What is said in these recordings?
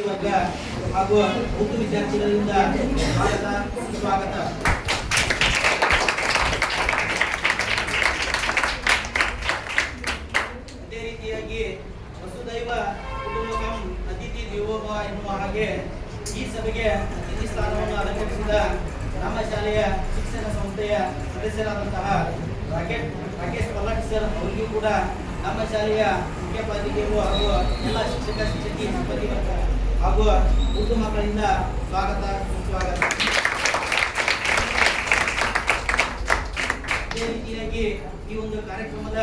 ವರ್ಗ ಹಾಗೂ ಉರ್ದು ವಿದ್ಯಾರ್ಥಿಗಳಿಂದ ಸ್ವಾಗತ ಸುಸ್ವಾಗತ. ಅದೇ ರೀತಿಯಾಗಿ ವಸುದೈವ ಕುಟುಂಬಕಂ ಅತಿಥಿ ದೇವೋಭವ ಎನ್ನುವ ಹಾಗೆ ಈ ಸಭೆಗೆ ಅತಿಥಿ ಸ್ಥಾನವನ್ನು ಅಲಂಕರಿಸಿದ ನಮ್ಮ ಶಾಲೆಯ ಶಿಕ್ಷಣ ಸಂಸ್ಥೆಯ ಸದಸ್ಯರಾದಂತಹ ರಾಕೇಶ್ ಪಲ್ಲಟ್ ಸರ್ ಅವರಿಗೂ ಕೂಡ ನಮ್ಮ ಶಾಲೆಯ ಮುಖ್ಯೋಪಾಧ್ಯಾಯರು ಹಾಗೂ ಎಲ್ಲ ಶಿಕ್ಷಕ ಶಿಕ್ಷಕಿ ಸಿಬ್ಬಂದಿ ವರ್ಗ ಹಾಗೂ ಉರ್ದು ಮಕ್ಕಳಿಂದ ಸ್ವಾಗತ ಸುಸ್ವಾಗತ. ಅದೇ ರೀತಿಯಾಗಿ ಈ ಒಂದು ಕಾರ್ಯಕ್ರಮದ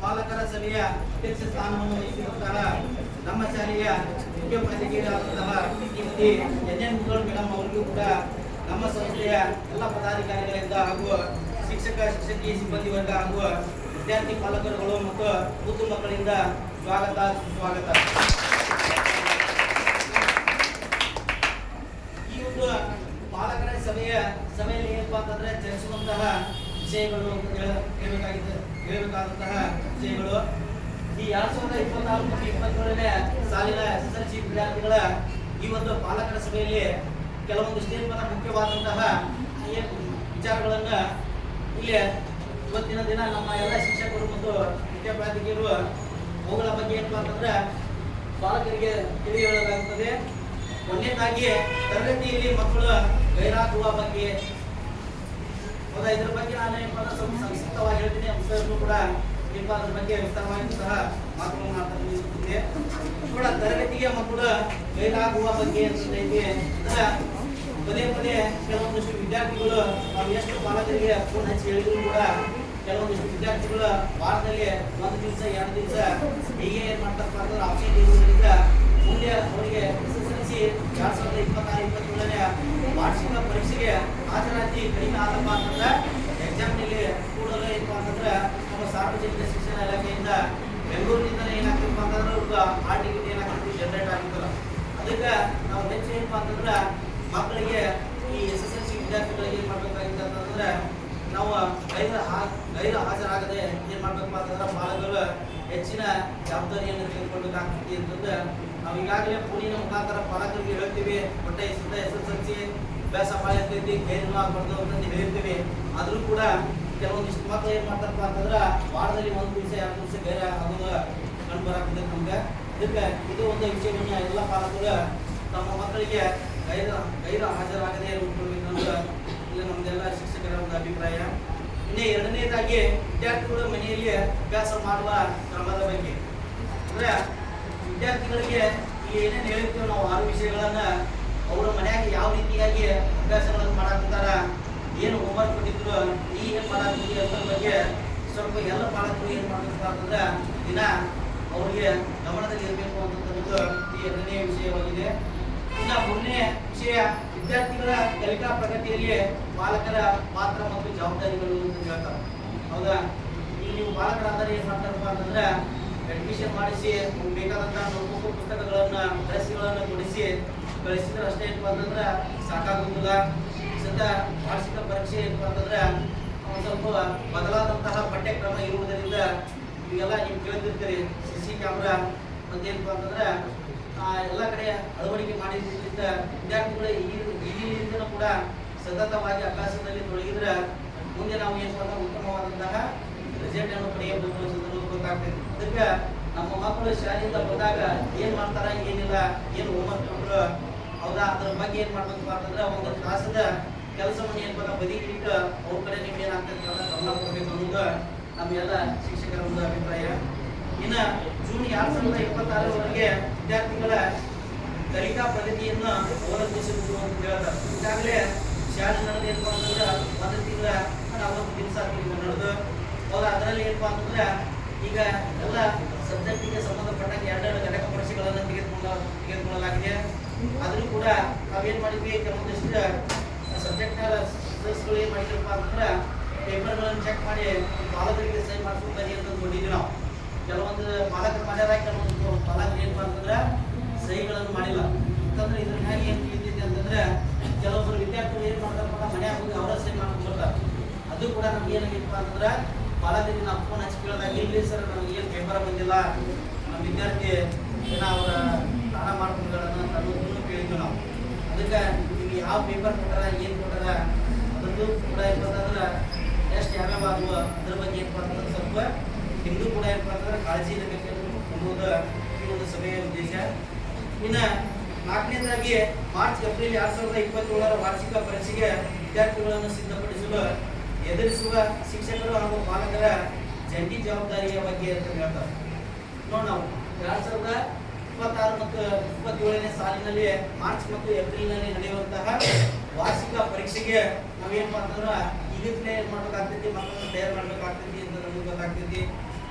ಪಾಲಕರ ಸಭೆಯ ಅಧ್ಯಕ್ಷ ಸ್ಥಾನವನ್ನು ವಹಿಸಿರುವಂತಹ ನಮ್ಮ ಶಾಲೆಯ ಮುಖ್ಯೋಪಾಧ್ಯಾಯರಾದಂತಹ ಶ್ರೀಮತಿ ಎನ್ ಮುಗಳು ಮೇಡಮ್ ಅವರಿಗೂ ಕೂಡ ನಮ್ಮ ಸಂಸ್ಥೆಯ ಎಲ್ಲ ಪದಾಧಿಕಾರಿಗಳಿಂದ ಹಾಗೂ ಶಿಕ್ಷಕ ಶಿಕ್ಷಕಿ ಸಿಬ್ಬಂದಿ ವರ್ಗ ಹಾಗೂ ವಿದ್ಯಾರ್ಥಿ ಪಾಲಕರುಗಳು ಮತ್ತು ಉರ್ದು ಮಕ್ಕಳಿಂದ ಸ್ವಾಗತ ಸುಸ್ವಾಗತ. ಈ ಒಂದು ಪಾಲಕರ ಸಭೆಯಲ್ಲಿ ಏನಪ್ಪಾ ಅಂತಂದ್ರೆ ಚರ್ಚಿಸುವಂತಹ ವಿಷಯಗಳು ಹೇಳಬೇಕಾದಂತಹ ವಿಷಯಗಳು ಈ 2024-2027ನೇ ಸಾಲಿನ SSLC ವಿದ್ಯಾರ್ಥಿಗಳ ಈ ಒಂದು ಪಾಲಕರ ಸಭೆಯಲ್ಲಿ ಕೆಲವೊಂದಿಷ್ಟು ಮುಖ್ಯವಾದಂತಹ ವಿಚಾರಗಳನ್ನ ಇಲ್ಲಿ ಇವತ್ತಿನ ದಿನ ನಮ್ಮ ಎಲ್ಲ ಶಿಕ್ಷಕರು ಮತ್ತು ಮುಖ್ಯೋಪಾಧ್ಯಾಯರು ಅವುಗಳ ಬಗ್ಗೆ ಏನಪ್ಪಾ ಅಂತಂದ್ರೆ ಪಾಲಕರಿಗೆ ತಿಳಿ ಹೇಳಲಾಗುತ್ತದೆ. ಒಂದನೇದಾಗಿ ತರಗತಿಯಲ್ಲಿ ಮಕ್ಕಳು ಗೈರಾಗುವ ಬಗ್ಗೆ ಹೌದಾ, ಇದ್ರ ಬಗ್ಗೆ ನಾನು ಏನಪ್ಪ ಸಂಕ್ಷಿಪ್ತವಾಗಿ ಹೇಳ್ತೀನಿ. ಅಂಶಗಳನ್ನು ಕೂಡ ಏನಪ್ಪ ಅದ್ರ ಬಗ್ಗೆ ವಿಸ್ತಾರವಾಗಿ ಸಹ ಮಾತುಗಳನ್ನು ಮಾತಾಡ್ತಿದ್ದೆ ಕೂಡ. ತರಗತಿಗೆ ಮಕ್ಕಳು ಗೈರಾಗುವ ಬಗ್ಗೆ ಅಂತಂದೈತಿ ಅಂದ್ರೆ ಪದೇ ಪದೇ ಕೆಲವೊಂದಿಷ್ಟು ವಿದ್ಯಾರ್ಥಿಗಳು ನಾವು ಎಷ್ಟು ಪಾಲಕರಿಗೆ ಫೋನ್ ಹಚ್ಚಿ ಹೇಳಿದ್ರು ಕೂಡ ಕೆಲವೊಂದಿಷ್ಟು ವಿದ್ಯಾರ್ಥಿಗಳು ವಾರದಲ್ಲಿ 1 ದಿವಸ 2 ದಿವಸ ಹೀಗೆ ಏನ್ ಮಾಡ್ತಾರಪ್ಪ ಅಂದ್ರೆ ಆಪ್ಷನ್ ಇರುವುದರಿಂದ ಮುಂದೆ ಅವರಿಗೆ SSLC 2026-2027ನೇ ವಾರ್ಷಿಕ ಪರೀಕ್ಷೆಗೆ ಹಾಜರಾತಿ ಕಡಿಮೆ ಆದಪ್ಪ ಅಂತಂದ್ರೆ ಎಕ್ಸಾಮ್ನಲ್ಲಿ ಕೂಡಲೇ ಏನಪ್ಪ ಅಂತಂದ್ರೆ ನಮ್ಮ ಸಾರ್ವಜನಿಕ ಶಿಕ್ಷಣ ಇಲಾಖೆಯಿಂದ ಬೆಂಗಳೂರಿನಿಂದ ಏನಾಗ್ತಪ್ಪ ಅಂತಂದ್ರೆ ಅವ್ರಿಗೆ ಹಾಲ್ ಟಿಕೆಟ್ ಏನಾಗ್ತದೆ ಜನರೇಟ್ ಆಗಿರ್ತಲ್ಲ. ಅದಕ್ಕೆ ನಾವು ನೆಕ್ಸ್ಟ್ ಏನಪ್ಪ ಅಂತಂದ್ರೆ ಮಕ್ಕಳಿಗೆ ಈ SSLC ವಿದ್ಯಾರ್ಥಿಗಳಿಗೆ ಏನ್ ಮಾಡ್ಬೇಕಾಗಿತ್ತು ಅಂತಂದ್ರೆ ನಾವು ಗೈರ ಹಾಜರಾಗದೆ ಏನ್ ಮಾಡ್ಬೇಕಪ್ಪ ಅಂತಂದ್ರೆ ಪಾಲಕರು ಹೆಚ್ಚಿನ ಜವಾಬ್ದಾರಿಯನ್ನು ತೆಗೆದುಕೊಳ್ಬೇಕಾಗ್ತದೆ ಅಂತಂದ್ರೆ ನಾವು ಈಗಾಗಲೇ ಫೋನಿನ ಮುಖಾಂತರ ಪಾಲಕರಿಗೆ ಹೇಳ್ತೀವಿ. ಒಟ್ಟೆ SSLC ಅಭ್ಯಾಸ ಮಾಡಿರ್ತೈತಿ ಗೈರು ಆಗ್ಬಾರ್ದು ಅಂತ ಹೇಳಿರ್ತೀವಿ. ಆದ್ರೂ ಕೂಡ ಕೆಲವೊಂದಿಷ್ಟು ಮಕ್ಕಳು ಏನ್ ಮಾಡ್ತಾರಪ್ಪ ಅಂತಂದ್ರೆ ವಾರದಲ್ಲಿ 1 ದಿವಸ 2 ದಿವಸ ಗೈರ ಆಗೋದು ಕಂಡು ಬರಾಕ್ತದೆ ನಮ್ಗೆ. ಅದಕ್ಕೆ ಇದು ಒಂದು ವಿಷಯವನ್ನು ಎಲ್ಲ ಪಾಲಕರು ತಮ್ಮ ಮಕ್ಕಳಿಗೆ ಗೈರ ಹಾಜರಾಗದೆ ನೋಡ್ಕೊಳ್ಬೇಕಂದ್ರೆ ಇಲ್ಲ ನಮ್ದೆಲ್ಲ ಶಿಕ್ಷಕರ ಒಂದು ಅಭಿಪ್ರಾಯ. ಇನ್ನು ಎರಡನೇದಾಗಿ ವಿದ್ಯಾರ್ಥಿಗಳು ಮನೆಯಲ್ಲಿ ಅಭ್ಯಾಸ ಮಾಡುವ ಕ್ರಮದ ಬಗ್ಗೆ ಅಂದ್ರೆ ವಿದ್ಯಾರ್ಥಿಗಳಿಗೆ ಇಲ್ಲಿ ಏನೇನು ಹೇಳಿರ್ತೀವಿ ನಾವು 6 ವಿಷಯಗಳನ್ನ ಅವರ ಮನೆಯಾಗ ಯಾವ ರೀತಿಯಾಗಿ ಅಭ್ಯಾಸಗಳನ್ನು ಮಾಡಾಕ್ತಾರ, ಏನು ಹೋಮ್ವರ್ಕ್ ಕೊಟ್ಟಿದ್ರು, ಏನ್ ಮಾಡಾಕ್ತೀವಿ ಅನ್ನೋದ್ರ ಬಗ್ಗೆ ಸ್ವಲ್ಪ ಎಲ್ಲ ಪಾಲಕರು ಏನ್ ಮಾಡ್ಬೇಕಪ್ಪ ಅಂತಂದ್ರೆ ದಿನ ಅವ್ರಿಗೆ ಗಮನದಲ್ಲಿ ಇರಬೇಕು ಅಂತಕ್ಕಂಥದ್ದು ಈ ಎರಡನೇ ವಿಷಯವಾಗಿದೆ. ಇನ್ನ 3ನೇ ವಿಷಯ ವಿದ್ಯಾರ್ಥಿಗಳ ಕಲಿಕಾ ಪ್ರಗತಿಯಲ್ಲಿ ಪಾಲಕರ ಪಾತ್ರ ಮತ್ತು ಜವಾಬ್ದಾರಿಗಳು ಅಂತ ಹೇಳ್ತಾರೆ. ಹೌದಾ, ಈಗ ನೀವು ಪಾಲಕರಾದರೆ ಏನ್ ಮಾಡ್ತಾರಪ್ಪ ಅಂತಂದ್ರೆ ಅಡ್ಮಿಷನ್ ಮಾಡಿಸಿ ಬೇಕಾದಂತಹ ನೋಟ್ಬುಕ್ ಪುಸ್ತಕಗಳನ್ನ ಡ್ರೆಸ್ಗಳನ್ನ ಕೊಡಿಸಿ ಕಳಿಸಿದ್ರೆ ಅಷ್ಟೇ ಏನಪ್ಪ ಅಂತಂದ್ರೆ ಸಾಕಾಗುತ್ತಿಲ್ಲ. ಸದ್ಯ ವಾರ್ಷಿಕ ಪರೀಕ್ಷೆ ಏನಪ್ಪ ಅಂತಂದ್ರೆ ಸ್ವಲ್ಪ ಬದಲಾದಂತಹ ಪಠ್ಯಕ್ರಮ ಇರುವುದರಿಂದ ಈಗೆಲ್ಲ ನೀವು ಕೇಳ್ತಿರ್ತೀರಿ CC ಕ್ಯಾಮ್ರಾ ಮತ್ತೇನಪ್ಪ ಅಂತಂದ್ರೆ ಎಲ್ಲ ಕಡೆ ಅಳವಡಿಕೆ ಮಾಡಿದ್ರಿಂದ ವಿದ್ಯಾರ್ಥಿಗಳು ಈಗಿನಿಂದ ಕೂಡ ಸತತವಾಗಿ ಅಭ್ಯಾಸದಲ್ಲಿ ತೊಡಗಿದ್ರೆ ಮುಂದೆ ನಾವು ಏನಪ್ಪ ಅಂದ್ರೆ ಉತ್ತಮವಾದಂತಹ ರಿಸಲ್ಟ್ ಅನ್ನು ಪಡೆಯಬಹುದು ಅಂತ ಗೊತ್ತಾಗ್ತದೆ. ಅದಕ್ಕೆ ನಮ್ಮ ಮಕ್ಕಳು ಶಾಲೆಯಿಂದ ಬಂದಾಗ ಏನ್ ಮಾಡ್ತಾರ ಏನಿಲ್ಲ, ಏನು ಹೋಮ್ವರ್ಕ್ ಕೊಟ್ಟರು ಹೌದಾ, ಅದ್ರ ಬಗ್ಗೆ ಏನ್ ಮಾಡ್ಬೇಕಪ್ಪ ಅಂತಂದ್ರೆ ಒಂದು ಕ್ಲಾಸದ ಕೆಲಸವನ್ನು ಏನಪ್ಪ ಬದಿಗಿಟ್ಟು ಅವ್ರ ಕಡೆ ನಿಮ್ಗೆ ಏನಾಗ್ತದೆ ಗಮನ ಕೊಡ್ಬೇಕು ಅನ್ನೋದು ನಮ್ಮೆಲ್ಲ ಶಿಕ್ಷಕರ ಒಂದು ಅಭಿಪ್ರಾಯ. ಇನ್ನು ಜೂನ್ 2026 ವಿದ್ಯಾರ್ಥಿಗಳ ಕಲಿಕಾ ಪ್ರಗತಿಯನ್ನು ಅವಲಂಬಿಸಬಹುದು ಅಂತ ಹೇಳ್ತಾರೆ. ಈಗಾಗಲೇ ಶಾಲೆ ನಡೆದು ಏನಪ್ಪ ಅಂತಂದ್ರೆ 1 ತಿಂಗಳ 40 ದಿವಸ ನಡೆದು ಹೌದಾ, ಅದರಲ್ಲಿ ಏನಪ್ಪ ಅಂತಂದ್ರೆ ಈಗ ಎಲ್ಲ ಸಬ್ಜೆಕ್ಟಿಗೆ ಸಂಬಂಧಪಟ್ಟಂಗೆ 2 ಘಟಕ ಪರೀಕ್ಷೆಗಳನ್ನು ತೆಗೆದುಕೊಳ್ಳಲಾಗಿದೆ. ಆದರೂ ಕೂಡ ನಾವೇನ್ ಮಾಡಿದ್ವಿ, ಕೆಲವೊಂದಿಷ್ಟು ಸಬ್ಜೆಕ್ಟ್ಗಳು ಏನ್ ಮಾಡಿದ್ರಪ್ಪ ಅಂತಂದ್ರೆ ಪೇಪರ್ಗಳನ್ನು ಚೆಕ್ ಮಾಡಿ ಪಾಲಕರಿಗೆ ಸಹಿ ಮಾಡಿಸ್ಕೊಂಡಿ ಅಂತ ನೋಡಿದ್ವಿ ನಾವು. ಕೆಲವೊಂದು ಪಾಲಕರು ಮಾಡ್ಯಾರ, ಕೆಲವೊಂದು ಪಾಲಕರು ಏನಪ್ಪ ಅಂತಂದ್ರೆ ಸಹಿಗಳನ್ನು ಮಾಡಿಲ್ಲ. ಅಂತಂದ್ರೆ ಇದ್ರ ಮ್ಯಾಗ ಏನ್ ತಿಳಿತೈತಿ ಅಂತಂದ್ರೆ ಕೆಲವೊಬ್ಬರು ವಿದ್ಯಾರ್ಥಿಗಳು ಏನ್ ಮಾಡ್ತಾರಪ್ಪ ಮನೆ ಆಗೋದು ಅವರ ಸಹಿ ಮಾಡ್ಕೊಳ್ತಾರೆ. ಅದು ಕೂಡ ನಮ್ಗೆ ಏನಾಗಿತ್ತಪ್ಪ ಅಂತಂದ್ರೆ ಪಾಲಕರಿಗೆ ನಾವು ಫೋನ್ ಹಚ್ಚಿ ಕೇಳಿದಾಗ ಇಲ್ರಿ ಸರ್ ನಮ್ಗೆ ಏನು ಪೇಪರ್ ಬಂದಿಲ್ಲ, ನಮ್ಮ ವಿದ್ಯಾರ್ಥಿ ಏನೋ ಅವರ ಸ್ನಾನ ಮಾಡ್ಕೊಂಡ್ಗಳನ್ನ ಯಾವ ಪೇಪರ್ ಕೊಟ್ಟಾರ ಏನು ಕೊಟ್ಟಾರ ಅದರದ್ದು ಕೂಡ ಏನಪ್ಪ ಅಂತಂದ್ರೆ ಎಷ್ಟು ಯಾವ್ಯಾವ ಆಗುವ ಅದ್ರ ಬಗ್ಗೆ ಏನಪ್ಪ ಅಂತಂದ್ರೆ ಸ್ವಲ್ಪ ನಿಮ್ಮದು ಕೂಡ ಏನಪ್ಪ ಅಂತಂದ್ರೆ ಕಾಳಜಿ ಇರಬೇಕು ಅನ್ನೋದು ಈ ಒಂದು ಸಭೆಯ ಉದ್ದೇಶ. ಇನ್ನು ನಾಲ್ಕನೇದಾಗಿ ಮಾರ್ಚ್ ಏಪ್ರಿಲ್ 2027ರ ವಾರ್ಷಿಕ ಪರೀಕ್ಷೆಗೆ ವಿದ್ಯಾರ್ಥಿಗಳನ್ನು ಸಿದ್ಧಪಡಿಸಲು ಎದುರಿಸುವ ಶಿಕ್ಷಕರು ಹಾಗೂ ಪಾಲಕರ ಜಂಟಿ ಜವಾಬ್ದಾರಿಯ ಬಗ್ಗೆ ಅಂತ ಹೇಳ್ತಾರೆ. ನೋಡಿ, ನಾವು 2026 ಮತ್ತು 27ನೇ ಸಾಲಿನಲ್ಲಿ ಮಾರ್ಚ್ ಮತ್ತು ಏಪ್ರಿಲ್ನಲ್ಲಿ ನಡೆಯುವಂತಹ ವಾರ್ಷಿಕ ಪರೀಕ್ಷೆಗೆ ನಾವೇನಪ್ಪ ಅಂತಂದ್ರೆ ಈಗಲೇ ಏನು ಮಾಡ್ಬೇಕಾಗ್ತೈತಿ, ಮಕ್ಕಳನ್ನು ತಯಾರು ಮಾಡಬೇಕಾಗ್ತೈತಿ ಅಂತ ನಮಗೆ ಗೊತ್ತಾಗ್ತೈತಿ.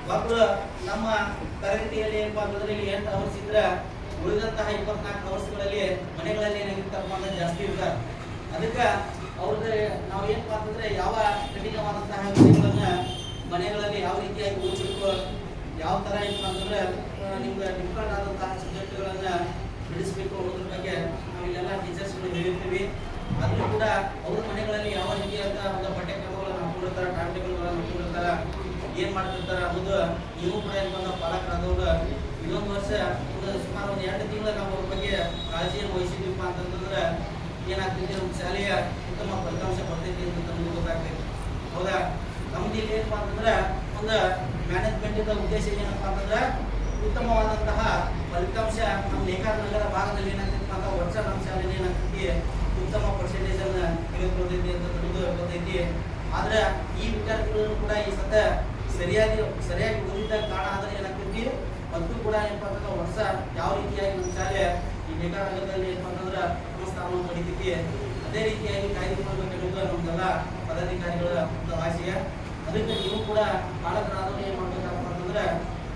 ಮಕ್ಕಳು ನಮ್ಮ ತರಗತಿಯಲ್ಲಿ ಏನಪ್ಪ ಅಂತಂದ್ರೆ ಇಲ್ಲಿ 8 ಅವರ್ಸ್ ಇದ್ರೆ ಉಳಿದಂತಹ 24 ಅವರ್ಸ್ಗಳಲ್ಲಿ ಮನೆಗಳಲ್ಲಿ ಏನಾಗಿರ್ತಪ್ಪ ಅಂದ್ರೆ ಜಾಸ್ತಿ ಇರ್ತಾರೆ. ಅದಕ್ಕೆ ಅವ್ರದ್ದು ನಾವು ಏನಪ್ಪ ಅಂತಂದ್ರೆ ಯಾವ ಕಠಿಣವಾದಂತಹ ವಿಷಯಗಳನ್ನ ಮನೆಗಳಲ್ಲಿ ಯಾವ ರೀತಿಯಾಗಿ ಓದಿಸಬೇಕು, ಯಾವ ಥರ ಏನಪ್ಪ ಅಂತಂದ್ರೆ ನಿಮ್ಗೆ ಡಿಫ್ರೆಂಟ್ ಆದಂತಹ ಸಬ್ಜೆಕ್ಟ್ಗಳನ್ನು ಬಿಡಿಸ್ಬೇಕು ಅನ್ನೋದ್ರ ಬಗ್ಗೆ ನಾವು ಇಲ್ಲೆಲ್ಲ ಟೀಚರ್ಸ್ಗಳು ಹೇಳಿರ್ತೀವಿ. ಆದರೂ ಕೂಡ ಅವ್ರ ಮನೆಗಳಲ್ಲಿ ಯಾವ ರೀತಿಯಾದ ಒಂದು ಪಠ್ಯಕ್ರಮಗಳನ್ನು ಹಾಕೊಂಡಿರ್ತಾರೆ, ಟೈಮ್ ಟೇಬಲ್ಗಳನ್ನು ಹಾಕೊಂಡಿರ್ತಾರೆ, ಏನು ಮಾಡ್ತಿರ್ತಾರೆ ಅನ್ನೋದು ನೀವು ಕೂಡ ಏನಪ್ಪ ಪಾಲಕರಾದವರು ಇನ್ನೊಂದು ವರ್ಷ ಸುಮಾರು ಒಂದು 2 ತಿಂಗಳು ನಾವು ಅವ್ರ ಬಗ್ಗೆ ಕಾಳಜಿಯನ್ನು ವಹಿಸಿದ್ವಿಪ್ಪ ಅಂತಂದ್ರೆ ಏನಾಗ್ತೈತಿ, ನಮ್ಮ ಶಾಲೆಯ ಉತ್ತಮ ಫಲಿತಾಂಶ ಬರ್ತೈತಿ ಅಂತ ನಮಗೆ ಗೊತ್ತಾಗ್ತೈತಿ. ಹೌದಾ? ನಮ್ದು ಇಲ್ಲಿ ಏನಪ್ಪ ಅಂತಂದ್ರೆ ಒಂದು ಮ್ಯಾನೇಜ್ಮೆಂಟಿಂದ ಉದ್ದೇಶ ಏನಪ್ಪ ಅಂತಂದ್ರೆ ಉತ್ತಮವಾದಂತಹ ಫಲಿತಾಂಶ ನಮ್ಮ ನೇಕಾರನಗರ ಭಾಗದಲ್ಲಿ ಏನಾಗ್ತೈತಿ ಅಂತ ವರ್ಷ ನಮ್ಮ ಶಾಲೆಯಲ್ಲಿ ಏನಾಗ್ತೈತಿ ಉತ್ತಮ ಪರ್ಸೆಂಟೇಜ್ ಅನ್ನು ತೆಗೆದುಕೊಳ್ತೈತಿ ಅಂತ ನಮಗೆ ಗೊತ್ತೈತಿ. ಆದ್ರೆ ಈ ವಿದ್ಯಾರ್ಥಿಗಳು ಕೂಡ ಈ ಸತ ಸರಿಯಾಗಿ ಓದಿದ್ದ ಕಾರಣ ಆದ್ರೆ ಏನಾಗ್ತೈತಿ, ಮತ್ತು ಕೂಡ ಏನಪ್ಪ ಅಂತಂದ್ರೆ ವರ್ಷ ಯಾವ ರೀತಿಯಾಗಿ ನಮ್ಮ ಶಾಲೆ ಈ ನೇಕಾರನಗರದಲ್ಲಿ ಏನಪ್ಪ ಅಂತಂದ್ರೆ ಸ್ಥಾನವನ್ನು ಪಡಿತೈತಿ ಅದೇ ರೀತಿಯಾಗಿ ಕಾಯ್ದುಕೊಳ್ಬೇಕೆನ್ನುವುದು ನಮ್ಗೆಲ್ಲ ಪದಾಧಿಕಾರಿಗಳ ಒಂದು ಆಶಯ. ಅದಕ್ಕೆ ನೀವು ಕೂಡ ಪಾಲಕರಾದವರು ಏನು ಮಾಡ್ಬೇಕಪ್ಪ ಅಂತಂದ್ರೆ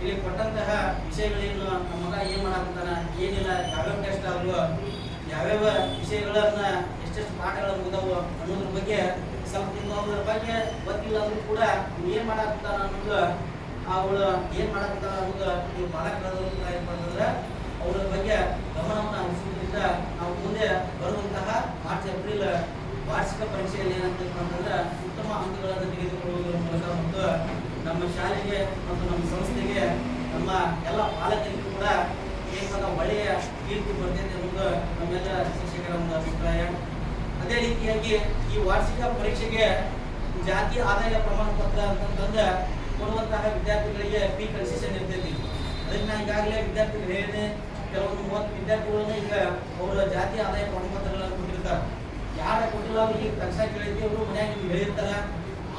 ಇಲ್ಲಿ ಕೊಟ್ಟಂತಹ ವಿಷಯಗಳೇನು ನಮ್ಮ ಮಗ ಏನು ಮಾಡಾಕಂತಾನ, ಏನಿಲ್ಲ, ಯಾವ್ಯಾವ ಟೆಸ್ಟ್ ಆದ್ರು, ಯಾವ್ಯಾವ ವಿಷಯಗಳನ್ನ ಎಷ್ಟೆಷ್ಟು ಪಾಠಗಳು ಮುಗಿದವು ಅನ್ನೋದ್ರ ಬಗ್ಗೆ ಸ್ವಲ್ಪ ನಿಮ್ಮ ಅವ್ರ ಬಗ್ಗೆ ಗೊತ್ತಿಲ್ಲ ಅಂದ್ರೂ ಕೂಡ ನೀವು ಏನು ಮಾಡಾಕಂತಾನ ಅನ್ನೋದು, ಅವಳು ಏನು ಮಾಡಾಕಂತಾನ ಅನ್ನೋದು ನೀವು ಪಾಲಕರಾದವರು ಕೂಡ ಏನಪ್ಪ ಅಂತಂದ್ರೆ ಅವರ ಬಗ್ಗೆ ಗಮನವನ್ನು ಹರಿಸುವುದರಿಂದ ನಾವು ಮುಂದೆ ಬರುವಂತಹ ಮಾರ್ಚ್ ಏಪ್ರಿಲ್ ವಾರ್ಷಿಕ ಪರೀಕ್ಷೆಯಲ್ಲಿ ಏನಾಗ್ತೈತೆ ಅಂತಂದ್ರೆ ಉತ್ತಮ ಅಂಕಗಳನ್ನು ತೆಗೆದುಕೊಳ್ಳುವುದರ ಮೂಲಕ ಮತ್ತು ನಮ್ಮ ಶಾಲೆಗೆ ಮತ್ತು ನಮ್ಮ ಸಂಸ್ಥೆಗೆ ನಮ್ಮ ಎಲ್ಲ ಪಾಲಕರಿಗೂ ಕೂಡ ಏನಂತ ಒಳ್ಳೆಯ ಕೀರ್ತಿ ಬರ್ತೈತೆ ಅನ್ನೋದು ನಮ್ಮೆಲ್ಲ ಶಿಕ್ಷಕರ ಒಂದು ಅಭಿಪ್ರಾಯ. ಅದೇ ರೀತಿಯಾಗಿ ಈ ವಾರ್ಷಿಕ ಪರೀಕ್ಷೆಗೆ ಜಾತಿ ಆದಾಯ ಪ್ರಮಾಣ ಪತ್ರ ಅಂತಂದ್ರೆ ಕೊಡುವಂತಹ ವಿದ್ಯಾರ್ಥಿಗಳಿಗೆ ಫೀ ಕನ್ಸೆಷನ್ ಇರ್ತೈತಿ. ಅದಕ್ಕೆ ನಾನು ಈಗಾಗಲೇ ವಿದ್ಯಾರ್ಥಿಗಳು ಹೇಳಿದೆ, ಕೆಲವೊಂದು 30 ವಿದ್ಯಾರ್ಥಿಗಳನ್ನ ಈಗ ಅವರ ಜಾತಿ ಆದಾಯ ಪ್ರಮಾಣ ಪತ್ರಗಳನ್ನು ಕೊಟ್ಟಿರ್ತಾರೆ. ಯಾರ ಕೊಟ್ಟಿಲ್ಲ ಅವ್ರಿಗೆ ಈಗ ಕನ್ಸ ಕೇಳಿದ್ವಿ, ಅವರು ಮನ್ಯಾಗ ನಿಮ್ಗೆ ಹೇಳಿರ್ತಾರೆ.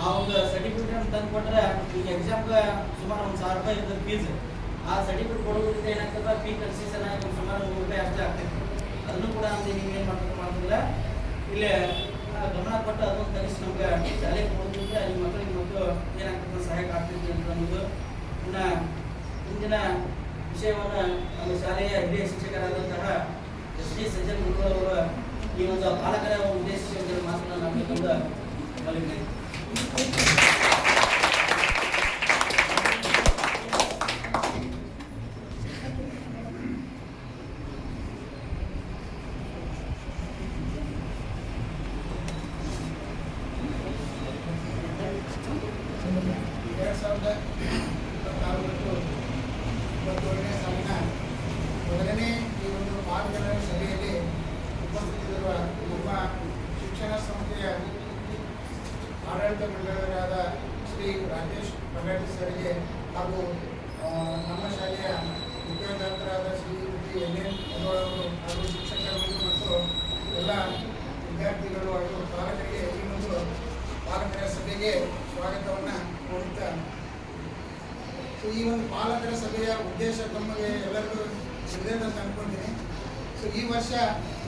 ಆ ಒಂದು ಸರ್ಟಿಫಿಕೇಟ್ ತಂದು ಕೊಟ್ಟರೆ ಈಗ ಎಕ್ಸಾಮ್ಗೆ ಸುಮಾರು 1,000 ರೂಪಾಯಿ ಇರ್ತದೆ ಫೀಸ್. ಆ ಸರ್ಟಿಫಿಕೇಟ್ ಕೊಡೋದ್ರಿಂದ ಏನಾಗ್ತದೆ, ಫೀ ಕನ್ಸೆಷನ್ ಆಗಿ ಸುಮಾರು 100 ರೂಪಾಯಿ ಅಷ್ಟೇ ಆಗ್ತೈತಿ. ಅದನ್ನು ಕೂಡ ನಮ್ಗೆ ನೀವು ಏನು ಮಾಡ್ಬೇಕಪ್ಪ ಅಂತಂದ್ರೆ ಇಲ್ಲಿ ಗಮನ ಕೊಟ್ಟು ಅದೊಂದು ಕನಿಷ್ಠ ನಮ್ಗೆ ಶಾಲೆಗೆ ಕೊಡೋದ್ರಿಂದ ನಿಮ್ಮ ಮಕ್ಕಳಿಗೆ ಮತ್ತು ಏನಾಗ್ತದೆ ಸಹಾಯಕ ಆಗ್ತೈತಿ ಅಂತ ಅನ್ನೋದು. ಇನ್ನು ಮುಂದಿನ ವಿಷಯವನ್ನು ನಮ್ಮ ಶಾಲೆಯ ಹಿರಿಯ ಶಿಕ್ಷಕರಾದಂತಹ SD ಸಜ್ಜನ್ ಗುರುಗಳವರು ಈ ಒಂದು ಪಾಲಕರ ಉದ್ದೇಶಿಸಿ ಮಾತನಾಡಬೇಕೆಂದು ಮನವಿ. ಮೊದಲನೇ ಈ ಒಂದು ಪಾಲ್ಗೊಳ್ಳುವ ಸಭೆಯಲ್ಲಿ ಉಪಸ್ಥಿತರಿರುವ ನಮ್ಮ ಶಿಕ್ಷಣ ಸಂಸ್ಥೆಯ ಆಡಳಿತ ಮಂಡಳಿಯರಾದ ಶ್ರೀ ರಾಜೇಶ್ ಪಗಾಟಿ ಸರ್ಗೆ ಹಾಗೂ ನಮ್ಮ ಶಾಲೆಯ ಮುಖ್ಯೋಪಾಧ್ಯಾಯರಾದ ಶ್ರೀ NN ಅವರು ಹಾಗೂ ಶಿಕ್ಷಕರು ಮತ್ತು ಎಲ್ಲ ವಿದ್ಯಾರ್ಥಿಗಳು ಹಾಗೂ ಪಾಲಕರಿಗೆ ಈ ಒಂದು ಪಾಲಕರ ಸಭೆಗೆ ಸ್ವಾಗತವನ್ನು ಕೋರುತ್ತಾ, ಈ ಒಂದು ಪಾಲಕರ ಸಭೆಯ ಉದ್ದೇಶ ತಮಗೆ ಎಲ್ಲರಿಗೂ ತಿಳಿದಿದೆ ಅಂತ ಅನ್ಕೊಂಡಿದ್ದೀನಿ. ಈ ವರ್ಷ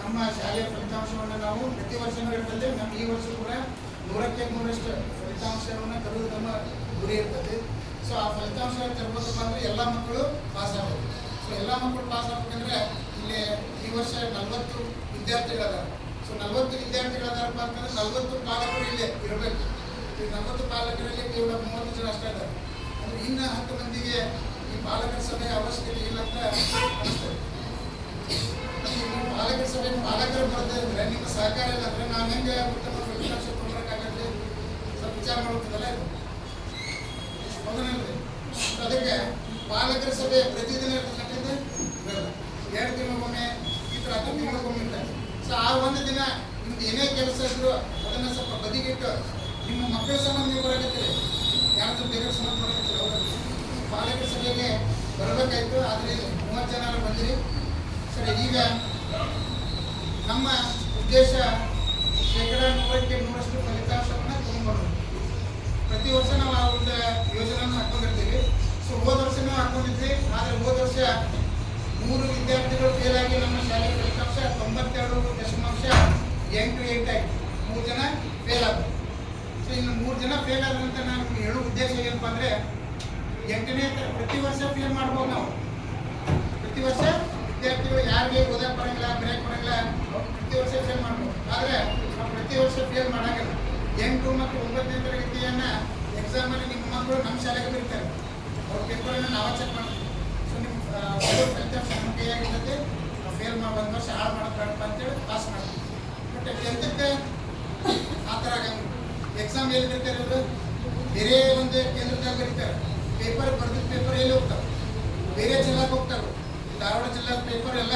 ನಮ್ಮ ಶಾಲೆಯ ಫಲಿತಾಂಶವನ್ನು ನಾವು ಪ್ರತಿ ವರ್ಷವೂ ಇರ್ತದೆ. ನಮ್ಮ ಈ ವರ್ಷ ಕೂಡ 100ಕ್ಕೆ 100ರಷ್ಟು ಫಲಿತಾಂಶವನ್ನು ತರುವುದು ನಮ್ಮ ಗುರಿ ಇರ್ತದೆ. ಆ ಫಲಿತಾಂಶ ತರಬೇಕಪ್ಪ ಅಂದರೆ ಎಲ್ಲ ಮಕ್ಕಳು ಪಾಸ್ ಆಗಬೇಕು. ಎಲ್ಲ ಮಕ್ಕಳು ಪಾಸ್ ಆಗಬೇಕಂದ್ರೆ ಇಲ್ಲಿ ಈ ವರ್ಷ 40 ವಿದ್ಯಾರ್ಥಿಗಳದಾರ. 40 ವಿದ್ಯಾರ್ಥಿಗಳದಾರಪ್ಪ ಅಂತಂದ್ರೆ 40 ಪಾಲಕರು ಇಲ್ಲೇ ಇರಬೇಕು. ಈ 40 ಪಾಲಕರಲ್ಲಿ ಕೇವಲ 30 ಜನ ಅಷ್ಟೇ ಇದ್ದಾರೆ. ಅಂದರೆ ಇನ್ನು 10 ಮಂದಿಗೆ ಈ ಪಾಲಕರ ಸಭೆಯ ಅವಶ್ಯಕತೆ ಇಲ್ಲ ಅಂತ ಅನಿಸ್ತದೆ. ಪಾಲಕರ ಸಭೆ ಪಾಲಕರು ಬರದೇ ಇದ್ರೆ ನಿಮ್ಮ ಸಹಕಾರ ಇಲ್ಲ ಅಂದರೆ ನಾವು ಹೆಂಗೆ ಉತ್ತಮ ಫಲಿತಾಂಶ ತೊಗೊಳಕ್ಕಾಗತ್ತೆ? ಸ್ವಲ್ಪ ವಿಚಾರ ಮಾಡುತ್ತದಲ್ಲ ಇದು, ಹೌದನಲ್ರಿ? ಅದಕ್ಕೆ ಪಾಲಕರ ಸಭೆ ಪ್ರತಿದಿನ ಇರ್ತಕ್ಕಂಥದ್ದು ಇರಲ್ಲ. 2 ತಿಂಗಳಿಗೊಮ್ಮೆ ಈ ಥರ 10 ತಿಂಗಳಿಗೊಮ್ಮೆ ಇರ್ತದೆ. ಆ ಒಂದು ದಿನ ನಿಮ್ದು ಏನೇ ಕೆಲಸ ಇದ್ರು ಅದನ್ನು ಸ್ವಲ್ಪ ಬದಿಗಿಟ್ಟು ನಿಮ್ಮ ಮಕ್ಕಳ ಸಂಬಂಧ ನೀವು ಬರಕತ್ತೀರಿ, ಯಾರ್ದು ಬೇರೆ ಸಂಬಂಧ ಬರಕತ್ತೀರಿ. ಅವರು ಪಾಲಕರ ಸಭೆಗೆ ಬರಬೇಕಾಯ್ತು, ಆದರೆ 30 ಜನ ಬಂದಿರಿ. ಸರಿ, ಈಗ ನಮ್ಮ ಉದ್ದೇಶ 100% ಫಲಿತಾಂಶವನ್ನು ತೊಗೊಂಡ್ಬರೋದು. ಪ್ರತಿ ವರ್ಷ ನಾವು ಆ ಒಂದು ಯೋಜನೆಯನ್ನು ಹಾಕೊಂಡಿರ್ತೀವಿ. ಸೊ ಹೋದ ವರ್ಷನೂ ಹಾಕೊಂಡಿದ್ವಿ, ಆದರೆ ಹೋದ ವರ್ಷ 3 ವಿದ್ಯಾರ್ಥಿಗಳು ಫೇಲ್ ಆಗಿ ನಮ್ಮ ಶಾಲೆಯ ಫಲಿತಾಂಶ 92.88 ಆಯಿತು. 3 ಜನ ಫೇಲ್ ಆದರು. ಸೊ ಇನ್ನು 3 ಜನ ಫೇಲ್ ಆದ್ರಂತ ನಾನು ಹೇಳೋ ಉದ್ದೇಶ ಏನಪ್ಪ ಅಂದರೆ, 8ನೇ ಪ್ರತಿ ವರ್ಷ ಫೇಲ್ ಮಾಡ್ಬೋದು ನಾವು. ಪ್ರತಿ ವರ್ಷ ವಿದ್ಯಾರ್ಥಿಗಳು ಯಾರಿಗೆ ಓದಕ್ಕೆ ಬರೋಂಗಿಲ್ಲ, ಬರೆಯಕ್ಕೆ ಬರೋಂಗಿಲ್ಲ, ಪ್ರತಿ ವರ್ಷ ಫೇಲ್ ಮಾಡ್ಬೋದು. ಆದರೆ ನಾವು ಪ್ರತಿ ವರ್ಷ ಫೇಲ್ ಮಾಡೋಂಗಿಲ್ಲ. 8 ಮತ್ತು 9ನೇ ತರಗತಿಯನ್ನು ಎಕ್ಸಾಮಲ್ಲಿ ನಿಮ್ಮ ಮಕ್ಕಳು ನಮ್ಮ ಶಾಲೆಗೆ ಬರೀತಾರೆ. ಅವ್ರ ಪೇಪರನ್ನು ನಾವು ಚೆಕ್ ಮಾಡ್ತೀವಿ. ಸೊ ನಿಮ್ಮ ಫಲಿತಾಂಶ ನಮ್ಮ ಕೈಯಾಗಿರ್ತದೆ. ನಾವು ಫೇಲ್ ಮಾಡಿ 1 ವರ್ಷ ಹಾಳು ಮಾಡೋದು ಅಂತೇಳಿ ಪಾಸ್ ಮಾಡ್ತೀವಿ. ಬಟ್ 10ಕ್ಕೆ ಆ ಥರ ಆಗಂಗಿಲ್ಲ. ಎಕ್ಸಾಮ್ ಎಲ್ಲಿ ಬರೀತಾರೆ ಅವರು? ಬೇರೆ ಒಂದು ಕೇಂದ್ರದಾಗ ಬರೀತಾರೆ. ಪೇಪರ್ ಬರೆದಿದ್ದ ಪೇಪರ್ ಎಲ್ಲಿ ಹೋಗ್ತಾವೆ? ಬೇರೆ ಜಿಲ್ಲೆಗೆ ಹೋಗ್ತಾವೆ. ಧಾರವಾಡ ಜಿಲ್ಲೆ ಪೇಪರ್ ಎಲ್ಲ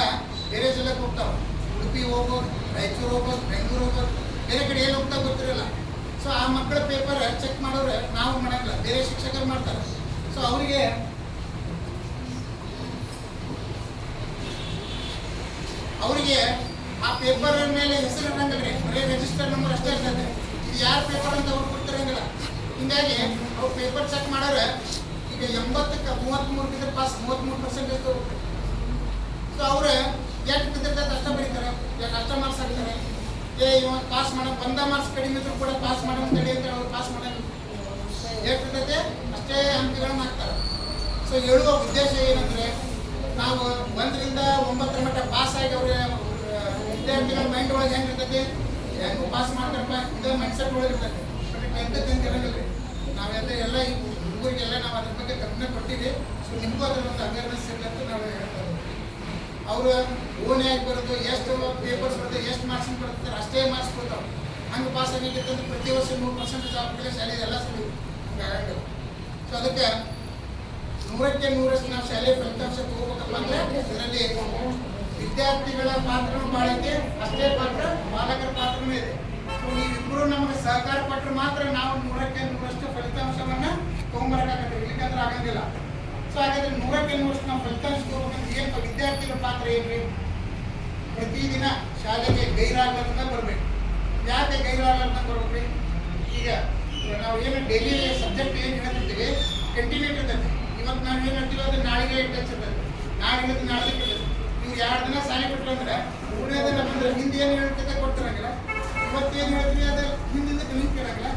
ಬೇರೆ ಜಿಲ್ಲೆಗೆ ಹೋಗ್ತಾವೆ. ಉಡುಪಿ ಹೋಗ್ಬೋದು, ರಾಯಚೂರು ಹೋಗ್ಬೋದು, ಬೆಂಗಳೂರು ಹೋಗ್ಬೋದು, ಬೇರೆ ಕಡೆ ಎಲ್ಲಿ ಹೋಗ್ತಾ ಗೊತ್ತಿರಲ್ಲ. ಸೊ ಆ ಮಕ್ಕಳ ಪೇಪರ್ ಚೆಕ್ ಮಾಡೋರು ನಾವು ಮಾಡೋಂಗಿಲ್ಲ, ಬೇರೆ ಶಿಕ್ಷಕರು ಮಾಡ್ತಾರೆ. ಸೊ ಅವರಿಗೆ ಆ ಪೇಪರ್ ಮೇಲೆ ಹೆಸರು ಇರಂಗಿಲ್ಲ, ಬರೀ ರಿಜಿಸ್ಟರ್ ನಂಬರ್ ಅಷ್ಟೇ ಇರ್ತದೆ. ಇದು ಯಾರ ಪೇಪರ್ ಅಂತ ಅವ್ರು ಕೊಡ್ತಿರಂಗಿಲ್ಲ. ಹಿಂಗಾಗಿ ಅವ್ರು ಪೇಪರ್ ಚೆಕ್ ಮಾಡೋರು ಈಗ 80ಕ್ಕೆ 33 ಬಿದ್ದರೆ ಪಾಸ್, 33% ಇತ್ತು. ಸೊ ಅವ್ರು ಎಷ್ಟು ಬಿದ್ದಿರ್ತದೆ ಅಷ್ಟ ಬರೀತಾರೆ, ಅಷ್ಟ ಮಾರ್ಕ್ಸ್ ಹಾಕ್ತಾರೆ. ಇವ ಪಾಸ್ ಮಾಡೋ ಬಂದ ಮಾರ್ಕ್ಸ್ ಕಡಿಮೆ ಇದ್ರು ಕೂಡ ಪಾಸ್ ಮಾಡೋ ತಡಿ ಅಂತ ಅವ್ರು ಪಾಸ್ ಮಾಡೋದು ಎಷ್ಟಿರ್ತೈತೆ ಅಷ್ಟೇ ಅಂಕಗಳನ್ನು ಹಾಕ್ತಾರೆ. ಸೊ ಹೇಳುವ ಉದ್ದೇಶ ಏನಂದರೆ, ನಾವು 1ರಿಂದ 9 ಮಟ್ಟ ಪಾಸ್ ಆಗಿ ಅವ್ರ ವಿದ್ಯಾರ್ಥಿಗಳ ಮೈಂಡ್ ಒಳಗೆ ಹೆಂಗಿರ್ತೈತಿ, ಹೆಂಗೆ ಪಾಸ್ ಮಾಡ್ತಾರಪ್ಪ ಇದು ಮೈಂಡ್ಸೆಟ್ ಒಳಗೆ ಇರ್ತೈತಿ. ಬಟ್ 10ಕ್ಕೆ ಇರಂಗಿಲ್ಲ ರೀ. ನಾವೆಲ್ಲ ಎಲ್ಲ ಈ ಹುಡುಗರಿಗೆಲ್ಲ ನಾವು ಅದ್ರ ಬಗ್ಗೆ ಗಮನ ಕೊಟ್ಟಿವಿ. ಸೊ ನಿಮಗೂ ಅದರ ಒಂದು ಅವೇರ್ನೆಸ್ ಇರಲಂತ ನಾವು ಹೇಳ್ತಾರೆ. ಅವರು ಓನ್ಯಾಗಿ ಬರೋದು, ಎಷ್ಟು ಪೇಪರ್ಸ್ ಬರ್ತದೆ, ಎಷ್ಟು ಮಾರ್ಕ್ಸ್ ಬರ್ತಾರೆ, ಅಷ್ಟೇ ಮಾರ್ಕ್ಸ್ ಕೊಡ್ತಾವೆ. ಹಂಗೆ ಪಾಸ್ ಆಗಿರ್ತಂದ್ರೆ ಪ್ರತಿ ವರ್ಷ 100% ಆಗ್ಬಿಟ್ಟರೆ ಶಾಲೆ ಎಲ್ಲ ಸರಿ ಹಂಗೆ ಆಗಂಗಿಲ್ಲ. ಸೊ ಅದಕ್ಕೆ 100ಕ್ಕೆ 100% ನಾವು ಶಾಲೆ ಫಲಿತಾಂಶ ತಗೋಬೇಕಪ್ಪ ಅಂದರೆ ಇದರಲ್ಲಿ ವಿದ್ಯಾರ್ಥಿಗಳ ಪಾತ್ರನೂ ಭಾಳ ಐತೆ, ಅಷ್ಟೇ ಪಾತ್ರ ಪಾಲಕರ ಪಾತ್ರನೂ ಇದೆ. ಸೊ ನೀವಿಬ್ಬರು ನಮಗೆ ಸಹಕಾರ ಕೊಟ್ಟರೆ ಮಾತ್ರ ನಾವು 100ಕ್ಕೆ 100% ಫಲಿತಾಂಶವನ್ನು ತೊಗೊಂಬರೋಕ್ಕಾಗತ್ತೆ, ಇಲ್ಲಿಕಂದ್ರೆ ಆಗಂಗಿಲ್ಲ. ಸೊ ಹಾಗಾದ್ರೆ 100ಕ್ಕೆ 100% ನಾವು ಫಲಿತಾಂಶ ತಗೋಬೇಕಂದ್ರೆ ಏನು ವಿದ್ಯಾರ್ಥಿಗಳ ಪಾತ್ರ ಏನ್ರಿ? ಪ್ರತಿದಿನ ಶಾಲೆಗೆ ಗೈರಾಗಲಾರ್ದಂಗ ಬರಬೇಕು. ಯಾಕೆ ಗೈರಾಗಲಾರ್ದಂಗ ಬರ್ಬೇಕ್ರಿ? ಈಗ ನಾವು ಏನು ಡೈಲಿ ಸಬ್ಜೆಕ್ಟ್ ಏನು ಹೇಳ್ತಿರ್ತೀವಿ ಕಂಟಿನ್ಯೂ ಇರ್ತೈತೆ. ಇವತ್ತು ನಾವು ಏನು ಹೇಳ್ತೀವಿ ಅದು ನಾಳೆಗೆ ಟಚ್ ಇರ್ತೈತೆ, ನಾಳೆ ಹೇಳಿದ್ರೆ ನಾಳೆ ಇರ್ತೈತೆ. ನೀವು 2 ದಿನ ಶಾಲೆ ಬಿಟ್ಟರು ಅಂದ್ರೆ 3ನೇ ದಿನ ಬಂದರೆ ಹಿಂದೆ ಏನು ಹೇಳ್ತೈತೆ ಕೊಡ್ತಿರಂಗಿಲ್ಲ, ಇವತ್ತೇನು ಹೇಳ್ತೀವಿ ಅದು ಹಿಂದಿಂದ ಲಿಂಕ್ ಇರಂಗಿಲ್ಲ.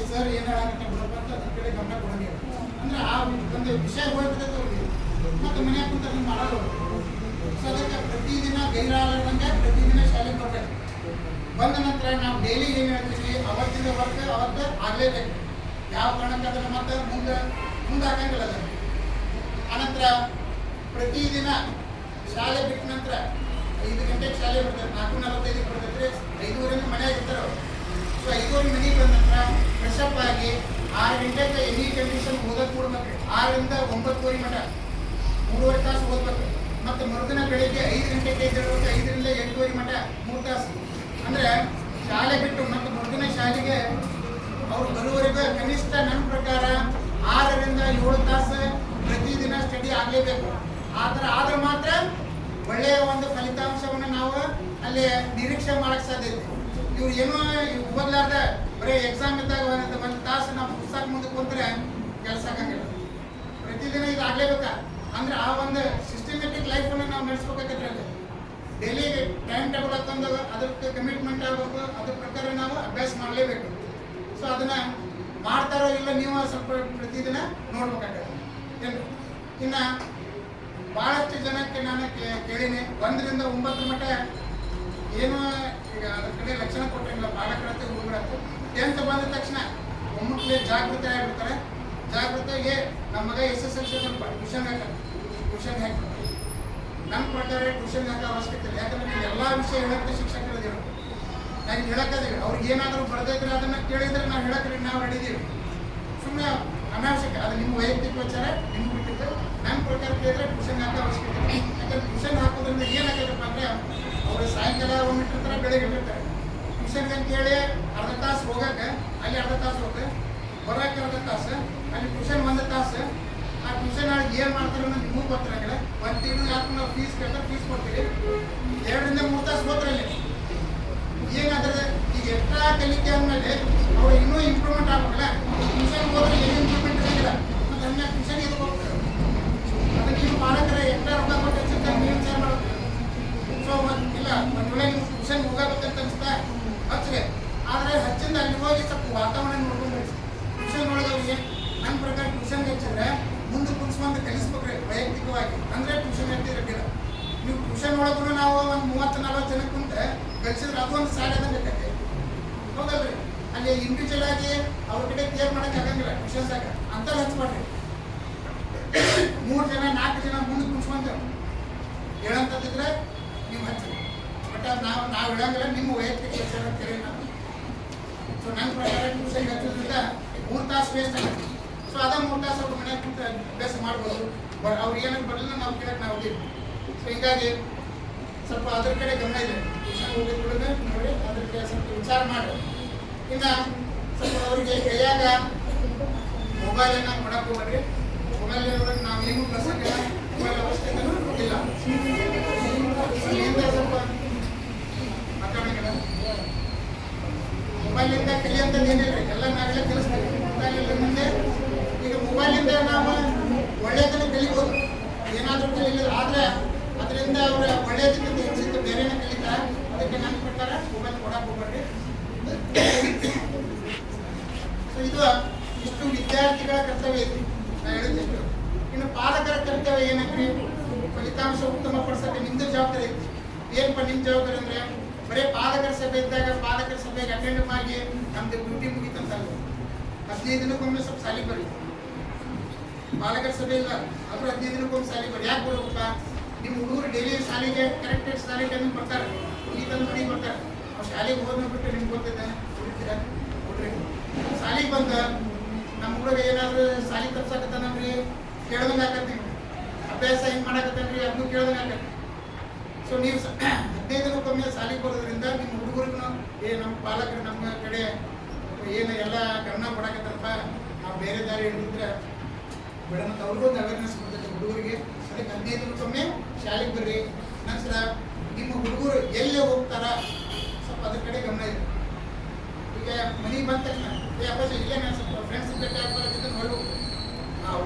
ಸರ್ ಏನು ಹೇಳಕ್ಕೆ ಬಿಡಪ್ಪ ಅಂತ ಅದ್ರ ಕಡೆ ಗಮನ ಕೊಡಂಗಿಲ್ಲ. ಅಂದ್ರೆ ಆ ಒಂದು ವಿಷಯ ಹೋಗ್ಬಿಟ್ಟೈತೆ ಅವ್ರಿಗೆ, ಮತ್ತು ಮನೆಯಾಗ ಕುಂತ ಮಾಡೋದು. ಸೊ ಅದಕ್ಕೆ ಪ್ರತಿದಿನ ಗೈರಾಗಲಾರ್ದಂಗೆ ಪ್ರತಿದಿನ ಶಾಲೆಗೆ ಬರಬೇಕು. ಬಂದ ನಂತರ ನಾವು ಡೈಲಿ ಏನು ಹೇಳ್ತೀವಿ ಅವತ್ತಿನ ವರ್ಕ್ ಅವತ್ತು ಆಗಲೇಬೇಕು. ಯಾವ ಕಾರಣಕ್ಕೆ ಅದನ್ನು ಮತ್ತೆ ಮುಂದೆ ಹಾಕಂಗಿಲ್ಲ ಅದನ್ನು. ಆನಂತರ ಪ್ರತಿದಿನ ಶಾಲೆ ಬಿಟ್ಟ ನಂತರ 5 ಗಂಟೆಗೆ ಶಾಲೆ ಬಿಡ್ತಾರೆ, 4:45 ಬಿಡ್ತೈತೆ. 5:30 ಮನೆಯಾಗ ಇರ್ತಾರೆ ಅವರು. ಸೊ 5:30 ಮನೆಗೆ ಬಂದ ನಂತರ ಫ್ರೆಶಪ್ ಆಗಿ 6 ಗಂಟೆಗೆ ಎನಿ ಕಂಡೀಷನ್ ಓದಕ್ಕೆ ಕೊಡ್ಬೇಕು. 6ರಿಂದ 9:30 ಮಟ 3.5 ತಾಸು ಓದ್ಬೇಕು. ಮತ್ತು ಮರುದಿನ ಬೆಳಿಗ್ಗೆ 5 ಗಂಟೆಗೆ ಎದ್ದೇಳಬೇಕು, 5ರಿಂದ 8:30 ಮಟ 3 ತಾಸು. ಅಂದರೆ ಶಾಲೆ ಬಿಟ್ಟು ಮತ್ತು ಮರುದಿನ ಶಾಲೆಗೆ ಅವ್ರು ಬರುವವರೆಗೂ ಕನಿಷ್ಠ ನನ್ನ ಪ್ರಕಾರ 6ರಿಂದ 7 ತಾಸು ಪ್ರತಿದಿನ ಸ್ಟಡಿ ಆಗಲೇಬೇಕು. ಆ ಥರ ಆದ್ರೆ ಮಾತ್ರ ಒಳ್ಳೆಯ ಒಂದು ಫಲಿತಾಂಶವನ್ನು ನಾವು ಅಲ್ಲಿ ನಿರೀಕ್ಷೆ ಮಾಡೋಕ್ಕೆ ಸಾಧ್ಯ ಇದೆ. ಇವ್ರು ಏನೋ ಓದಲಾರ್ದ ಬರೀ ಎಕ್ಸಾಮ್ ಇದ್ದಾಗ 1 ತಾಸು ನಾವು ಪುಸ್ತಕ ಮುಂದೆ ಕುಂತ್ರೆ ಕೆಲಸ ಆಗಂಗಿಲ್ಲ. ಪ್ರತಿದಿನ ಇದು ಆಗಲೇಬೇಕಾ? ಅಂದ್ರೆ ಆ ಒಂದು ಸಿಸ್ಟಮೆಟಿಕ್ ಲೈಫನ್ನು ನಾವು ನಡೆಸ್ಬೇಕಾಗತ್ತೆ. ಅಲ್ಲಿ ಡೈಲಿ ಟೈಮ್ ಟೇಬಲ್ ಹಾಕೊಂಡು ಅದಕ್ಕೆ ಕಮಿಟ್ಮೆಂಟ್ ಆಗಬೇಕು, ಅದ್ರ ಪ್ರಕಾರ ನಾವು ಅಭ್ಯಾಸ ಮಾಡಲೇಬೇಕು. ಸೊ ಅದನ್ನು ಮಾಡ್ತಾರೋ ಇಲ್ಲ ನೀವು ಸ್ವಲ್ಪ ಪ್ರತಿದಿನ ನೋಡ್ಬೇಕಾಗತ್ತೆ. ಏನು ಇನ್ನು ಭಾಳಷ್ಟು ಜನಕ್ಕೆ ನಾನು ಕೇಳೀನಿ 1ರಿಂದ 9 ಮಟ್ಟ ಏನು ಈಗ ಅದ್ರ ಕಡೆ ಲಕ್ಷಣ ಕೊಟ್ಟಿರಲಿಲ್ಲ ಪಾಲಕರತ್ತೆ ಹುಡುಗರತ್ತೆ. 10th ಬಂದ ತಕ್ಷಣ ಒಮ್ಮೆ ಜಾಗೃತಿ ಆಗಿರ್ತಾರೆ. ಜಾಗೃತಿಗೆ ನಮ್ಮ ಮಗ SSLC ಸ್ವಲ್ಪ ಟ್ಯೂಷನ್ ಹಾಕ್ತಾರೆ. ನನ್ನ ಪ್ರಕಾರ ಟ್ಯೂಷನ್ ಹಾಕೋ ಅವಶ್ಯಕತೆ ಇಲ್ಲ. ಯಾಕಂದ್ರೆ ನೀವು ಎಲ್ಲ ವಿಷಯ ಹೇಳೋಕ್ಕೆ ಶಿಕ್ಷಕರು ಇರೋದು ನಾನು ಹೇಳಕ್ಕಿದ್ದೀವಿ. ಅವ್ರಿಗೆ ಏನಾದರೂ ಬರೆದಿದ್ರೆ ಅದನ್ನು ಕೇಳಿದರೆ ನಾವು ಹೇಳಕ್ಕೆ ನಾವು ರೆಡಿದ್ದೀವಿ. ಸುಮ್ಮನೆ ಅನಾವಶ್ಯಕ, ಅದು ನಿಮ್ಮ ವೈಯಕ್ತಿಕ ವಿಚಾರ, ನಿಮ್ಗೆ ಬಿಟ್ಟಿದ್ದು. ನನ್ನ ಪ್ರಕಾರ ಕೇಳಿದ್ರೆ ಟ್ಯೂಷನ್ ಹಾಕೋ ಅವಶ್ಯಕತೆ ಇಲ್ಲ. ಯಾಕಂದ್ರೆ ಟ್ಯೂಷನ್ ಹಾಕೋದ್ರಿಂದ ಏನಾಗತ್ತಪ್ಪ ಅಂದರೆ ಅವರು ಸಾಯಂಕಾಲ 1 ಇಟ್ಟಿರ್ತಾರೆ, ಬೆಳಗ್ಗೆ ಇಟ್ಟಿರ್ತಾರೆ. ಟ್ಯೂಷನ್ಗೆ ಅಂತೇಳಿ ಅರ್ಧ ತಾಸು ಹೋಗಕ್ಕೆ ಅಲ್ಲಿ ಅರ್ಧ ತಾಸು ಹೋಗಕ್ಕೆ ಬರೋಕ್ಕೆ ಅರ್ಧ ತಾಸು ಅಲ್ಲಿ ಟ್ಯೂಷನ್ 1 ತಾಸು. ಆ ಟ್ಯೂಷನ್ ಆಗಿ ಏನು ಮಾಡ್ತಾರೆ ಅನ್ನೋದು ನಿಮಗೂ ಗೊತ್ತಿರಂಗಿಲ್ಲ. ಒಂದು ತಿಂಗಳು ಯಾಕೆ ನಾವು ಫೀಸ್ ಕೇಳ್ತಾರೆ, ಫೀಸ್ ಕೊಡ್ತೀವಿ. 2 ರಿಂದ 3 ತಾಸು ಹೋದ್ರಲ್ಲಿ ಏನಾದ್ರೆ ಈಗ ಎಕ್ಸ್ಟ್ರಾ ಕಲಿಕೆ ಅಂದಮೇಲೆ ಅವ್ರು ಇನ್ನೂ ಇಂಪ್ರೂವ್ಮೆಂಟ್ ಆಗ್ಬೇಕಲ್ಲ. ಟ್ಯೂಷನ್ ಹೋದ್ರೆ ಏನು ಇಂಪ್ರೂವ್ಮೆಂಟ್ ಇರೋಂಗಿಲ್ಲ. ಮತ್ತು ಹಂಗೆ ಟ್ಯೂಷನ್ ಇದು ಹೋಗ್ತಾರೆ. ಅದಕ್ಕೆ ನೀವು ಪಾಲಕರ ಎಕ್ಸ್ಟ್ರಾ ರೊಕ್ಕ ಕೊಟ್ಟು ಹೆಚ್ಚುತ್ತೆ ನೀವು ವಿಚಾರ ಮಾಡ್ಬೇಕು. ಸೊ ಇಲ್ಲ ಒಂದು ವೇಳೆ ನೀವು ಟ್ಯೂಷನ್ ಹೋಗಬೇಕಂತ ಅನಿಸ್ತಾ ಹಚ್ಚಿದೆ. ಆದರೆ ಹಚ್ಚಿಂದ ಅಲ್ಲಿ ಹೋಗಿ ಸ್ವಲ್ಪ ವಾತಾವರಣ ನೋಡ್ಕೊಂಡು ಟ್ಯೂಷನ್ ಒಳಗೆ ಅವ್ರಿಗೆ ನನ್ನ ಪ್ರಕಾರ ಟ್ಯೂಷನ್ಗೆ ಹಚ್ಚಿದ್ರೆ ಮುಂದೆ ಕುಣಿಸ್ಕೊಂಡು ಕಲಿಸ್ಬೇಕ್ರಿ ವೈಯಕ್ತಿಕವಾಗಿ. ಅಂದರೆ ಟ್ಯೂಷನ್ ಹೇಳ್ತಿರಲಿಲ್ಲ. ನೀವು ಟ್ಯೂಷನ್ ಒಳಗೂ ನಾವು ಒಂದು 30-40 ಜನ ಕುಂತ ಕಲಿಸಿದ್ರೆ ಅದೊಂದು ಸಾಲ ಬೇಕಾಗ್ತದೆ, ಹೌದಲ್ರಿ? ಅಲ್ಲಿ ಇಂಡಿವಿಜುವಲ್ ಆಗಿ ಅವ್ರ ಕಡೆ ಕೇರ್ ಮಾಡೋಕೆ ಆಗಂಗಿಲ್ಲ ಟ್ಯೂಷನ್ದಾಗ. ಅಂತ ಹಚ್ಬೇಡ್ರಿ. 3 ಜನ 4 ಜನ ಮುಂದೆ ಕುಣಿಸ್ಕೊಂಡು ಹೇಳಂತಂದಿದ್ರೆ ನೀವು ಹಚ್ಚಿ. ಬಟ್ ಅದು ನಾವು ಹೇಳಂಗಿಲ್ಲ, ನಿಮ್ಮ ವೈಯಕ್ತಿಕ ವಿಚಾರ ಕೇಳಿ ನಾವು. ಸೊ ನನ್ನ ಪ್ರಕಾರ ಟ್ಯೂಷನ್ಗೆ ಹಚ್ಚೋದ್ರಿಂದ 3 ತಾಸು ವೇಸ್ಟ್ ಆಗುತ್ತೆ. ಸೊ ಅದ 3 ತಾಸು ಅವ್ರ ಮನೆಯಾಗ ಕುಂತ ಅಭ್ಯಾಸ ಮಾಡ್ಬೋದು. ಅವ್ರು ಏನಕ್ಕೆ ಬರಲಿಲ್ಲ ನಾವು ಕೇಳಕ್ಕೆ ನಾವು ಹೋಗಿದ್ವಿ. ಸೊ ಹೀಗಾಗಿ ಸ್ವಲ್ಪ ಅದ್ರ ಕಡೆ ಗಮನ ಇದೆ. ಟ್ಯೂಷನ್ ಹೋಗಿದ್ಬಿಡೋದು ನೋಡಿ, ಅದ್ರ ಕಡೆ ಸ್ವಲ್ಪ ವಿಚಾರ ಮಾಡಿ. ಇನ್ನು ಸ್ವಲ್ಪ ಅವರಿಗೆ ಕೈಯಾಗ ಮೊಬೈಲನ್ನು ಕೊಡಕ್ಕೆ ಹೋಗ್ರಿ. ಮೊಬೈಲ್ ಒಳಗೆ ನಾವು ಏನು ಕಳ್ಸೋಕ್ಕಿಲ್ಲ, ಮೊಬೈಲ್ ಅವಶ್ಯಕತೆನೂ ಇಲ್ಲ. ಸ್ವಲ್ಪ ಮಾತಾಡೋಂಗಿಲ್ಲ. ಮೊಬೈಲಿಂದ ಕಲಿಯಂಥದ್ದು ಏನಿಲ್ಲ, ಎಲ್ಲ ನಾವೆಲ್ಲ ಕಲಿಸ್ತೀವಿ. ಮೊಬೈಲಿಂದ ಮುಂದೆ ಈಗ ಮೊಬೈಲಿಂದ ನಾವು ಒಳ್ಳೆಯದನ್ನು ಕಲಿಬೋದು, ಏನಾದರೂ ಕಲಿಲಿಲ್ಲ. ಆದರೆ ಅದರಿಂದ ಅವರ ಒಳ್ಳೆಯದಕ್ಕಿಂತ ಹೆಚ್ಚಿದ್ದು ಬೇರೆನೇ ಕಲಿತಾರೆ. ಅದಕ್ಕೆ ನನ್ನ ಪ್ರಕಾರ ಮೊಬೈಲ್ ಕೊಡಕ್ಕೆ ಹೋಗ್ಬೇಡ್ರಿ. ಸೊ ಇಷ್ಟು ವಿದ್ಯಾರ್ಥಿಗಳ ಕರ್ತವ್ಯ ಇದೆ ನಾನು ಹೇಳಿದ್ದು. ಇನ್ನು ಪಾಲಕರ ಕರ್ತವ್ಯ ಏನಂದ್ರೆ ಫಲಿತಾಂಶ ಉತ್ತಮ ಪಡಿಸೋಕೆ ನಿಮ್ಮದು ಜವಾಬ್ದಾರಿ ಐತಿ. ಏನಪ್ಪ ನಿಮ್ಮ ಜವಾಬ್ದಾರಿ ಅಂದರೆ ಬರೀ ಪಾಲಕರ ಸಭೆ ಇದ್ದಾಗ ಪಾಲಕರ ಸಭೆಗೆ ಅಟೆಂಡ್ ಮಾಡಿ ನಮ್ದು ಡ್ಯೂಟಿ ಮುಗಿತಂತಲ್ಲ. 15 ದಿನಕ್ಕೊಮ್ಮೆ ಸ್ವಲ್ಪ ಸಾಲಿಗೆ ಬರ್ರಿ. ಪಾಲಕರ ಸಭೆ ಇಲ್ಲ ಆದರೂ 15 ದಿನಕ್ಕೊಮ್ಮೆ ಸಾಲಿಗೆ ಬರ್ರಿ. ಯಾಕೆ ಬರ್ಬೇಕಪ್ಪ? ನಿಮ್ಮ ಹುಡುಗರು ಡೈಲಿ ಶಾಲೆಗೆ ಕರೆಕ್ಟ್ ಶಾಲೆ ಟೈಮಿಗೆ ಬರ್ತಾರೆ, ಈ ತಂದು ಮನೆಗೆ ಬರ್ತಾರೆ. ಅವ್ರು ಶಾಲೆಗೆ ಹೋದ್ಬಿಟ್ಟು ನಿಮ್ಗೆ ಗೊತ್ತಿದೆ ಹುಡುಕ್ತೀರಾ ಹುಡ್ರಿ. ಶಾಲೆಗೆ ಬಂದು ನಮ್ಮ ಹುಡುಗ ಏನಾದರೂ ಶಾಲೆ ತಪ್ಸಕತ್ತಾನಂದ್ರಿ ಕೇಳ್ದಂಗೆ ಆಕತ್ತಿ, ಅಭ್ಯಾಸ ಹೆಂಗೆ ಮಾಡಕತ್ತಾನ್ರಿ ಅದನ್ನು ಕೇಳ್ದಂಗೆ ಆಕತ್ತಿ. ಸೊ ನೀವು 15 ದಿನಕ್ಕೊಮ್ಮೆ ಶಾಲೆಗೆ ಬರೋದ್ರಿಂದ ನಿಮ್ಮ ಹುಡುಗರಿಗೂ ನಮ್ಮ ಪಾಲಕರು ನಮ್ಮ ಕಡೆ ಏನು ಎಲ್ಲ ಗಮನ ಕೊಡಕತ್ತಾರಪ್ಪ, ನಾವು ಬೇರೆ ದಾರಿ ಹಿಡಿದ್ರೆ ಬಿಡೋಣ ಅಂತ ಅವ್ರಿಗೂ ಒಂದು ಅವೇರ್ನೆಸ್ ಕೊಡ್ತೈತೆ ಹುಡುಗರಿಗೆ. ಅದಕ್ಕೆ 15 ದಿನಕ್ಕೊಮ್ಮೆ ಶಾಲೆಗೆ ಬರ್ರಿ. ನಂತರ ನಿಮ್ಮ ಹುಡುಗರು ಎಲ್ಲೇ ಹೋಗ್ತಾರ ಸ್ವಲ್ಪ ಅದ್ರ ಕಡೆ ಗಮನ ಇದೆ. ಈಗ ಮನೆಗೆ ಬಂದ ತಕ್ಷಣ ಅಪ್ಪಾಜಿ ಇಲ್ಲೇ ನಾನು ಸ್ವಲ್ಪ ಫ್ರೆಂಡ್ಸ್ ಭೇಟಿ ಆಗ್ಬಾರ್ದಿದ್ದು ಹೊರಗೆ ಹೋಗ್ತೀವಿ,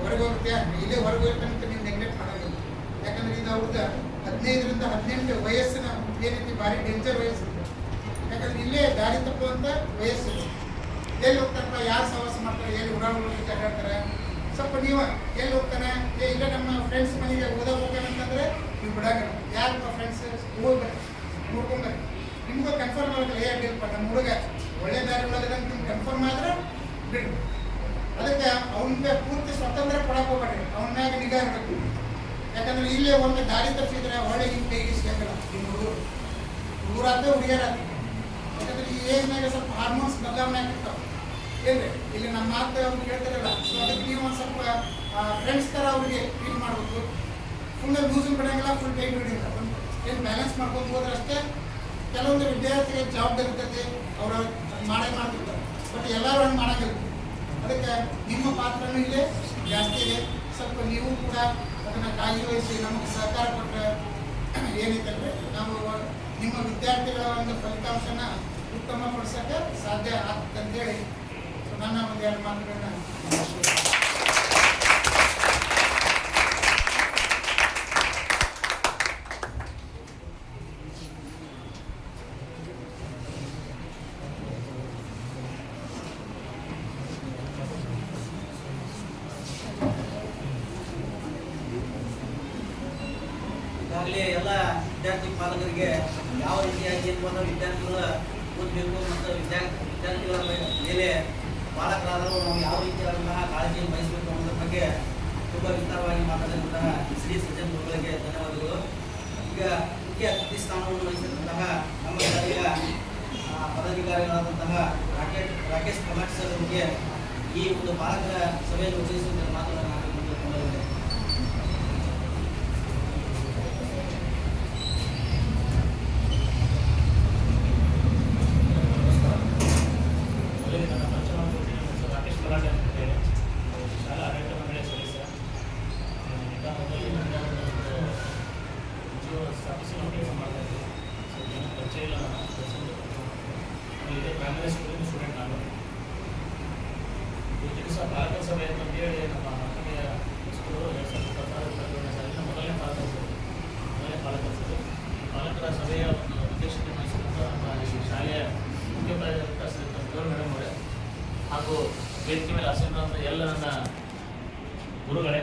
ಹೊರಗೆ ಹೋಗುತ್ತೆ ಇಲ್ಲೇ ಹೊರಗೆ ಹೋಗ್ತಾನಂತ ನೀವು ನೆಗ್ಲೆಕ್ಟ್ ಮಾಡೋಂಗಿಲ್ಲ. ಯಾಕಂದ್ರೆ ಇದು ಅವ್ರದ್ದು 15 ರಿಂದ 18 ವಯಸ್ಸಿನ ಏನೈತಿ ಭಾರಿ ಡೇಂಜರ್ ವಯಸ್ಸು. ಯಾಕಂದ್ರೆ ಇಲ್ಲೇ ದಾರಿ ತಪ್ಪುವಂಥ ವಯಸ್ಸು. ಎಲ್ಲಿ ಹೋಗ್ತಾರಪ್ಪ, ಯಾರು ಸಹವಾಸ ಮಾಡ್ತಾರೆ, ಎಲ್ಲಿ ಉಡಾಡ್ಬಿಟ್ಟು ಅಡ್ಡಾಡ್ತಾರೆ. ಸ್ವಲ್ಪ ನೀವು ಎಲ್ಲಿ ಹೋಗ್ತಾನೆ, ಇಲ್ಲ ನಮ್ಮ ಫ್ರೆಂಡ್ಸ್ ಮನೆಗೆ ಹೋಗ್ಬೇಕಂತಂದ್ರೆ ನೀವು ಬಿಡಂಗಿಲ್ಲ. ಯಾರಪ್ಪ ಫ್ರೆಂಡ್ಸ್ ಹೋಗ್ಬೇಡಿ, ನೋಡ್ಕೊಂಬರ್ರಿ. ನಿಮ್ಗೂ ಕನ್ಫರ್ಮ್ ಆಗಲ್ಲ, ಅಡ್ಡಿಲ್ಪ ನಮ್ಮ ಹುಡುಗ ಒಳ್ಳೆ ದಾರಿ ಒಳಗದಂತ ನಿಮ್ಗೆ ಕನ್ಫರ್ಮ್ ಆದ್ರೆ ಬಿಡಿ. ಅದಕ್ಕೆ ಅವನಿಗೆ ಪೂರ್ತಿ ಸ್ವಾತಂತ್ರ್ಯ ಕೊಡಕ್ಕೆ ಹೋಗ್ಬೇಡ್ರಿ, ಅವನ ಮ್ಯಾಗ ನಿಗಾ ಇರಬೇಕು. ಯಾಕಂದ್ರೆ ಇಲ್ಲೇ ಒಮ್ಮೆ ದಾರಿ ತಪ್ಪಿದ್ರೆ ಒಳ್ಳೆ ನಿಮ್ಮ ಕೈಗೆ ಸಿಗಂಗಿಲ್ಲ. ನಿಮ್ಮ ಹುಡುಗರಾದ್ರೆ ಹುಡುಗಿಯರಾದ್ರೆ. ಯಾಕಂದ್ರೆ ಈ ಏಜ್ನಾಗ ಸ್ವಲ್ಪ ಹಾರ್ಮೋನ್ಸ್ ಬದಲಾವಣೆ ಆಗಿರ್ತಾವೆ ಏನ್ರಿ. ಇಲ್ಲಿ ನಮ್ಮ ಮಾತು ಅವ್ರು ಕೇಳ್ತಾರಲ್ಲ. ಸೊ ಅದಕ್ಕೆ ನೀವು ಒಂದು ಸ್ವಲ್ಪ ಫ್ರೆಂಡ್ಸ್ ಥರ ಅವ್ರಿಗೆ ಟ್ರೀಟ್ ಮಾಡಬೇಕು. ಫುಲ್ ಲೂಸು ಬಿಡಂಗಿಲ್ಲ, ಫುಲ್ ಟೈಟ್ ಬಿಡಂಗಿಲ್ಲ. ಏನು ಬ್ಯಾಲೆನ್ಸ್ ಮಾಡ್ಕೊಂಡು ಹೋದ್ರೆ ಅಷ್ಟೇ. ಕೆಲವೊಂದು ವಿದ್ಯಾರ್ಥಿಗೆ ಜವಾಬ್ದಾರಿ ಇರ್ತೈತಿ, ಅವರು ಮಾಡ್ತಿರ್ತಾರೆ. ಬಟ್ ಎಲ್ಲರೂ ಹಂಗೆ ಮಾಡೋಂಗಿಲ್ಲ. ಅದಕ್ಕೆ ನಿಮ್ಮ ಪಾತ್ರನೂ ಇಲ್ಲೇ ಜಾಸ್ತಿ ಇದೆ. ಸ್ವಲ್ಪ ನೀವು ಕೂಡ ಅದನ್ನು ಕಾಳಜಿ ವಹಿಸಿ ನಮಗೆ ಸಹಕಾರ ಕೊಟ್ಟರೆ ಏನೈತಂದರೆ ನಾವು ನಿಮ್ಮ ವಿದ್ಯಾರ್ಥಿಗಳ ಒಂದು ಫಲಿತಾಂಶನ ಉತ್ತಮಪಡಿಸೋಕ್ಕೆ ಸಾಧ್ಯ ಆಗ್ತದೆ ಅಂತೇಳಿ ನನ್ನ ಒಂದು 2 ಮಾತುಗಳನ್ನ ಈಗಾಗಲೇ ಎಲ್ಲ ವಿದ್ಯಾರ್ಥಿ ಪಾಲಕರಿಗೆ ಯಾವ ರೀತಿಯಾಗಿ ವಿದ್ಯಾರ್ಥಿಗಳ ಓದಬೇಕು ಮತ್ತು ವಿದ್ಯಾರ್ಥಿಗಳ ಮೇಲೆ ಪಾಲಕರಾದರೂ ನಾವು ಯಾವ ರೀತಿಯಾದಂತಹ ಕಾಳಜಿಯನ್ನು ವಹಿಸಬೇಕು ಅನ್ನೋದ್ರ ಬಗ್ಗೆ ತುಂಬ ವಿಸ್ತಾರವಾಗಿ ಮಾತಾಡಿದಂತಹ ಶ್ರೀ ಸಜ್ಜನ್ ಗುರುಗಳಿಗೆ ಧನ್ಯವಾದಗಳು. ಈಗ ಮುಖ್ಯ ಅತಿಥಿ ಸ್ಥಾನವನ್ನು ವಹಿಸಿದಂತಹ ನಮ್ಮ ಶಾಲೆಯ ಪದಾಧಿಕಾರಿಗಳಾದಂತಹ ರಾಕೇಶ್ ಕಮಾಟ್ ಸರ್ ಅವರಿಗೆ ಈ ಒಂದು ಪಾಲಕರ ಸಭೆಯನ್ನು ಉದ್ದೇಶಿಸಿದ ಮಾತುಗಳನ್ನು ನಾವಿದೆ. ಸಭೆಯ ಒಂದು ಅಧ್ಯಕ್ಷತೆ ವಹಿಸಿದಂಥ ನಮ್ಮ ಈ ಶಾಲೆಯ ಮುಖ್ಯ ಪ್ರಾಧ್ಯಾಪಕ ಶ್ರೀ ಗೌರವ್ ಮೇಡಮ್ ಅವರೇ ಹಾಗೂ ವೇದಿಕೆ ಮೇಲೆ ಆಸೀನರಾದಂಥ ಎಲ್ಲ ನನ್ನ ಗುರುಗಳೇ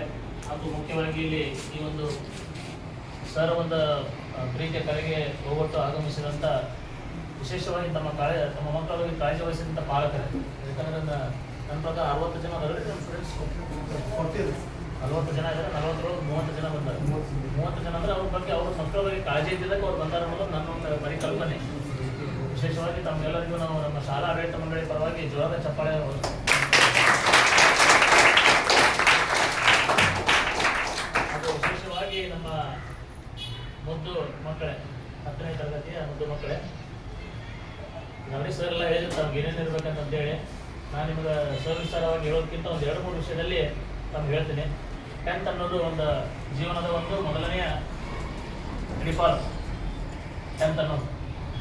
ಹಾಗೂ ಮುಖ್ಯವಾಗಿ ಇಲ್ಲಿ ಈ ಒಂದು ಸರ್ ಒಂದು ಪ್ರೀತಿಯ ಕರೆಗೆ ಹೋಗೊಟ್ಟು ಆಗಮಿಸಿದಂಥ ವಿಶೇಷವಾಗಿ ತಮ್ಮ ಮಕ್ಕಳ ಬಗ್ಗೆ ಕಾಳಜಿ ವಹಿಸಿದಂಥ ಪಾಲಕರೇ. ಯಾಕಂದರೆ ನನ್ನ ಪ್ರಕಾರ 60 ಜನ ಸ್ಟೂಡೆಂಟ್ಸ್ 40 ಜನ ಇದ್ದಾರೆ, 40 30 ಜನ ಬಂದ್ದಾರೆ. 30 ಜನ ಅಂದರೆ ಅವ್ರ ಬಗ್ಗೆ ಅವ್ರ ಮಕ್ಕಳ ಬಗ್ಗೆ ಕಾಳಜಿ ಇದ್ದಿದ್ದಕ್ಕೆ ಅವ್ರು ಬಂದಾರ ಅನ್ನೋದು ನನ್ನ ಒಂದು ಪರಿಕಲ್ಪನೆ. ವಿಶೇಷವಾಗಿ ತಮ್ಮೆಲ್ಲರಿಗೂ ನಾವು ನಮ್ಮ ಶಾಲಾ ಆಡಳಿತ ಮಂಡಳಿ ಪರವಾಗಿ ಜೋರಾದ ಚಪ್ಪಾಳೆ ಅದು ವಿಶೇಷವಾಗಿ ನಮ್ಮ ಮುದ್ದು ಮಕ್ಕಳೇ, 10ನೇ ತರಗತಿಯ ಮುದ್ದು ಮಕ್ಕಳೇ, ನವರಿ ಸರ್ ಎಲ್ಲ ಹೇಳಿದ್ರು ತಮ್ಗೆ ಏನೇನು ಇರ್ಬೇಕಂತಂತೇಳಿ. ನಾನು ನಿಮಗೆ ಸವಿಸ್ತಾರವಾಗಿ ಹೇಳೋದಕ್ಕಿಂತ ಒಂದು 2-3 ವಿಷಯದಲ್ಲಿ ತಮ್ಗೆ ಹೇಳ್ತೀನಿ. 10th ಅನ್ನೋದು ಒಂದು ಜೀವನದ ಒಂದು ಮೊದಲನೆಯ ರಿಫಾಲ್. 10th ಅನ್ನೋದು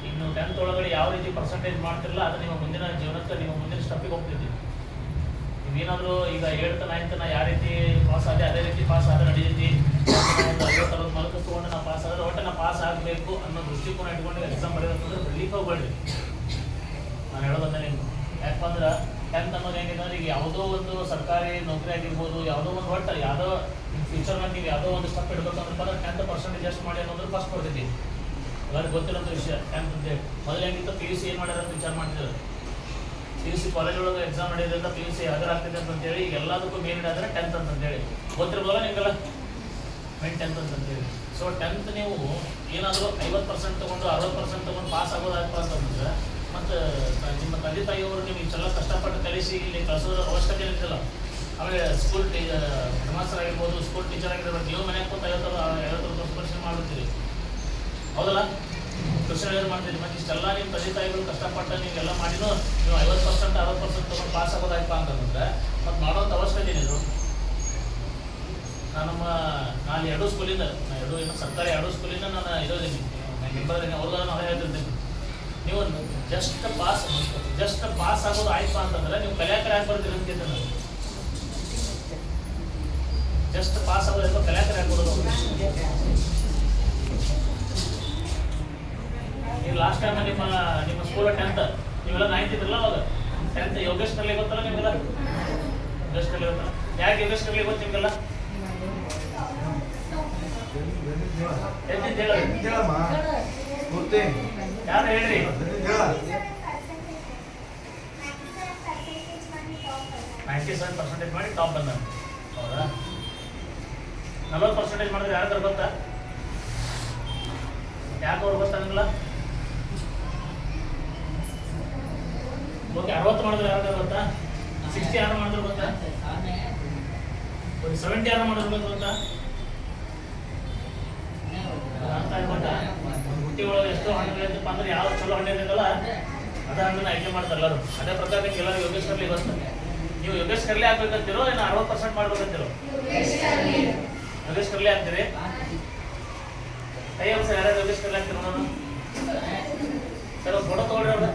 ಈಗ ನೀವು 10th ಒಳಗಡೆ ಯಾವ ರೀತಿ ಪರ್ಸೆಂಟೇಜ್ ಮಾಡ್ತಿರಲ್ಲ ಅದು ನಿಮ್ಮ ಮುಂದಿನ ಜೀವನಕ್ಕೆ ನಿಮ್ಮ ಮುಂದಿನ ಸ್ಟೆಪ್ಪಿಗೆ ಹೋಗ್ತಿದ್ದೀವಿ. ನೀವೇನಾದರೂ ಈಗ 8th 9th ಯಾವ ರೀತಿ ಪಾಸ್ ಆಗಿದೆ ಅದೇ ರೀತಿ ಪಾಸ್ ಆದ್ರೆ ನಡೀತಿ. 50-60 ಮಾರ್ಕ್ ತೊಗೊಂಡು ನಾವು ಪಾಸ್ ಆದರೆ ಒಟ್ಟು ನಾವು ಪಾಸ್ ಆಗಬೇಕು ಅನ್ನೋ ದೃಷ್ಟಿಕೋನ ಇಟ್ಕೊಂಡು ಎಕ್ಸಾಮ್ ಬರೆಯೋದಂದ್ರೆ ಬಿಡ್ಲಿಕ್ಕೆ ಹೋಗ್ಬೇಡ್ರಿ. ನಾನು ಹೇಳೋದಂದ್ರೆ ನಿಮ್ಗೆ ಯಾಕಂದ್ರೆ 10th ಅನ್ನೋದು ಹೆಂಗಿದ್ರೆ ಈಗ ಯಾವುದೋ ಒಂದು ಸರ್ಕಾರಿ ನೌಕರಿ ಆಗಿರ್ಬೋದು, ಯಾವುದೋ ಒಂದು ಒಟ್ಟು ಯಾವುದೋ ಫ್ಯೂಚರ್ನಲ್ಲಿ ನೀವು ಯಾವುದೋ ಒಂದು ಸ್ಟೆಪ್ ಇಡಬೇಕಂದ್ರೆ 10% ಎಷ್ಟು ಮಾಡಿ ಅನ್ನೋದು ಫಸ್ಟ್ ಕೊಡ್ತಿದ್ವಿ. ಎಲ್ಲರಿಗೂ ಗೊತ್ತಿರೋಂಥ ವಿಷಯ 10th ಅಂತೇಳಿ. ಮೊದಲು ಹೆಂಗಿತ್ತು PUC ಏನು ಮಾಡ್ಯಾರ ಅಂತ ವಿಚಾರ ಮಾಡ್ತಿದ್ರು. PUC ಕಾಲೇಜ್ ಒಳಗೆ ಎಕ್ಸಾಮ್ ನಡೆಯೋದ್ರಿಂದ PUC ಹಾಜರಾಗ್ತಿದೆ ಅಂತೇಳಿ ಈಗ ಎಲ್ಲದಕ್ಕೂ ಮೇನ್ ಇಡಾದ್ರೆ 10th ಅಂತೇಳಿ ಗೊತ್ತಿರ್ಬೋದಲ್ಲ ನಿಮಗೆಲ್ಲ ಮೇನ್ 10th ಅಂತೇಳಿ. ಸೊ 10th ನೀವು ಏನಾದರೂ 50% ತೊಗೊಂಡು 60% ತೊಗೊಂಡು ಪಾಸ್ ಆಗೋದಾಗಪ್ಪ ಅಂತಂದ್ರೆ ಮತ್ತು ನಿಮ್ಮ ತಂದೆ ತಾಯಿಯವರು ನೀವು ಇಷ್ಟೆಲ್ಲ ಕಷ್ಟಪಟ್ಟು ಕಲಿಸಿ ಇಲ್ಲಿ ಕಳಿಸೋದ್ರ ಅವಶ್ಯಕತೆ ಇರ್ತಿಲ್ಲ. ಆಮೇಲೆ ಸ್ಕೂಲ್ ಹೆಡ್ ಮಾಸ್ಟರ್ ಆಗಿರ್ಬೋದು, ಸ್ಕೂಲ್ ಟೀಚರ್ ಆಗಿರ್ಬೋದು, ನೀವು ಮನೆಗೆ ಕೂತು 50 ವರ್ಷ ಮಾಡ್ಬಿಡ್ತೀರಿ, ಹೌದಲ್ಲ? ಕ್ವಶನ್ ಮಾಡ್ತೀರಿ. ಮತ್ತು ಇಷ್ಟೆಲ್ಲ ನಿಮ್ಮ ತಂದೆ ತಾಯಿಗಳು ಕಷ್ಟಪಟ್ಟು ನೀವೆಲ್ಲ ಮಾಡಿನೂ ನೀವು 50% 60% ತೊಗೊಂಡು ಪಾಸ್ ಆಗೋದಾಯ್ತಪ್ಪ ಅಂತಂದ್ರೆ ಮತ್ತು ಮಾಡೋಂಥ ಅವಶ್ಯಕತೆ ಏನಿದ್ರು. ನಾನು 2 ಸ್ಕೂಲಿಂದ ಸರ್ಕಾರಿ 2 ಸ್ಕೂಲಿಂದ ನಾನು ಇರೋದೀನಿ, ಮೆಂಬರ್ದೀನಿ. ಅವ್ರಿಗೆಲ್ಲ ನಾನು ಹೇಳ್ತಿರ್ತೀನಿ, ನೀವು ಜಸ್ಟ್ ಪಾಸ್ ಆಗೋದು ಆಯ್ತು ಅಂತಂದ್ರೆ ನೀವು ಕಲಿಯಾಕರೆ ಯಾಕೆ ಬರ್ತೀರಿ ಅಂತ ಕೇಳ್ತಾರೆ. ಜಸ್ಟ್ ಪಾಸ್ ಆಗೋದು ಕಲಿಯಾಕರೆ ಯಾಕೆ ಬರೋದು? ನೀವು ಲಾಸ್ಟ್ ಟೈಮ್ ನಿಮ್ಮ ಸ್ಕೂಲ್ 10th ನೀವೆಲ್ಲ 9th ಇದ್ರಲ್ಲ ಅವಾಗ 10th ಯೋಗೇಶ್ ಕರ್ಲಿ ಗೊತ್ತಲ್ಲ ನಿಮಗೆಲ್ಲ? ಯೋಗೇಶ್ ಕರ್ಲಿ ಗೊತ್ತಲ್ಲ? ಯಾಕೆ ಯೋಗೇಶ್ ಕರ್ಲಿ ಗೊತ್ತು ನಿಮಗೆಲ್ಲ? ಯಾರು ಹೇಳ್ರಿ? 97% ಮಾಡಿ ಟಾಪ್ ಬಂದ. ಹೌದಾ? 40% ಮಾಡಿದ್ರೆ ಯಾರು ಗೊತ್ತಾ? ಯಾಕೆ ಅವ್ರು ಗೊತ್ತಾ ನಿಮಗೆಲ್ಲ? ಓಕೆ, 60 ಮಾಡಿದ್ರೆ ಯಾರು ಗೊತ್ತಾ? 60 ಯಾರು ಮಾಡಿದ್ರು ಗೊತ್ತಾ? 70 ಯಾರು ಮಾಡಿದ್ರು ಗೊತ್ತಾ? ಹುಟ್ಟಿ ಒಳಗೆ ಎಷ್ಟೋ ಹಣ್ಣುಗಳಿದ್ದಪ್ಪ ಅಂದ್ರೆ ಯಾವ ಚಲೋ ಹಣ್ಣು ಇರ್ತದಲ್ಲ ಅದ ಹಣ್ಣನ್ನು ಆಯ್ಕೆ ಮಾಡ್ತಾರೆ ಎಲ್ಲರೂ. ಅದೇ ಪ್ರಕಾರ ನಿಮ್ಗೆ ಎಲ್ಲರೂ ಯೋಗೇಶ್ ಕರ್ಲಿ ಗೊತ್ತ. ನೀವು ಯೋಗೇಶ್ ಕರ್ಲಿ ಆಗ್ಬೇಕಂತಿರೋ ಏನು 60% ಮಾಡ್ಬೇಕಂತಿರೋ? ಯೋಗೇಶ್ ಕರ್ಲಿ ಆಗ್ತೀರಿ? ಕೈಯ ಸರ್ ಯಾರ್ಯಾರು ಯೋಗೇಶ್ ಕರ್ಲಿ ಆಗ್ತೀರ ನಾನು ಸರ್ ಒಂದು ಫೋಟೋ ತಗೊಳ್ರಿ ಅವ್ರ.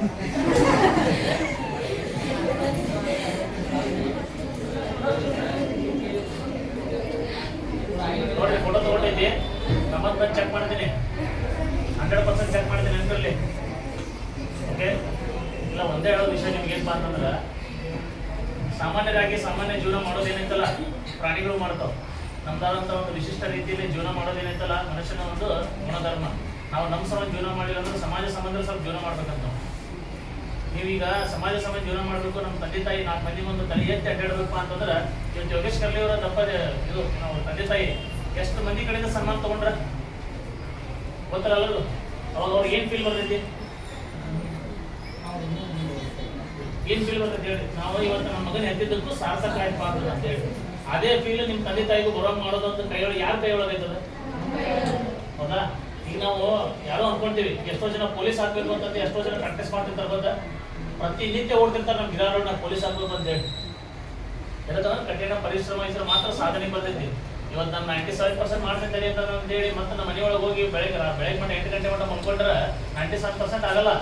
ನೋಡ್ರಿ ಫೋಟೋ ತಗೊಂಡಿದ್ದಿ, 90% ಚೆಕ್ ಮಾಡ್ತೀನಿ, 100% ಚೆಕ್ ಮಾಡ್ತೀನಿ ನೆನಪಿರಲಿ. ಓಕೆ, ಇಲ್ಲ ಒಂದೇ ಹೇಳೋ ವಿಷಯ ನಿಮ್ಗೆ ಏನಪ್ಪ ಅಂತಂದ್ರೆ ಸಾಮಾನ್ಯ ಜೀವನ ಮಾಡೋದೇನೈತಲ್ಲ ಪ್ರಾಣಿಗಳು ಮಾಡ್ತಾವೆ. ನಮ್ದಾದಂಥ ಒಂದು ವಿಶಿಷ್ಟ ರೀತಿಯಲ್ಲಿ ಜೀವನ ಮಾಡೋದೇನೈತಲ್ಲ ಮನುಷ್ಯನ ಒಂದು ಗುಣಧರ್ಮ. ನಾವು ನಮ್ಮ ಸಮಾಜ ಜೀವನ ಮಾಡಿಲ್ಲ ಅಂದ್ರೆ ಸಮಾಜ ಸಂಬಂಧ ಸ್ವಲ್ಪ ಜೀವನ ಮಾಡ್ಬೇಕಂತ. ನೀವೀಗ ಸಮಾಜ ಸಂಬಂಧ ಜೀವನ ಮಾಡಬೇಕು, ನಮ್ಮ ತಂದೆ ತಾಯಿ 4 ಮಂದಿ ಒಂದು ತಲೆ ಎತ್ತಿ ಅಡ್ಡಾಡಬೇಕು ಅಂತಂದ್ರೆ ಇವತ್ತು ಯೋಗೇಶ್ ಕರ್ಲಿ ಅವರ ದಪ್ಪ ಇದು ನಾವು ತಂದೆ ತಾಯಿ ಎಷ್ಟು ಮಂದಿ ಕಡೆಯಿಂದ ಸನ್ಮಾನ ತೊಗೊಂಡ್ರ ಗೊತ್ತಲ್ಲ? ಅವಾಗ ಅವ್ರಿಗೆ ಏನು ಫೀಲ್ ಬರ್ತೈತಿ? ಏನು ಫೀಲ್ ಬರ್ತೈತಿ ಹೇಳಿ? ನಾವು ಇವತ್ತು ನಮ್ಮ ಮಗನ ಎದ್ದಿದ್ದಕ್ಕೂ ಸಾರ್ಥಕ ಆಯ್ತು ಆಗ್ತದೆ ಅಂತ ಹೇಳಿ ಅದೇ ಫೀಲ್ ನಿಮ್ಮ ತಂದೆ ತಾಯಿಗೂ ಬರೋಂಗೆ ಮಾಡೋದಂತ ಕೈಯೊಳಗೆ ಯಾರ ಕೈಯೊಳಗೈತದೆ? ಹೌದಾ? ಈಗ ನಾವು ಯಾರೋ ಅನ್ಕೊಂತೀವಿ, ಎಷ್ಟೋ ಜನ ಪೊಲೀಸ್ ಆಗ್ಬೇಕು ಅಂತಂದು ಎಷ್ಟೋ ಜನ ಪ್ರಾಕ್ಟೀಸ್ ಮಾಡ್ತಿರ್ತಾರೆ ಗೊತ್ತಾ? ಪ್ರತಿನಿತ್ಯ ಓಡ್ತಿರ್ತಾರೆ ನಮ್ಮ ಗಿಡ ರೋಡ್ ಪೊಲೀಸ್ ಆಗ್ಬೇಕು ಅಂತ ಹೇಳಿ. ಯಾಕಂದ್ರೆ ಕಠಿಣ ಪರಿಶ್ರಮ ಇದ್ರೆ ಮಾತ್ರ ಸಾಧನೆ ಬರ್ತೈತಿ. ಇವತ್ತು ನಾನು 97% ಮಾಡ್ತಿದ್ದೇನೆ ಅಂತ ಹೇಳಿ ಮತ್ತೆ ನಮ್ಮ ಮನೆಯೊಳಗೆ ಹೋಗಿ ಬೆಳಗ್ಗೆ ಮಟ್ಟ 8 ಗಂಟೆ ಮಟ್ಟ ಮಲ್ಕೊಂಡ್ರೆ 97% ಆಗಲ್ಲ.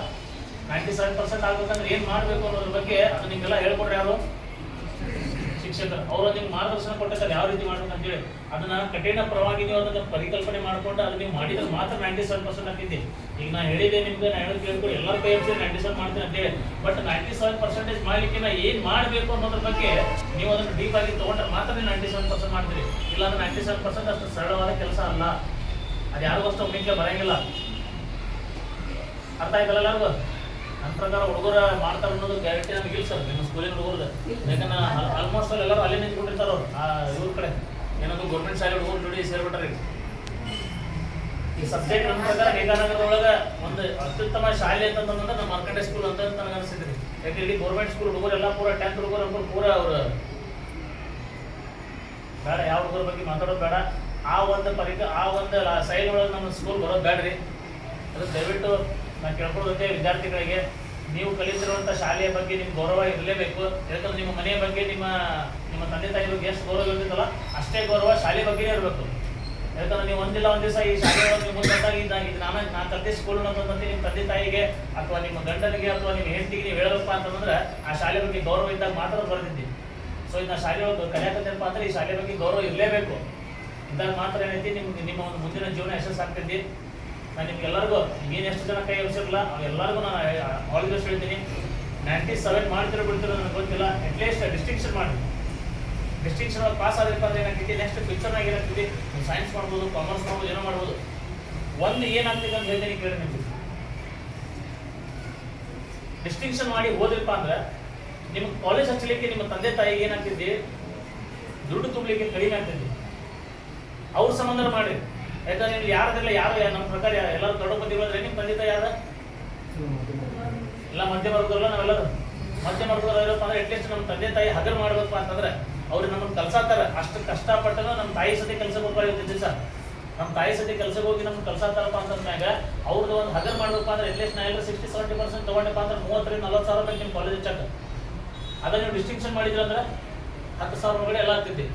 97% ಆಗ್ಬೇಕಂದ್ರೆ ಏನು ಮಾಡಬೇಕು ಅನ್ನೋದ್ರ ಬಗ್ಗೆ ಅದು ನಿಮಗೆಲ್ಲ ಹೇಳ್ಕೊಡ್ರಿ ಯಾರು? ಶಿಕ್ಷಕರು ಅವರು ನಿಮ್ಗೆ ಮಾರ್ಗದರ್ಶನ ಕೊಟ್ಟಿರ್ತಾರೆ ಯಾವ ರೀತಿ ಮಾಡ್ಬೇಕು ಅಂತೇಳಿ. ಅದನ್ನ ಕಠಿಣ ಪರವಾಗಿ ನೀವು ಅದನ್ನ ಪರಿಕಲ್ಪನೆ ಮಾಡ್ಕೊಂಡು ಅದು ನೀವು ಮಾಡಿದ್ರೆ ಮಾತ್ರ 97% ಆಗ್ತಿದೆ. ಈಗ ನಾ ಹೇಳಿದೆ ನಿಮ್ಗೆ, ನಾ ಹೇಳೋದು ಕೇಳ್ಕೊಂಡು ಎಲ್ಲರ ಕೈ ಹಚ್ಚಿ 97 ಮಾಡ್ತೀನಿ ಅಂತೇಳಿ. ಬಟ್ 97% ಮಾಡ್ಲಿಕ್ಕೆ ನಾ ಏನ್ ಮಾಡ್ಬೇಕು ಅನ್ನೋದ್ರ ಬಗ್ಗೆ ನೀವು ಅದನ್ನ ಡೀಪ್ ಆಗಿ ತಗೊಂಡ್ರೆ ಮಾತ್ರ ನೀವು 97% ಮಾಡ್ತೀರಿ. ಇಲ್ಲಾಂದ್ರೆ 97% ಅಷ್ಟು ಸರಳವಾದ ಕೆಲಸ ಅಲ್ಲ. ಅದು ಯಾರಿಗೂ ಅಷ್ಟು ಒಮ್ಮಿಗೆ ಬರಂಗಿಲ್ಲ. ಅರ್ಥ ಆಯ್ತಲ್ಲ ಎಲ್ಲರಿಗೂ? ನನ್ನ ಪ್ರಕಾರ ಹುಡುಗರ ಮಾಡ್ತಾರೆ ಅನ್ನೋದು ಗ್ಯಾರಂಟಿ ನಮ್ಗೆ ಇಲ್ಲ ಸರ್. ನಿಮ್ಮ ಸ್ಕೂಲಿನ ಹುಡುಗರದ ಯಾಕಂದ್ರೆ ಆಲ್ಮೋಸ್ಟ್ ಎಲ್ಲರೂ ಅಲ್ಲೇ ನಿಂತ್ಕೊಂಡಿರ್ತಾರೆ ಅವ್ರು ಇವ್ರ ಕಡೆ ಏನಾದ್ರು ಗೌರ್ಮೆಂಟ್ ಶಾಲೆ ಹುಡುಗರು ಜೋಡಿ ಸೇರ್ಬಿಟ್ಟಾರೆ. ಈ ಸಬ್ಜೆಕ್ಟ್ ನನ್ನ ಪ್ರಕಾರ ನೇಕಾನಗರದೊಳಗೆ ಒಂದು ಅತ್ಯುತ್ತಮ ಶಾಲೆ ಅಂತಂದ್ರೆ ನಮ್ಮ ಮಾರ್ಕಂಡೆ ಸ್ಕೂಲ್ ಅಂತ ನನಗೆ ಅನಿಸಿದ್ರಿ. ಯಾಕೆ ಇಲ್ಲಿ ಗೌರ್ಮೆಂಟ್ ಸ್ಕೂಲ್ ಹುಡುಗರೆಲ್ಲ ಪೂರ 10th ಹುಡುಗರು ಅಂದ್ಕೊಂಡು ಪೂರ ಅವರು ಬೇಡ, ಯಾವ ಹುಡುಗರ ಬಗ್ಗೆ ಮಾತಾಡೋದು ಬೇಡ. ಆ ಒಂದು ಸೈಡ್ ಒಳಗೆ ನಮ್ಮ ಸ್ಕೂಲ್ ಬರೋದು ಬೇಡ್ರಿ. ಅದು ದಯವಿಟ್ಟು ನಾನು ಕೇಳ್ಕೊಳ್ಳೋದಕ್ಕೆ ವಿದ್ಯಾರ್ಥಿಗಳಿಗೆ, ನೀವು ಕಲಿತಿರುವಂಥ ಶಾಲೆಯ ಬಗ್ಗೆ ನಿಮ್ಗೆ ಗೌರವ ಇರಲೇಬೇಕು. ಯಾಕಂದ್ರೆ ನಿಮ್ಮ ಮನೆಯ ಬಗ್ಗೆ ನಿಮ್ಮ ತಂದೆ ತಾಯಿ ಬಗ್ಗೆ ಎಷ್ಟು ಗೌರವ ಇರ್ತಿತ್ತಲ್ಲ ಅಷ್ಟೇ ಗೌರವ ಶಾಲೆ ಬಗ್ಗೆನೇ ಇರಬೇಕು. ಯಾಕಂದ್ರೆ ನೀವು ಒಂದ್ ದಿವಸ ಈ ಶಾಲೆಯೊಳಗೆ ನೀವು ಮುಂದಾಗಿ ಇದು ನಾನು ಕಲಿತೆ ಸ್ಕೂಲ್ ಅಂತಂದ್ರೆ ನಿಮ್ಮ ತಂದೆ ತಾಯಿಗೆ ಅಥವಾ ನಿಮ್ಮ ಗಂಡನಿಗೆ ಅಥವಾ ನಿಮ್ಮ ಹೆಂಡತಿಗೆ ನೀವು ಹೇಳಬೇಕಪ್ಪ ಅಂತಂದ್ರೆ ಆ ಶಾಲೆ ಬಗ್ಗೆ ಗೌರವ ಇದ್ದಾಗ ಮಾತ್ರ ಬರ್ತಿದ್ದಿ. ಸೊ ಇದನ್ನ ಶಾಲೆಯೊಳಗೆ ಕಲಿಯಾಕತ್ತೇನಪ್ಪ ಅಂದ್ರೆ ಈ ಶಾಲೆ ಬಗ್ಗೆ ಗೌರವ ಇರಲೇಬೇಕು. ಇದ್ದಾಗ ಮಾತ್ರ ಏನೈತಿ ನಿಮ್ಮ ಒಂದು ಮುಂದಿನ ಜೀವನ ಯಶಸ್ಸು ಆಗ್ತೈತಿ. ನಾನು ನಿಮ್ಗೆಲ್ಲರಿಗೂ ಏನು ಎಷ್ಟು ಜನ ಕೈ ಎಬ್ಸಿರಲ್ಲ ಅವ್ರೆಲ್ಲರಿಗೂ ನಾನು ಆಲ್ ದಿ ಬೆಸ್ಟ್ ಹೇಳ್ತೀನಿ. 97 ಮಾಡ್ತಿರೋ ಬಿಡ್ತಿರೋ ನನಗೆ ಗೊತ್ತಿಲ್ಲ. ಅಟ್ಲೀಸ್ಟ್ ಡಿಸ್ಟಿಂಕ್ಷನ್ ಮಾಡಿ, ಡಿಸ್ಟಿಂಕ್ಷನ್ ಪಾಸ್ ಆದ್ರಪ್ಪ ಅಂದ್ರೆ ಏನಾಗ್ತೈತಿ, ನೆಕ್ಸ್ಟ್ ಫ್ಯೂಚರ್ನಾಗ ಏನಾಗ್ತೈತಿ, ನೀವು ಸೈನ್ಸ್ ಮಾಡ್ಬೋದು, ಕಾಮರ್ಸ್ ಮಾಡ್ಬೋದು, ಏನೋ ಮಾಡ್ಬೋದು. ಒಂದು ಏನಾಗ್ತೈತೆ ಅಂತ ಹೇಳ್ತೀನಿ ಕೇಳಿ. ನಿಮ್ಗೆ ಡಿಸ್ಟಿಂಕ್ಷನ್ ಮಾಡಿ ಹೋದ್ರಪ್ಪ ಅಂದ್ರೆ ನಿಮ್ಗೆ ಕಾಲೇಜ್ ಹಚ್ಚಲಿಕ್ಕೆ ನಿಮ್ಮ ತಂದೆ ತಾಯಿಗೆ ಏನಾಗ್ತೈತಿ, ದುಡ್ಡು ತುಂಬಲಿಕ್ಕೆ ಕಡಿಮೆ ಆಗ್ತೈತಿ. ಅವ್ರ ಸಂಬಂಧ ಮಾಡಿ. ಯಾಕಂದ್ರೆ ನೀವು ಯಾರದೆಲ್ಲ ಯಾರು ನಮ್ಮ ಪ್ರಕಾರ ಎಲ್ಲರೂ ದೊಡ್ಡ ಮಂದಿ ಬಂದ್ರೆ ನಿಮ್ಮ ತಂದೆ ತಾಯಿ ಯಾರ ಎಲ್ಲ ಮಧ್ಯಮ ವರ್ಗದಲ್ಲ. ನಾವೆಲ್ಲರೂ ಮಧ್ಯಮ ವರ್ಗದಲ್ಲ ಇರಪ್ಪ ಅಂದ್ರೆ ಅಟ್ಲೀಸ್ಟ್ ನಮ್ಮ ತಂದೆ ತಾಯಿ ಹಗರ್ ಮಾಡ್ಬೇಕಪ್ಪ ಅಂತಂದ್ರೆ ಅವ್ರು ನಮ್ಮನ್ನು ಕಲ್ಸಾತಾರ. ಅಷ್ಟು ಕಷ್ಟಪಟ್ಟನು ನಮ್ಮ ತಾಯಿ ಸತಿ ಕೆಲ್ಸಕ್ಕೆ ಹೋಗ್ಬಾರ್ದು ಸರ್. ನಮ್ಮ ತಾಯಿ ಸತಿ ಕೆಲ್ಸಕ್ಕೆ ಹೋಗಿ ನಮ್ಗೆ ಕಲ್ಸಾತಾರಪ್ಪ ಅಂತಂದಾಗ ಅವ್ರದ್ದು ಒಂದು ಹಗರ್ ಮಾಡ್ಬೇಕಪ್ಪ ಅಂದ್ರೆ ಅಟ್ಲೀಸ್ಟ್ ನಾ ಎಲ್ಲ 60-70% ತಗೊಂಡಪ್ಪ ಅಂದ್ರೆ 30,000-40,000 ರೂಪಾಯಿ ನಿಮ್ಮ ಕಾಲೇಜ್ ಹೆಚ್ಚಾಕ. ಅದನ್ನ ನೀವು ಡಿಸ್ಟಿಂಕ್ಷನ್ ಮಾಡಿದ್ರೆ ಅಂದ್ರೆ 10,000 ಒಳಗಡೆ ಎಲ್ಲ ಆಗ್ತೈತಿ.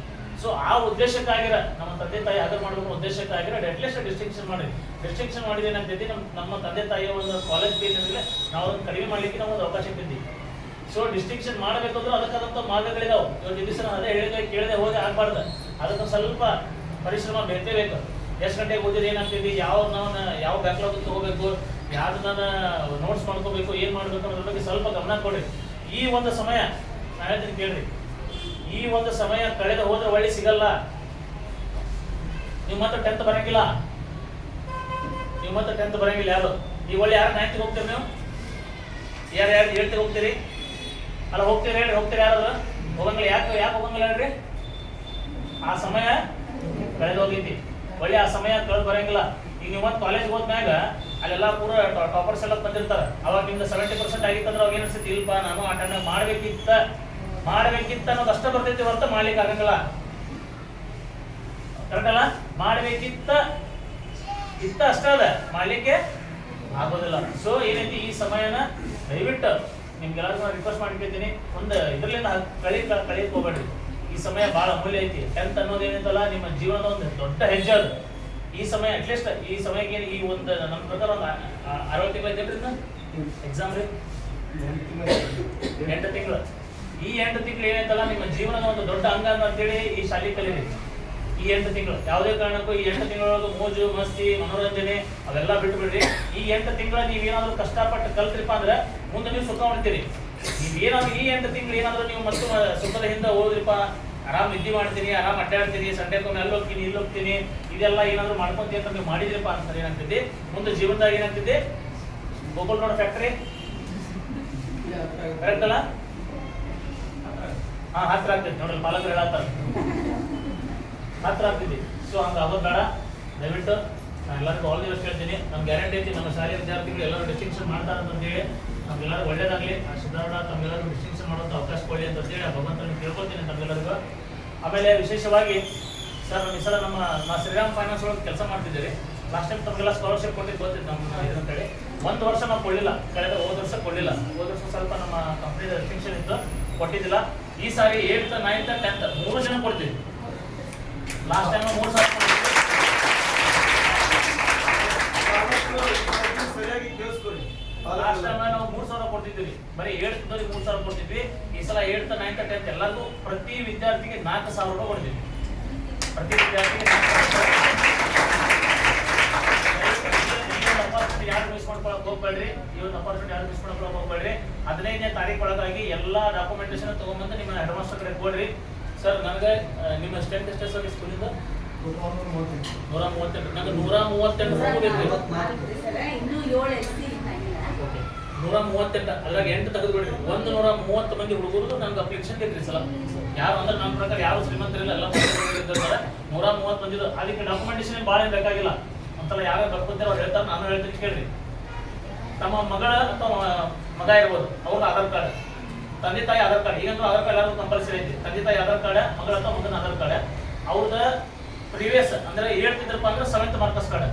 ಸೊ ಆ ಉದ್ದೇಶಕ್ಕಾಗಿರ ನಮ್ಮ ತಂದೆ ತಾಯಿ ಹಗರ್ ಮಾಡಬೇಕು ಉದ್ದೇಶಕ್ಕಾಗಿರ ಅಟ್ಲೀಸ್ಟ್ ಡಿಸ್ಟಿಂಕ್ಷನ್ ಮಾಡಿ. ಡಿಸ್ಟಿಂಕ್ಷನ್ ಮಾಡಿದ್ರೆ ಏನಾಗ್ತೈತಿ, ನಮ್ಮ ತಂದೆ ತಾಯಿಯ ಒಂದು ಕಾಲೇಜ್ ಫೀಸ್ ಏನಿದ್ರೆ ನಾವು ಅದನ್ನು ಕಡಿಮೆ ಮಾಡ್ಲಿಕ್ಕೆ ನಾವು ಒಂದು ಅವಕಾಶ ಇರ್ತೀವಿ. ಸೊ ಡಿಸ್ಟಿಂಕ್ಷನ್ ಮಾಡಬೇಕಂದ್ರೆ ಅದಕ್ಕಾದಂಥ ಮಾರ್ಗಗಳಿದಾವೆ. ಇವತ್ತು ದಿವಸ ಅದೇ ಕೇಳದೆ ಹೋಗಿ ಆಗ್ಬಾರ್ದು. ಅದಕ್ಕೆ ಸ್ವಲ್ಪ ಪರಿಶ್ರಮ ಬೇಕೇ. ಎಷ್ಟು ಗಂಟೆಗೆ ಓದಿದ್ರೆ ಏನಾಗ್ತೈತಿ, ಯಾವ ಬ್ಯಾಕ್ಲಾಗ್ ತಗೋಬೇಕು, ಯಾವ್ದನ್ನ ನೋಟ್ಸ್ ಮಾಡ್ಕೋಬೇಕು, ಏನ್ ಮಾಡ್ಬೇಕು ಅನ್ನೋದ್ರ ಬಗ್ಗೆ ಸ್ವಲ್ಪ ಗಮನ ಕೊಡ್ರಿ. ಈ ಒಂದು ಸಮಯ ನಾನು ಹೇಳ್ತೀನಿ ಕೇಳ್ರಿ, ಈ ಒಂದು ಸಮಯ ಕಳೆದು ಹೋದ್ರೆ ಒಳ್ಳೆ ಸಿಗಲ್ಲ. ನೀವು ಮತ್ತೆ 10th ಬರಂಗಿಲ್ಲ. ಯಾರು ಈ ಒಳ್ಳೆ ಯಾರು 9th ಹೋಗ್ತೀರಿ, ನೀವು ಯಾರು 8th ಹೋಗ್ತೀರಿ ಅಲ್ಲ, ಹೋಗ್ತೀರಿ ಹೇಳ್ರಿ, ಹೋಗ್ತೀರಿ ಯಾರು ಹೋಗಂಗಿಲ್ಲ. ಯಾಕೆ ಹೋಗಂಗಿಲ್ಲ ಹೇಳ್ರಿ? ಆ ಸಮಯ ಕಳೆದು ಹೋಗೈತಿ. ಒಳ್ಳೆ ಆ ಸಮಯ ಕಳೆದು ಬರಂಗಿಲ್ಲ. ಈಗ ನೀವು ಒಂದು ಕಾಲೇಜ್ ಹೋದ್ಮ್ಯಾಗ ಅಲ್ಲೆಲ್ಲ ಪೂರ ಟಾಪರ್ಸ್ ಎಲ್ಲ ಬಂದಿರ್ತಾರೆ. ಅವಾಗ ನಿಮ್ದು 70% ಆಗಿತ್ತಂದ್ರೆ ಅವಾಗ ಏನಿಸ್ತೈತಿ, ಇಲ್ಪ ನಾನು ಅಟೆಂಡ್ ಮಾಡಬೇಕಿತ್ತ ಅನ್ನೋದು ಅಷ್ಟೇ ಬರ್ತೈತಿ ಹೊರತು ಮಾಡ್ಲಿಕ್ಕೆ ಆಗಂಗಿಲ್ಲ. ಕರೆಕ್ಟ್ ಅಲ್ಲ? ಮಾಡಬೇಕಿತ್ತ ಅಷ್ಟೇ ಅದ, ಮಾಡ್ಲಿಕ್ಕೆ ಆಗೋದಿಲ್ಲ. ಸೊ ಏನೈತಿ, ಈ ಸಮಯನ ದಯವಿಟ್ಟು ನಿಮ್ಗೆಲ್ಲರಿಗೂ ರಿಕ್ವೆಸ್ಟ್ ಮಾಡ್ಕೊತೀನಿ, ಒಂದು ಇದರಲ್ಲಿಂದ ಕಳಿಯಕ್ಕೆ ಹೋಗ್ಬೇಡ್ರಿ. ಈ ಸಮಯ ಬಹಳ ಅಮೂಲ್ಯ ಐತಿ. 10th ಅನ್ನೋದು ಏನೈತಲ್ಲ ನಿಮ್ಮ ಜೀವನದ ಒಂದು ದೊಡ್ಡ ಹೆಜ್ಜೆ ಅದು. ಈ ಸಮಯ ಅಟ್ಲೀಸ್ಟ್ ಈ ಸಮಯಕ್ಕೆ ಈ ಒಂದು ನಮ್ಮ ಪ್ರಕಾರ ಒಂದು 60 ತಿಂಗಳು ಐತೆ ಎಕ್ಸಾಮ್ ರೀ, 8 ತಿಂಗಳು. ಈ 8 ತಿಂಗಳು ಏನೈತಲ್ಲ ನಿಮ್ಮ ಜೀವನದ ಒಂದು ದೊಡ್ಡ ಅಂಗ ಅಂತೇಳಿ ಈ ಶಾಲೆ ಕಲೀರಿ. ಈ 8 ತಿಂಗಳು ಯಾವುದೇ ಕಾರಣಕ್ಕೂ ಈ 8 ತಿಂಗಳೊಳಗೆ ಮೋಜು ಮಸ್ತಿ ಮನೋರಂಜನೆ ಅವೆಲ್ಲ ಬಿಟ್ಬಿಡ್ರಿ. ಈ 8 ತಿಂಗಳ ನೀವೇನಾದ್ರೂ ಕಷ್ಟಪಟ್ಟು ಕಲ್ತ್ರಿಪ್ಪ ಅಂದ್ರೆ ಮುಂದೆ ನೀವು ಸುಖ ಮಾಡ್ತೀರಿ. ನೀವೇನಾದ್ರೂ ಈ 8 ತಿಂಗಳು ಏನಾದ್ರೂ ನೀವು ಮತ್ತು ಸುಖದ ಹಿಂದೆ ಹೋದ್ರಿಪ್ಪ, ಆರಾಮ್ ನಿದ್ದೆ ಮಾಡ್ತೀನಿ, ಆರಾಮ್ ಅಡ್ಡಾಡ್ತೀನಿ, ಸಂಡೇಕೊಮ್ಮೆ ಅಲ್ಲಿ ಹೋಗ್ತೀನಿ ಇಲ್ಲಿ ಹೋಗ್ತೀನಿ, ಇದೆಲ್ಲ ಏನಾದ್ರು ಮಾಡ್ಕೊಂತೀವಿ ಅಂತ ನೀವು ಮಾಡಿದ್ರಿಪ್ಪ ಅಂತ ಏನಾಗ್ತೈತಿ, ಮುಂದೆ ಜೀವನದಾಗ ಏನಾಗ್ತೈತಿ, ಗೋಕುಲ್ ನೋಡ ಫ್ಯಾಕ್ಟ್ರಿ ಕರೆಕ್ಟ್ ಅಲ್ಲ? ಹತ್ರ ಆಗ್ತೈತಿ ನೋಡ್ರಿ, ಪಾಲಕರು ಹೇಳತ್ತಾರ ಹತ್ರ ಆಗ್ತೈತಿ. ಸೊ ಹಂಗ ಆಗೋದು ಬೇಡ. ದಯವಿಟ್ಟು ನಾನು ಎಲ್ಲರಿಗೂ ಆಲ್ ದಿ ಬೆಸ್ಟ್ ಹೇಳ್ತೀನಿ. ನಮ್ಗೆ ಗ್ಯಾರಂಟಿ ಐತಿ ನಮ್ಮ ಶಾಲೆಯ ವಿದ್ಯಾರ್ಥಿಗಳು ಎಲ್ಲರೂ ಡಿಸ್ಟಿಂಕ್ಷನ್ ಮಾಡ್ತಾರೆ ಅಂತೇಳಿ ನಮ್ಗೆಲ್ಲರೂ ಒಳ್ಳೇದಾಗಲಿ. ಆ ಸಿದ್ಧಾರೂಢ ತಮ್ಗೆಲ್ಲರೂ ಡಿಸ್ಟಿಂಕ್ಷನ್ ಮಾಡೋಂಥ ಅವಕಾಶ ಕೊಡಿ ಅಂತೇಳಿ ಆ ಭಗವಂತನಿಗೆ ಕೇಳ್ಕೊತೀನಿ ತಮ್ಗೆಲ್ಲರಿಗೂ. ಆಮೇಲೆ ವಿಶೇಷವಾಗಿ ಸರ್ ಈ ಸಲ ನಾ ಶ್ರೀರಾಮ್ ಫೈನಾನ್ಸ್ ಒಳಗೆ ಕೆಲಸ ಮಾಡ್ತಿದ್ದೀರಿ. ಲಾಸ್ಟ್ ಟೈಮ್ ತಮಗೆಲ್ಲ ಸ್ಕಾಲರ್ಶಿಪ್ ಕೊಟ್ಟಿದ್ದು ಗೊತ್ತಿತ್ತು ನಮ್ಮ ಇದಂತೇಳಿ. ಒಂದು ವರ್ಷ ನಾವು ಕೊಡಲಿಲ್ಲ, ಹೋದ ವರ್ಷ ಕೊಡಲಿಲ್ಲ. ಹೋದ ವರ್ಷ ಸ್ವಲ್ಪ ನಮ್ಮ ಕಂಪ್ನಿ ರೆಸ್ಟ್ರಿಕ್ಷನ್ ಇತ್ತು, ಕೊಟ್ಟಿದ್ದಿಲ್ಲ. ಈ ಸಾರಿ 8th, 9th, 10th 3 ಜನ ಕೊಡ್ತೀವಿ. ಲಾಸ್ಟ್ ಟೈಮ್ 3 ಸಾವಿರ ಕೊಡ್ತೀವಿ. ಲಾಸ್ಟ್ ಟೈಮ್ ನಾವು 3,000 ಕೊಡ್ತಿದ್ವಿ. ಬರೀ 8th 3,000 ಕೊಡ್ತಿದ್ವಿ. ಈ ಸಲ 8th 9th 10th ಎಲ್ಲರಿಗೂ ಪ್ರತಿ ವಿದ್ಯಾರ್ಥಿಗೆ 4,000 ರೂಪಾಯಿ ಕೊಡ್ತೀವಿ. ಪ್ರತಿ ವಿದ್ಯಾರ್ಥಿಗೆ 4,000 ಯಾರು ಮಿಸ್ ಮಾಡ್ಕೊಳಕ್ ಹೋಗ್ಬೇಡ್ರಿ. ಈ ಒಂದು ಅಪಾರ್ಚುನಿಟಿ ಯಾರು ಮಿಸ್ ಮಾಡ್ಕೊಳಕ್ ಹೋಗ್ಬೇಡ್ರಿ. 15ನೇ ತಾರೀಕು ಒಳಗಾಗಿ ಎಲ್ಲಾ ಡಾಕ್ಯುಮೆಂಟೇಶನ್ ತಗೊಂಡ್ಬಂದು ನಿಮ್ಮ ಹೆಡ್ ಮಾಸ್ಟರ್ ಕಡೆ ಕೊಡ್ರಿ. ಸರ್ ನನಗೆ ನಿಮ್ಮ ಸ್ಟ್ರೆಂತ್ ಎಷ್ಟು ಸರ್ ಸ್ಕೂಲಿಂದ? 138. ನಂಗೆ 138 ಬೇಕು. 138 ಅದ್ರಾಗ 8 ತೆಗೆದುಬಿಡ್ರಿ. 130 ಮಂದಿ ಹುಡುಗರು ನಮ್ಗೆ ಅಪ್ಲಿಕೇಶನ್ ಇದ್ರಿ ಸಲ. ಯಾರು ಅಂದ್ರೆ ನನ್ನ ಪ್ರಕಾರ ಯಾರು ಶ್ರೀಮಂತರಿಲ್ಲ, ಎಲ್ಲ 130 ಬಂದಿದ್ದು. ಅದಕ್ಕೆ ಡಾಕ್ಯುಮೆಂಟೇಶನ್ ಭಾಳ ಏನು ಬೇಕಾಗಿಲ್ಲ. ಒಂದ್ಸಲ ಯಾರು ಬರ್ಕೊಂತಾರೆ ಅವ್ರು ಹೇಳ್ತಾರೆ, ನಾನು ಹೇಳ್ತೀನಿ ಕೇಳ್ರಿ. ತಮ್ಮ ಮಗಳ ಅಥವಾ ಮಗ ಇರ್ಬೋದು, ಅವ್ರದ್ದು ಆಧಾರ್ ಕಾರ್ಡ್, ತಂದೆ ತಾಯಿ ಆಧಾರ್ ಕಾರ್ಡ್. ಈಗಂತೂ ಆಧಾರ್ ಕಾರ್ಡ್ ಎಲ್ಲರೂ ಕಂಪಲ್ಸರಿ ಐತಿ. ತಂದೆ ತಾಯಿ ಆಧಾರ್ ಕಾರ್ಡ್, ಮಗಳ ಅಥವಾ ಮಗನ ಆಧಾರ್ ಕಾರ್ಡ್, ಅವ್ರದ ಪ್ರೀವಿಯಸ್ ಅಂದ್ರೆ 8th ಇದ್ರಪ್ಪ ಅಂದ್ರೆ 7th ಮಾರ್ಕಸ್ ಕಾರ್ಡ್,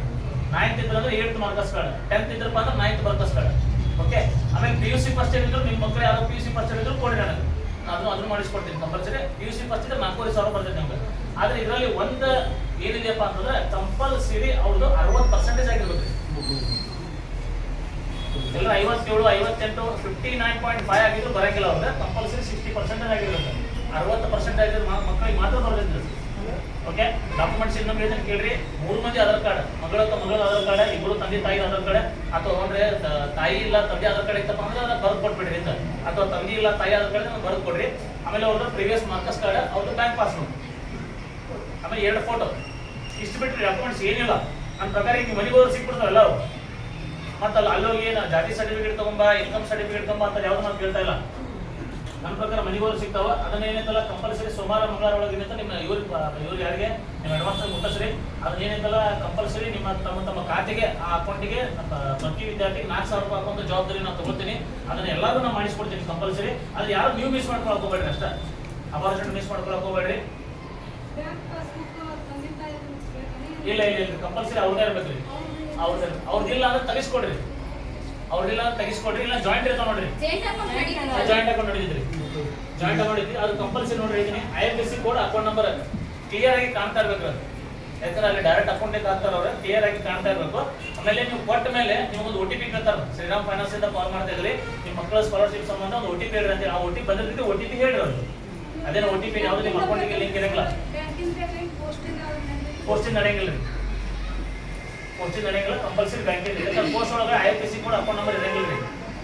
9th ಇದ್ರ ಅಂದ್ರೆ 8th ಮಾರ್ಕಸ್ ಕಾರ್ಡ್, 10th ಇದ್ರಪ್ಪ ಅಂದ್ರೆ 9th ಮಾರ್ಕಸ್ ಕಾರ್ಡ್. ಓಕೆ. ಆಮೇಲೆ PUC ಫಸ್ಟ್ ಇಯರ್ ಇದ್ರು ನಿಮ್ಮ ಮಕ್ಕಳು ಯಾರು PUC ಫಸ್ಟ್ ಇಯರ್ ಇದ್ರು ಕೊಡ್ರಿ ನನಗೆ, ಅದನ್ನು ಮಾಡಿಸ್ಕೊಡ್ತೀನಿ ಕಂಪಲ್ಸರಿ. PUC ಫಸ್ಟ್ ಇದ್ರೆ 4,500 ಬರ್ತೈತೆ ನಮ್ಗೆ. ಆದ್ರೆ ಇದರಲ್ಲಿ ಒಂದು ಏನಿದೆಯಪ್ಪ ಅಂತಂದ್ರೆ ಕಂಪಲ್ಸರಿ ಅವ್ರದ್ದು 60% ಆಗಿರ್ಬೇಕು. ಎಲ್ಲ 57, 58, 59.5 ಆಗಿದ್ರು ಬರಂಗಿಲ್ಲ. ಅವ್ರಿಗೆ ಕಂಪಲ್ಸರಿ 60% ಆಗಿರುತ್ತೆ. 60% ಆಗಿದ್ರೆ ಮಕ್ಕಳಿಗೆ ಮಾತ್ರ ಬರ್ತೈತೆ. ಓಕೆ. ಡಾಕ್ಯುಮೆಂಟ್ಸ್ ಇನ್ನೊಂದು ಹೇಳ್ತೀನಿ ಕೇಳ್ರಿ. 3 ಮಂದಿ ಆಧಾರ್ ಕಾರ್ಡ್, ಮಗಳ ಆಧಾರ್ ಕಾರ್ಡ್, ಇಬ್ಬರು ತಂದೆ ತಾಯಿ ಆಧಾರ್ ಕಾರ್ಡ್, ಅಥವಾ ಅಂದ್ರೆ ತಾಯಿ ಇಲ್ಲ ತಂದೆ ಆಧಾರ್ ಕಾರ್ಡ್ ಇತ್ತಪ್ಪ ಅಂದ್ರೆ ಅದನ್ನ ಬರೆದು ಕೊಟ್ಬಿಡ್ರಿ ಅಂತ. ಅಥವಾ ತಂದೆ ಇಲ್ಲ ತಾಯಿ ಆಧಾರ್ ಕಾರ್ಡ್ ಬರೆದು ಕೊಡ್ರಿ. ಆಮೇಲೆ ಅವ್ರದ್ದು ಪ್ರೀವಿಯಸ್ ಮಾರ್ಕಸ್ ಕಾರ್ಡ್, ಅವ್ರದ್ದು ಬ್ಯಾಂಕ್ ಪಾಸ್ಬುಕ್, ಆಮೇಲೆ 2 ಫೋಟೋ. ಇಷ್ಟು ಬಿಟ್ಟರೆ ಡಾಕ್ಯುಮೆಂಟ್ಸ್ ಏನಿಲ್ಲ. ನನ್ನ ಪ್ರಕಾರ ಈಗ ಮನೆಗೆ ಹೋದ್ರೆ ಸಿಕ್ಬಿಡ್ತಾವೆ ಎಲ್ಲರೂ. ಮತ್ತೆ ಅಲ್ಲೋಗಿ ಜಾತಿ ಸರ್ಟಿಫಿಕೇಟ್ ತಗೊಂಬ, ಇನ್ಕಮ್ ಸರ್ಟಿಫಿಕೇಟ್ ತಗೊಂಬ ಅಂತ ಯಾವ್ದು ನಾವು ಕೇಳ್ತಾ ಇಲ್ಲ. ನನ್ನ ಪ್ರಕಾರ ಮನೆಗೆ ಹೋದ್ರೆ ಸಿಗ್ತಾವ. ಅದನ್ನೇನೈತಲ್ಲ ಕಂಪಲ್ಸರಿ ಸೋಮವಾರ ಮಂಗಳವಾರ ಒಳಗೆ ನಿಮ್ಮ ಇವ್ರು ಯಾರಿಗೆ ನಿಮ್ಮ ಅಡ್ವಾನ್ಸ್ ಮುಟ್ಟಿಸ್ರಿ. ಅದನ್ನೇನೈತಲ್ಲ ಕಂಪಲ್ಸರಿ ನಿಮ್ಮ ತಮ್ಮ ಖಾತೆಗೆ, ಆ ಅಕೌಂಟಿಗೆ ಪ್ರತಿ ವಿದ್ಯಾರ್ಥಿಗೆ 4,000 ರೂಪಾಯಿ ಹಾಕುವಂತ ಜವಾಬ್ದಾರಿ ನಾವು ತಗೋತೀನಿ. ಅದನ್ನ ಎಲ್ಲರೂ ನಾವು ಮಾಡಿಸ್ಕೊಡ್ತೀನಿ ಕಂಪಲ್ಸರಿ. ಅದು ಯಾರು ನೀವು ಮಿಸ್ ಮಾಡ್ಕೊಳಕ್ ಹೋಗ್ಬೇಡ್ರಿ ಅಷ್ಟೇ. ಅಪಾರ್ಚುನಿಟಿ ಮಿಸ್ ಮಾಡ್ಕೊಳಕ್ ಹೋಗ್ಬೇಡ್ರಿ. ಇಲ್ಲ ಕಂಪಲ್ಸರಿ ಅವ್ರದೇ ಇರ್ಬೇಕ್ರಿ. ಅವ್ರದಿಲ್ಲ ಅಂದ್ರೆ ತೆಗಿಸ್ಕೊಡ್ರಿ. ಅವ್ರದಿಲ್ಲ ಅಂದ್ರೆ ತೆಗಿಸ್ಕೊಡ್ರಿ. ಇಲ್ಲ ಜಾಯಿಂಟ್ ಇರ್ತಾವ ನೋಡ್ರಿ, ಜಾಯಿಂಟ್ ಅಕೌಂಟ್ ನೋಡಿದ್ರಿ, ಜಾಯಿಂಟ್ ಅಕೌಂಟ್ ಇದ್ರಿ, ಅದು ಕಂಪಲ್ಸರಿ ನೋಡ್ರಿ. ಇದೀನಿ IFSC code account number clear ಆಗಿ ಕಾಣ್ತಾ ಇರ್ಬೇಕು. ಅದು ಯಾಕಂದ್ರೆ ಅಲ್ಲಿ ಡೈರೆಕ್ಟ್ ಅಕೌಂಟಿಗೆ ಹಾಕ್ತಾರ ಅವ್ರೆ, ಕ್ಲಿಯರ್ ಆಗಿ ಕಾಣ್ತಾ ಇರ್ಬೇಕು. ಆಮೇಲೆ ನೀವು ಕೊಟ್ಟ ಮೇಲೆ ನಿಮ್ಗೊಂದು OTP ಕೇಳ್ತಾರೆ. ಶ್ರೀರಾಮ್ ಫೈನಾನ್ಸ್ ಇಂದ ಕಾಲ್ ಮಾಡ್ತಾ ಇದ್ರಿ, ನಿಮ್ಮ ಮಕ್ಕಳ ಸ್ಕಾಲರ್ಶಿಪ್ ಸಂಬಂಧ ಒಂದು OTP ಹೇಳ್ರಿ ಅಂತ. ಆ OTP ಬಂದಿರ್ತೈತಿ, OTP ಹೇಳ್ರಿ ಅವ್ರು. ಅದೇನು OTP ಯಾವ್ದು ನಿಮ್ಮ ಅಕೌಂಟಿಗೆ ಲಿಂಕ್ ಇರಂಗಿಲ್ಲ. ಪೋಸ್ಟಿಂದ ನಡೆಯಂಗಿಲ್ಲ ರೀ, ಪೋಸ್ಟಿಂದ ನಡೆಯಂಗಿಲ್ಲ. ಕಂಪಲ್ಸರಿ ಬ್ಯಾಂಕಿಂದ. ಯಾಕಂದ್ರೆ ಪೋಸ್ಟ್ ಒಳಗೆ IFSC ಕೋಡ್ ಅಕೌಂಟ್ ನಂಬರ್ ಇರಂಗಿಲ್ಲ ರೀ.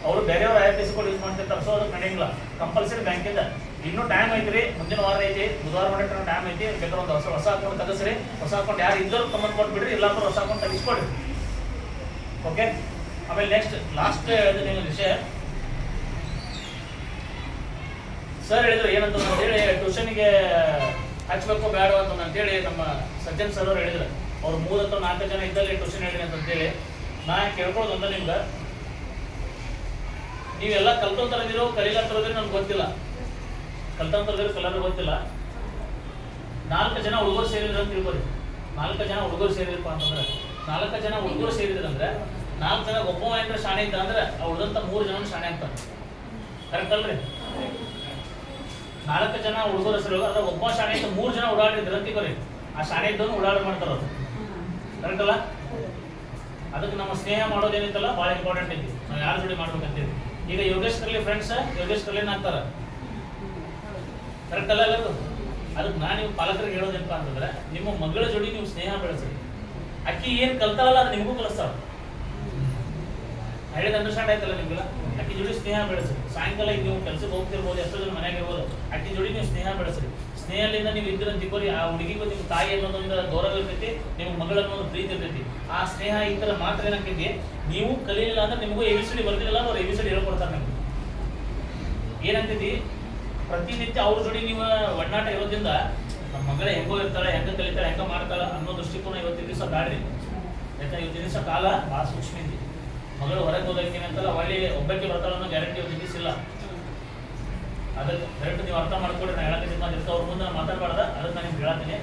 ಅವರು ಬೇರೆಯವ್ರು IFSC ಕೋಡ್ ಯೂಸ್ ಮಾಡ್ತಿರ್ತಾರೆ. ಸೊ ಅದಕ್ಕೆ ನಡೆಯಂಗಿಲ್ಲ. ಕಂಪಲ್ಸರಿ ಬ್ಯಾಂಕಿಂದ. ಇನ್ನೂ ಟೈಮ್ ಐತ್ರಿ, ಮುಂದಿನ ವಾರ ಐತಿ, ಬುಧವಾರ ಮಟ್ಟ ಟೈಮ್ ಐತಿ. ಬೇಕಾದ್ರೆ ಒಂದು ಹೊಸ ಅಕೌಂಟ್ ತೆಗಿಸ್ರಿ. ಹೊಸ ಅಕೌಂಟ್ ಯಾರು ಇದ್ದರೂ ಕಮೆಂಟ್ ಕೊಟ್ಬಿಡ್ರಿ, ಇಲ್ಲಾಂದ್ರೆ ಹೊಸ ಅಕೌಂಟ್ ತೆಗಿಸ್ಕೊಡ್ರಿ. ಓಕೆ. ಆಮೇಲೆ ನೆಕ್ಸ್ಟ್ ಲಾಸ್ಟ್ ಹೇಳಿದ್ರೆ ವಿಷಯ ಸರ್ ಹೇಳಿದ್ರು ಏನಂತ ಹೇಳಿ, ಟ್ಯೂಷನ್ಗೆ ಹಚ್ಬೇಕು ಬೇಡ ಅಂತಂದೇಳಿ ನಮ್ಮ ಸಜ್ಜನ್ ಸರ್ ಅವ್ರು ಹೇಳಿದ್ರು. ಅವ್ರು 3 ಅಥವಾ 4 ಜನ ಇದ್ದಲ್ಲಿ ಟ್ಯೂಷನ್ ಹೇಳಿರಿ ಅಂತಂತೇಳಿ. ನಾ ಕೇಳ್ಕೊಳ್ಳೋದು ಅಂತ ನಿಮ್ಗೆ, ನೀವೆಲ್ಲ ಕಲ್ತಂತರದಿರೋ ಕಲಿಲಂತರದ್ರೆ ನನ್ಗೆ ಗೊತ್ತಿಲ್ಲ. ಕಲ್ತಂತರದಿರೋ ಕಲರ್ ಗೊತ್ತಿಲ್ಲ. 4 ಜನ ಹುಡುಗರು ಸೇರಿದ್ರು ಅಂತ ತಿಳ್ಕೊರಿ. 4 ಜನ ಹುಡುಗರು ಸೇರಿದ್ರಪ್ಪ ಅಂತಂದ್ರೆ, 4 ಜನ ಹುಡುಗರು ಸೇರಿದ್ರಂದ್ರೆ 4 ಜನ ಒಬ್ಬ ಏನಾರ ಶಾಣೆ ಇದ್ದ ಅಂದ್ರೆ ಉಳಿದಂತ 3 ಜನ ಶಾಣೆ ಆಗ್ತಾರೆ. ಕರೆಕ್ಟ್ ಅಲ್ರಿ? 4 ಜನ ಹುಡುಗರ ಹೆಸರು ಅದ್ರ ಒಬ್ಬ ಶಾಣೆ ಇದ್ದ 3 ಜನ ಓಡಾಡಿದ್ರು ಅಂತ ತಿಳ್ಕೊರಿ. ಆ ಶಾಣೆ ಇದ್ದವನು ಓಡಾಡ ಮಾಡ್ತಾರ ಅವ್ರು. ಕರೆಕ್ಟ್ ಅಲ್ಲ? ಅದಕ್ಕೆ ನಮ್ಮ ಸ್ನೇಹ ಮಾಡೋದೇನಿತ್ತಲ್ಲ ಭಾಳ ಇಂಪಾರ್ಟೆಂಟ್ ಐತಿ. ನಾವು ಯಾರ ಜೋಡಿ ಮಾಡ್ಬೇಕಂತೀವಿ. ಈಗ ಯೋಗೇಶ್ ಕರ್ಲಿ ಫ್ರೆಂಡ್ಸ್, ಯೋಗೇಶ್ ಕರ್ಲಿನ ಆಗ್ತಾರ. ಕರೆಕ್ಟ್ ಅಲ್ಲ ಎಲ್ಲರೂ? ಅದಕ್ಕೆ ನಾನು ನೀವು ಪಾಲಕರಿಗೆ ಹೇಳೋದೇನಪ್ಪ ಅಂತಂದ್ರೆ, ನಿಮ್ಮ ಮಗಳ ಜೋಡಿ ನೀವು ಸ್ನೇಹ ಬೆಳೆಸ್ರಿ. ಅಕ್ಕಿ ಏನು ಕಲ್ತಾರಲ್ಲ ಅದು ನಿಮಗೂ ಕಲಿಸ್ತಾವ. ಹೇಳಿದ ಅಂಡರ್ಸ್ಟ್ಯಾಂಡ್ ಆಯ್ತಲ್ಲ ನಿಮ್ಗೆಲ್ಲ? ಅಕ್ಕಿ ಜೋಡಿ ಸ್ನೇಹ ಬೆಳೆಸ್ರಿ. ಸಾಯಂಕಾಲ ಈಗ ನೀವು ಕೆಲಸಕ್ಕೆ ಹೋಗ್ತಿರ್ಬೋದು, ಎಷ್ಟೋ ಜನ ಮನೆಯಾಗ ಇರ್ಬೋದು. ಅಕ್ಕಿ ಜೋಡಿ ನೀವು ಸ್ನೇಹ ಬೆಳೆಸ್ರಿ. ಸ್ನೇಹದಿಂದ ನೀವು ಇದ್ದಿರಂತಿಕೋರಿ. ಆ ಹುಡುಗಿಗೂ ನಿಮ್ಮ ತಾಯಿ ಅನ್ನೋದೊಂದು ಗೌರವ ಇರ್ತೈತಿ, ನಿಮ್ಮ ಮಗಳ ಅನ್ನೋದು ಪ್ರೀತಿ ಇರ್ತೈತಿ. ಆ ಸ್ನೇಹ ಈ ಥರ ಮಾತ್ರ ಏನಾಗ್ತೈತಿ, ನೀವು ಕಲಿಲಿಲ್ಲ ಅಂದ್ರೆ ನಿಮಗೂ ABCD ಬರ್ತಿರಲ್ಲ, ಅವ್ರು ABCD ಹೇಳ್ಕೊಡ್ತಾರೆ ನಿಮ್ಗೆ. ಏನಾಗ್ತೈತಿ, ಪ್ರತಿನಿತ್ಯ ಅವ್ರ ಜೋಡಿ ನೀವು ಒಡನಾಟ ಇರೋದ್ರಿಂದ ನಮ್ಮ ಮಗಳ ಹೆಂಗೋ ಇರ್ತಾಳೆ, ಹೆಂಗೆ ಕಲಿತಾಳೆ, ಹೆಂಗೆ ಮಾಡ್ತಾಳೆ ಅನ್ನೋ ದೃಷ್ಟಿಕೋನ ಇವತ್ತಿನ ದಿವಸ ಬ್ಯಾಡ್ರಿ. ಯಾಕಂದ್ರೆ ಇವತ್ತಿನ ದಿವಸ ಕಾಲ ಭಾಳ ಸೂಕ್ಷ್ಮ ಐತಿ. ಮಗಳು ಹೊರಗೆ ಹೋದಕ್ಕೇನೆ ಅಂತಲ್ಲ, ಒಳ್ಳೆ ಒಬ್ಬಕ್ಕೆ ಬರ್ತಾಳೆ ಅನ್ನೋ ಗ್ಯಾರಂಟಿ ಇವತ್ತಿನ ದಿವಸ ಇಲ್ಲ. ಅದಕ್ಕೆ ಕರೆಕ್ಟ್ ನೀವು ಅರ್ಥ ಮಾಡ್ಕೊಡ್ರಿ. ನಾನು ಹೇಳಕ್ಕೆ ಬಂದಿರ್ತ ಅವ್ರ ಮುಂದೆ ಮಾತಾಡಬಾರ್ದ. ಅದಕ್ಕೆ ನಾನು ನಿಮ್ಗೆ ಹೇಳ್ತೀನಿ,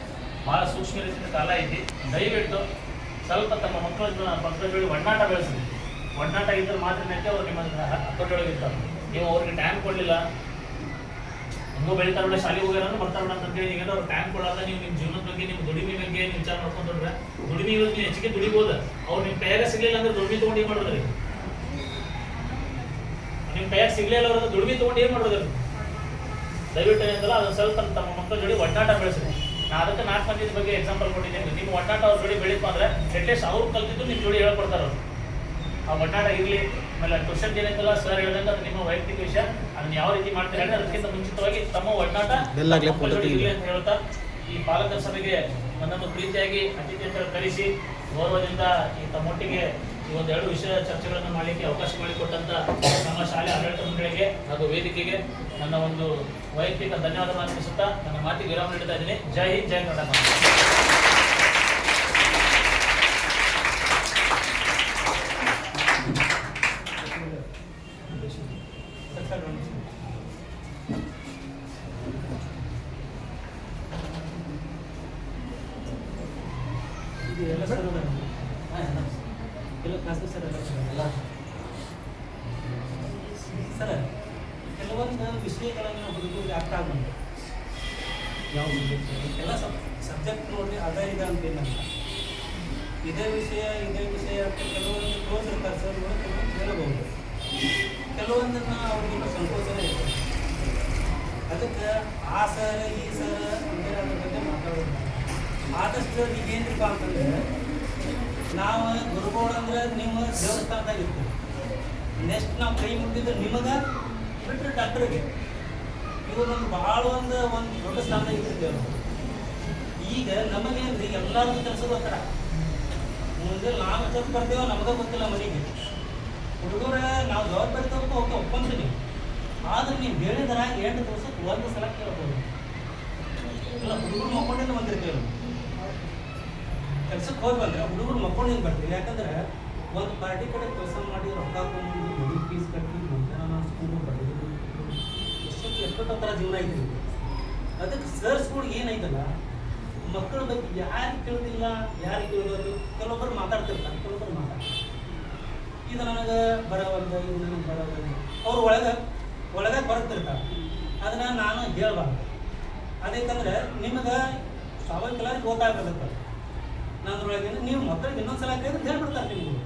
ಭಾಳ ಸೂಕ್ಷ್ಮ ರೀತಿಯ ಕಾಲ ಐತಿ. ದಯವಿಟ್ಟು ಸ್ವಲ್ಪ ತಮ್ಮ ಮಕ್ಕಳ ಜೋಡಿ ಒಡನಾಟ ಬೆಳೆಸ್ರಿ. ಒಡನಾಟ ಇದ್ದರೆ ಮಾತ್ರ ಅವ್ರು ನಿಮ್ಮ ಹತ್ತೊಳಗೆ ಇರ್ತಾರೆ. ನೀವು ಅವ್ರಿಗೆ ಟೈಮ್ ಕೊಡಲಿಲ್ಲ, ಹಂಗೂ ಬೆಳಿತಾರಲ್ಲ, ಶಾಲೆಗೆ ಹೋಗ್ಯಾರ ಬರ್ತಾರಲ್ಲ ಅಂತೇಳಿ ನೀವೇನೋ ಅವ್ರು ಟೈಮ್ ಕೊಡಲ್ಲ. ನೀವು ನಿಮ್ಮ ಜೀವನದ ಬಗ್ಗೆ, ನಿಮ್ಮ ದುಡಿಮೆ ಬಗ್ಗೆ ನೀವು ವಿಚಾರ ಮಾಡ್ಕೊಂಡ್ರೆ, ದುಡಿಮೆ ಇವತ್ತು ನೀವು ಹೆಚ್ಚಿಗೆ ದುಡಿಬೋದು. ಅವ್ರು ನಿಮ್ಮ ಕೈಯಾಗ ಸಿಗಲಿಲ್ಲ ಅಂದ್ರೆ ದುಡಿಮೆ ತೊಗೊಂಡು ಏನು ಮಾಡೋದ್ರಿ? ನೀವು ನಿಮ್ಮ ಕೈಯಾಗ ಸಿಗ್ಲೇ ಇಲ್ಲ ಅವ್ರದ್ದು ದುಡಿಮೆ ತೊಗೊಂಡು ಏನು ಮಾಡೋದು? ದಯವಿಟ್ಟು ಏನಂತಲ್ಲ ಅದನ್ನು ಸ್ವಲ್ಪ ತಮ್ಮ ಮಕ್ಕಳ ಜೋಡಿ ಒಟ್ಟಾಟ ಬೆಳೆಸ್ರಿ. ನಾ ಅದಕ್ಕೆ 4 ಮಂದಿ ಬಗ್ಗೆ ಎಕ್ಸಾಂಪಲ್ ಕೊಟ್ಟಿದ್ದೇನೆ. ನಿಮ್ಮ ಒಟ್ಟಾಟ ಅವ್ರ ಜೋಡಿ ಬೆಳೀತು ಅಂದರೆ ಅಟ್ಲೀಸ್ಟ್ ಅವ್ರು ಕಲ್ತಿದ್ದು ನಿಮ್ಮ ಜೋಡಿ ಹೇಳ್ಕೊಡ್ತಾರೆ ಅವರು. ಆ ಒಟ್ಟಾಟ ಇರಲಿ. ಆಮೇಲೆ ಕ್ವಶನ್ ಏನಂತಲ್ಲ ಸರ್ ಹೇಳಿದಂಗೆ ಅದು ನಿಮ್ಮ ವೈಯಕ್ತಿಕ ವಿಷಯ, ಅದನ್ನ ಯಾವ ರೀತಿ ಮಾಡ್ತೀರಿ ಅಂದರೆ ಅದಕ್ಕಿಂತ ಮುಂಚಿತವಾಗಿ ತಮ್ಮ ಒಟ್ಟಾಟ ಇರಲಿ ಅಂತ ಹೇಳ್ತಾ ಈ ಪಾಲಕರ ಸಭೆಗೆ ನನ್ನನ್ನು ಪ್ರೀತಿಯಾಗಿ ಅತಿಥಿ ಅಂತ ಕರೆಸಿ ಗೌರವದಿಂದ ಈ ತಮ್ಮೊಟ್ಟಿಗೆ ಈ ಒಂದೆರಡು ವಿಷಯ ಚರ್ಚೆಗಳನ್ನು ಮಾಡಲಿಕ್ಕೆ ಅವಕಾಶ ಮಾಡಿಕೊಟ್ಟಂತ ನಮ್ಮ ಶಾಲೆ ಆಡಳಿತ ಮಂಡಳಿಗೆ ಹಾಗೂ ವೇದಿಕೆಗೆ ನನ್ನ ಒಂದು ವೈಯಕ್ತಿಕ ಧನ್ಯವಾದಗಳನ್ನು ಅರ್ಪಿಸುತ್ತಾ ನನ್ನ ಮಾತಿಗೆ ವಿರಾಮ ನೀಡ್ತಾ ಇದ್ದೀನಿ. ಜೈ ಹಿಂದ್, ಜೈ ಕರ್ನಾಟಕ. ಸರ್, ಕೆಲವೊಂದು ವಿಷಯಗಳನ್ನು ಹುಡುಗರಿಗೆ ಅರ್ಥ ಆಗುತ್ತೆ. ಯಾವ ಎಲ್ಲ ಸಬ್ಜೆಕ್ಟ್ ನೋಡ್ರಿ ಅದ ಇದೆ ಅಂತ ಏನಲ್ಲ. ಇದೇ ವಿಷಯ ಅಂತ ಕೆಲವೊಂದು ಕ್ಲೋಸ್ ಇರ್ತಾರೆ ಸರ್, ಕೆಲವೊಂದು ಹೇಳಬಹುದು. ಕೆಲವೊಂದನ್ನು ಅವ್ರಿಗೆ ಸಂಕೋಚನೆ ಇರ್ತದೆ. ಅದಕ್ಕೆ ಆ ಸರ್ ಈ ಸರ್ ಅಂದರೆ ಅದ್ರ ಬಗ್ಗೆ ಮಾತಾಡೋದು. ಆದಷ್ಟು ಈಗೇನಪ್ಪ ಅಂತಂದರೆ ನಾವು ಗುರುಗಳು ಅಂದ್ರೆ ನಿಮ್ಮ ದೇವಸ್ಥಾನದಾಗ ಇರ್ತೀವಿ. ನೆಕ್ಸ್ಟ್ ನಾವು ಕೈ ಮುಟ್ಟಿದ್ದು ನಿಮಗೆ ಬಿಟ್ಟರೆ ಡಾಕ್ಟ್ರಿಗೆ. ಇವು ನಮ್ಗೆ ಭಾಳ ಒಂದು ದೊಡ್ಡ ಸ್ಥಾನದಾಗ ಇರ್ತಿದ್ದೇವೆ. ಈಗ ನಮಗೇನ್ರಿ ಎಲ್ಲರಿಗೂ ಕೆಲಸದ ಒತ್ತಡ. ಮುಂದೆ ನಾವು ಎಷ್ಟೊತ್ತು ಬರ್ತೇವೋ ನಮಗೆ ಗೊತ್ತಿಲ್ಲ ಮನೆಗೆ. ಹುಡುಗರ ನಾವು ಜವಾಬ್ದಾರಿ ತಗೋಬೇಕು ಹೋಗಿ ಒಪ್ಕೊಂತೀವಿ. ಆದ್ರೆ ನೀವು ಹೇಳಿದ್ರ 8 ದಿವಸಕ್ಕೆ 1 ಸಲ ಕೇಳ್ಬೋದು. ಇಲ್ಲ ಹುಡುಗರು ಮಕ್ಕೊಂಡಿಂದ ಬಂದಿರ್ತೇವೆ. ಕೆಲ್ಸಕ್ಕೆ ಹೋಗಿ ಬಂದ್ರೆ ಹುಡುಗರು ಮಕ್ಕೊಂಡಿಂದ ಬರ್ತೀವಿ. ಯಾಕಂದ್ರೆ ಒಂದು ಪಾರ್ಟಿ ಕಡೆ ಕೆಲಸ ಮಾಡಿ ರೊಕ್ಕ ಹಾಕೊಂಡು ಮದುವೆ ಫೀಸ್ ಕಟ್ಟಿ ಸ್ಕೂಲ್ ಬರ್ತೀವಿ. ಎಷ್ಟೊತ್ತ ಥರ ಜೀವನ ಐತಿ. ಅದಕ್ಕೆ ಸರ್ಸ್ಗಳು ಏನೈತಲ್ಲ ಮಕ್ಕಳ ಬಗ್ಗೆ ಯಾರಿಗೆ ಕೇಳೋದಿಲ್ಲ, ಯಾರಿಗೆ ಕೇಳೋದು. ಕೆಲವೊಬ್ಬರು ಮಾತಾಡ್ತಿರ್ತಾರೆ, ಕೆಲವೊಬ್ಬರು ಮಾತಾಡ್ತಾರೆ. ಇದು ನನಗೆ ಬರೋವಲ್ದು, ಇದು ನನಗೆ ಬರೋವಲ್ದು. ಅವ್ರು ಒಳಗೆ ಬರ್ತಿರ್ತಾರೆ. ಅದನ್ನು ನಾನು ಹೇಳ್ಬಾರ್ದು. ಅದಕ್ಕಂದ್ರೆ ನಿಮಗೆ ಸ್ವಾಭಾವಿಕ ಗೊತ್ತಾಗ್ಬಿಡುತ್ತೆ. ನನ್ನೊಳಗೆ ನೀವು ಮಕ್ಕಳಿಗೆ ಇನ್ನೊಂದು ಸಲ ಕೇಳಿದ್ರೆ ಹೇಳ್ಬಿಡ್ತಾರೆ. ನಿಮ್ಗೆ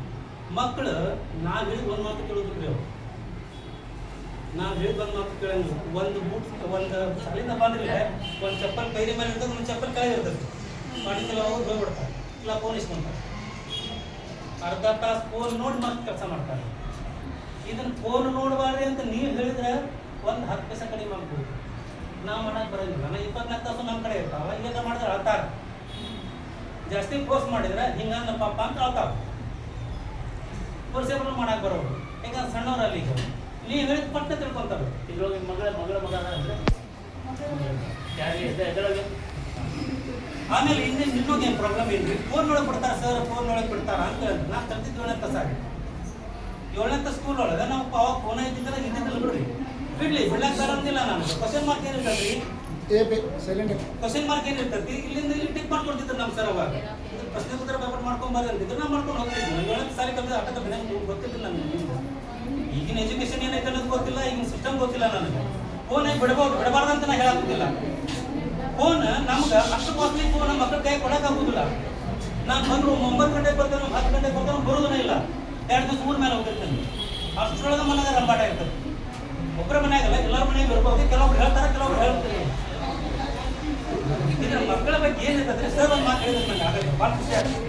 ಮಕ್ಕಳು ನಾವು ಹೇಳಿದ ಒಂದು ಮಾತು ಕೇಳೋದಿಲ್ಲ. ಅವ್ರು ನಾವು ಹೇಳಿದ ಒಂದು ಮಾತು ಕೇಳಂಗಿಲ್ಲ. ಒಂದು ಶಾಲೆಯಿಂದ ಬಂದ್ರೆ ಒಂದು ಚಪ್ಪಲ್ ಕೈರಿ ಮೇಲೆ ಇರ್ತದೆ, ಒಂದು ಚಪ್ಪಲ್ ಕೆಳಗೆ ಇರ್ತದೆ. ಮಾಡಿದ್ದೆಲ್ಲ ಅವ್ರು ಹೋಗ್ಬಿಡ್ತಾರೆ, ಇಲ್ಲ ಫೋನ್ ಇಸ್ಕೊಂತಾರೆ. ಅರ್ಧ ತಾಸು ಫೋನ್ ನೋಡಿ ಮತ್ತೆ ಕೆಲಸ ಮಾಡ್ತಾರೆ. ಇದನ್ನು ಫೋನ್ ನೋಡಬಾರ್ದು ಅಂತ ನೀವು ಹೇಳಿದ್ರೆ ಒಂದು 10 ಪೈಸೆ ಕಡಿಮೆ ಮಾಡ್ಬೋದು. ನಾವು ಮಾಡೋಕೆ ಬರೋಂಗಿಲ್ಲ. ನಾನು 24 ತಾಸು ನಮ್ಮ ಕಡೆ ಇರ್ತಾವೆ. ಈಗ ಮಾಡಿದ್ರೆ ಅಳ್ತಾರೆ. ಜಾಸ್ತಿ ಫೋರ್ಸ್ ಮಾಡಿದ್ರೆ ಹಿಂಗಂದ ಪಾಪ ಅಂತ ಅಳ್ತಾವೆ. ಫೋರ್ಸೇಬಲ್ ಮಾಡಕ್ಕೆ ಬರೋದು. ಯಾಕಂದ್ರೆ ಸಣ್ಣವರಲ್ಲಿ ಈಗ ನೀವು ಹೇಳಿದ ಪಟ್ಟ ತಿಳ್ಕೊಂತಾರೆ. ಇದ್ರೊಳಗೆ ಮಗ ಅಂದರೆ ಯಾರಿಗೆ ಆಮೇಲೆ ಇನ್ನೊಂದೇನು ಪ್ರಾಬ್ಲಮ್ ಏನ್ರಿ, ಫೋನ್ ಒಳಗೆ ಬಿಡ್ತಾರೆ ಸರ್, ಫೋನ್ ಒಳಗೆ ಬಿಡ್ತಾರ ಅಂತ ಹೇಳಿದ್ರೆ ನಾನು ತರ್ತಿದ್ದು 7ನೇ ತಾಸಾಗಿ 7ನೇ ತಾಸು ಸ್ಕೂಲ್ ಒಳಗೆ ನಾವು ಅವಾಗ ಫೋನ್ ಇದ್ದಿದ್ರೆ ಇದ್ದಿದ್ದಿಲ್ಲ ಬಿಡ್ರಿ. ಬಿಡ್ಲಿ ಬಿಡ್ಲಕ್ಕೆ ಬರೋದಿಲ್ಲ. ನಾನು ಕ್ವಶನ್ ಮಾರ್ಕ್ ಏನಿರ್ತೈತಿ, ಕ್ವಶನ್ ಮಾರ್ಕ್ ಏನಿರ್ತೈತಿ ಇಲ್ಲಿಂದ ಇಲ್ಲಿ ಟಿಕ್ ಮಾಡ್ಕೊಡ್ತಿದ್ರು ನಮ್ಮ ಸರ್. ಅವಾಗ ಪ್ರಶ್ನೆ ಉತ್ತರ ಪೇಪರ್ ಮಾಡ್ಕೊಂಬಾರಿ ಅಂತಿದ್ರು. ನಾವು ಮಾಡ್ಕೊಂಡು ಹೋಗ್ತಿದ್ವಿ. 7ನೇ ಸಾರಿ ಕಲ್ತಿದ್ದು ಆಟದ ಬೆಳೆ ಗೊತ್ತಿತ್ತು ನನಗೆ. ಈಗಿನ ಎಜುಕೇಶನ್ ಏನೈತೆ ಅನ್ನೋದು ಗೊತ್ತಿಲ್ಲ, ಈಗಿನ ಸಿಸ್ಟಮ್ ಗೊತ್ತಿಲ್ಲ ನನಗೆ. ಫೋನ್ ಬಿಡಬಾರ್ದು ಅಂತ ನಾನು ಹೇಳಾಗುತ್ತಿಲ್ಲ. ಫೋನ್ ನಮ್ಗೆ ಅಷ್ಟು ಕಾಸ್ಟ್ಲಿ ಫೋನ್ ನಮ್ಮ ಮಕ್ಕಳ ಕೈ ಕೊಡೋಕ್ಕಾಗೋದಿಲ್ಲ. ನಾನು ಬಂದು 9 ಗಂಟೆಗೆ ಬರ್ತೇನೆ, 10 ಗಂಟೆಗೆ ಬರ್ತೇನೆ, ಬರೋದನೇ ಇಲ್ಲ. 2 ದಿವಸ ಊರ ಮೇಲೆ ಹೋಗಿರ್ತೇನೆ. ಅಷ್ಟರೊಳಗೆ ಮನೆಯಾಗ ರಂಪಾಟ ಇರ್ತದೆ. ಒಬ್ಬರ ಮನೆಯಾಗಲ್ಲ, ಎಲ್ಲರ ಮನೆಗೆ ಬರ್ಬೋದು. ಕೆಲವೊಬ್ರು ಹೇಳ್ತಾರೆ, ಕೆಲವೊಬ್ರು ಹೇಳ್ತಾರೆ. ಇದ್ರ ಮಕ್ಕಳ ಬಗ್ಗೆ ಏನಿರ್ತದೆ ಸರ್ ಒಂದು ಮಾತು ಹೇಳಿದ್ರು ನಂಗೆ. ಆಗಲಿ ಭಾಳ ಖುಷಿ ಆಗ್ತದೆ.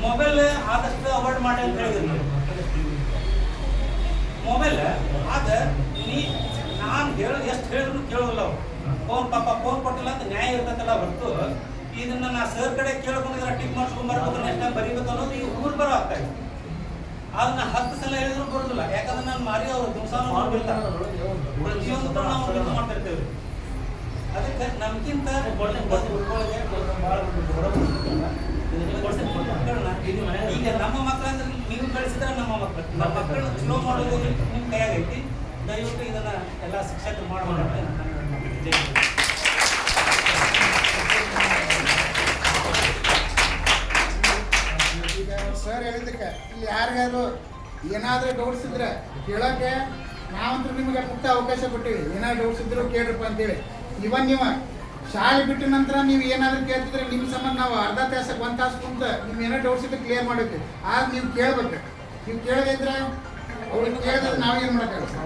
ಮೊಬೈಲ್ ಆದಷ್ಟು ಅವಾಯ್ಡ್ ಮಾಡಿ ಅಂತ ಹೇಳಿದ್ರು ನೀವು. ಮೊಬೈಲ್ ಆಗ ನಾನು ಹೇಳೋದು ಎಷ್ಟು ಹೇಳಿದ್ರು ಕೇಳೋದಿಲ್ಲ ಅವ್ರು. ಫೋನ್ ಕೊಟ್ಟಿಲ್ಲ ಅಂತ ನ್ಯಾಯ ಇರ್ತೈತಲ್ಲ ಹೊರತು ಇದನ್ನ ನಾ ಸರ್ ಕಡೆ ಕೇಳ್ಕೊಂಡಿದ್ರೆ ಟಿಕ್ ಮಾಡಿಸ್ಕೊಂಡ್ಬರ್ಬೇಕು, ನೆಕ್ಸ್ಟ್ ಟೈಮ್ ಬರೀಬೇಕು ಅನ್ನೋದು ಈಗ ಊರು ಬರೋ ಆಗ್ತಾ ಇದೆ. ಅದನ್ನ 10 ಸಲ ಹೇಳಿದ್ರು ಬರೋದಿಲ್ಲ. ಯಾಕಂದ್ರೆ ನಾನು ಮಾರಿ ಅವರು ದಿವಸಾನು ಮಾಡ್ಬಿಡ್ತಾರೆ. ಪ್ರತಿಯೊಂದು ಥರ ನಾವು ಕೆಲಸ ಮಾಡ್ತಿರ್ತೇವೆ. ಅದಕ್ಕೆ ನಮ್ಗಿಂತ ಈಗ ನಮ್ಮ ಮಕ್ಕಳಂದ್ರೆ ನೀವು ಬೆಳೆಸಿದ್ರೆ ನಮ್ಮ ಮಕ್ಕಳನ್ನ ಚಲೋ ಮಾಡೋದು ನಿಮ್ಮ ಕೈಯಾಗೈತಿ. ದಯವಿಟ್ಟು ಇದನ್ನ ಎಲ್ಲ ಶಿಕ್ಷಕರು ಮಾಡೋಣ. ಈಗ ಸರ್ ಹೇಳಿದ್ದಕ್ಕೆ ಇಲ್ಲಿ ಯಾರಿಗಾದ್ರು ಏನಾದರೂ ಡೌಟ್ಸ್ ಇದ್ರೆ ಕೇಳೋಕ್ಕೆ ನಾವಂತೂ ನಿಮಗೆ ಮುಕ್ತ ಅವಕಾಶ ಕೊಟ್ಟಿವಿ. ಏನಾದ್ರು ಡೌಟ್ಸ್ ಇದ್ರು ಕೇಳ್ರಪ್ಪ ಅಂತೇಳಿ. ಇವನ್ ನೀವು ಶಾಲೆ ಬಿಟ್ಟ ನಂತರ ನೀವು ಏನಾದರೂ ಕೇಳ್ತಿದ್ರೆ ನಿಮ್ಮ ಸಂಬಂಧ ನಾವು ಅರ್ಧ ತಾಸಕ್ಕೆ 1 ತಾಸು ಕುಂತ ನೀವು ಏನೋ ಡೌಟ್ಸ್ ಇದ್ರೆ ಕ್ಲಿಯರ್ ಮಾಡಬೇಕು. ಆಗ ನೀವು ಕೇಳ್ಬೇಕು. ನೀವು ಕೇಳದಿದ್ರೆ ಅವ್ರಿಗೆ ಕೇಳಿದ್ರೆ ನಾವೇನು ಮಾಡೋಕ್ಕಾಗಲ್ಲ.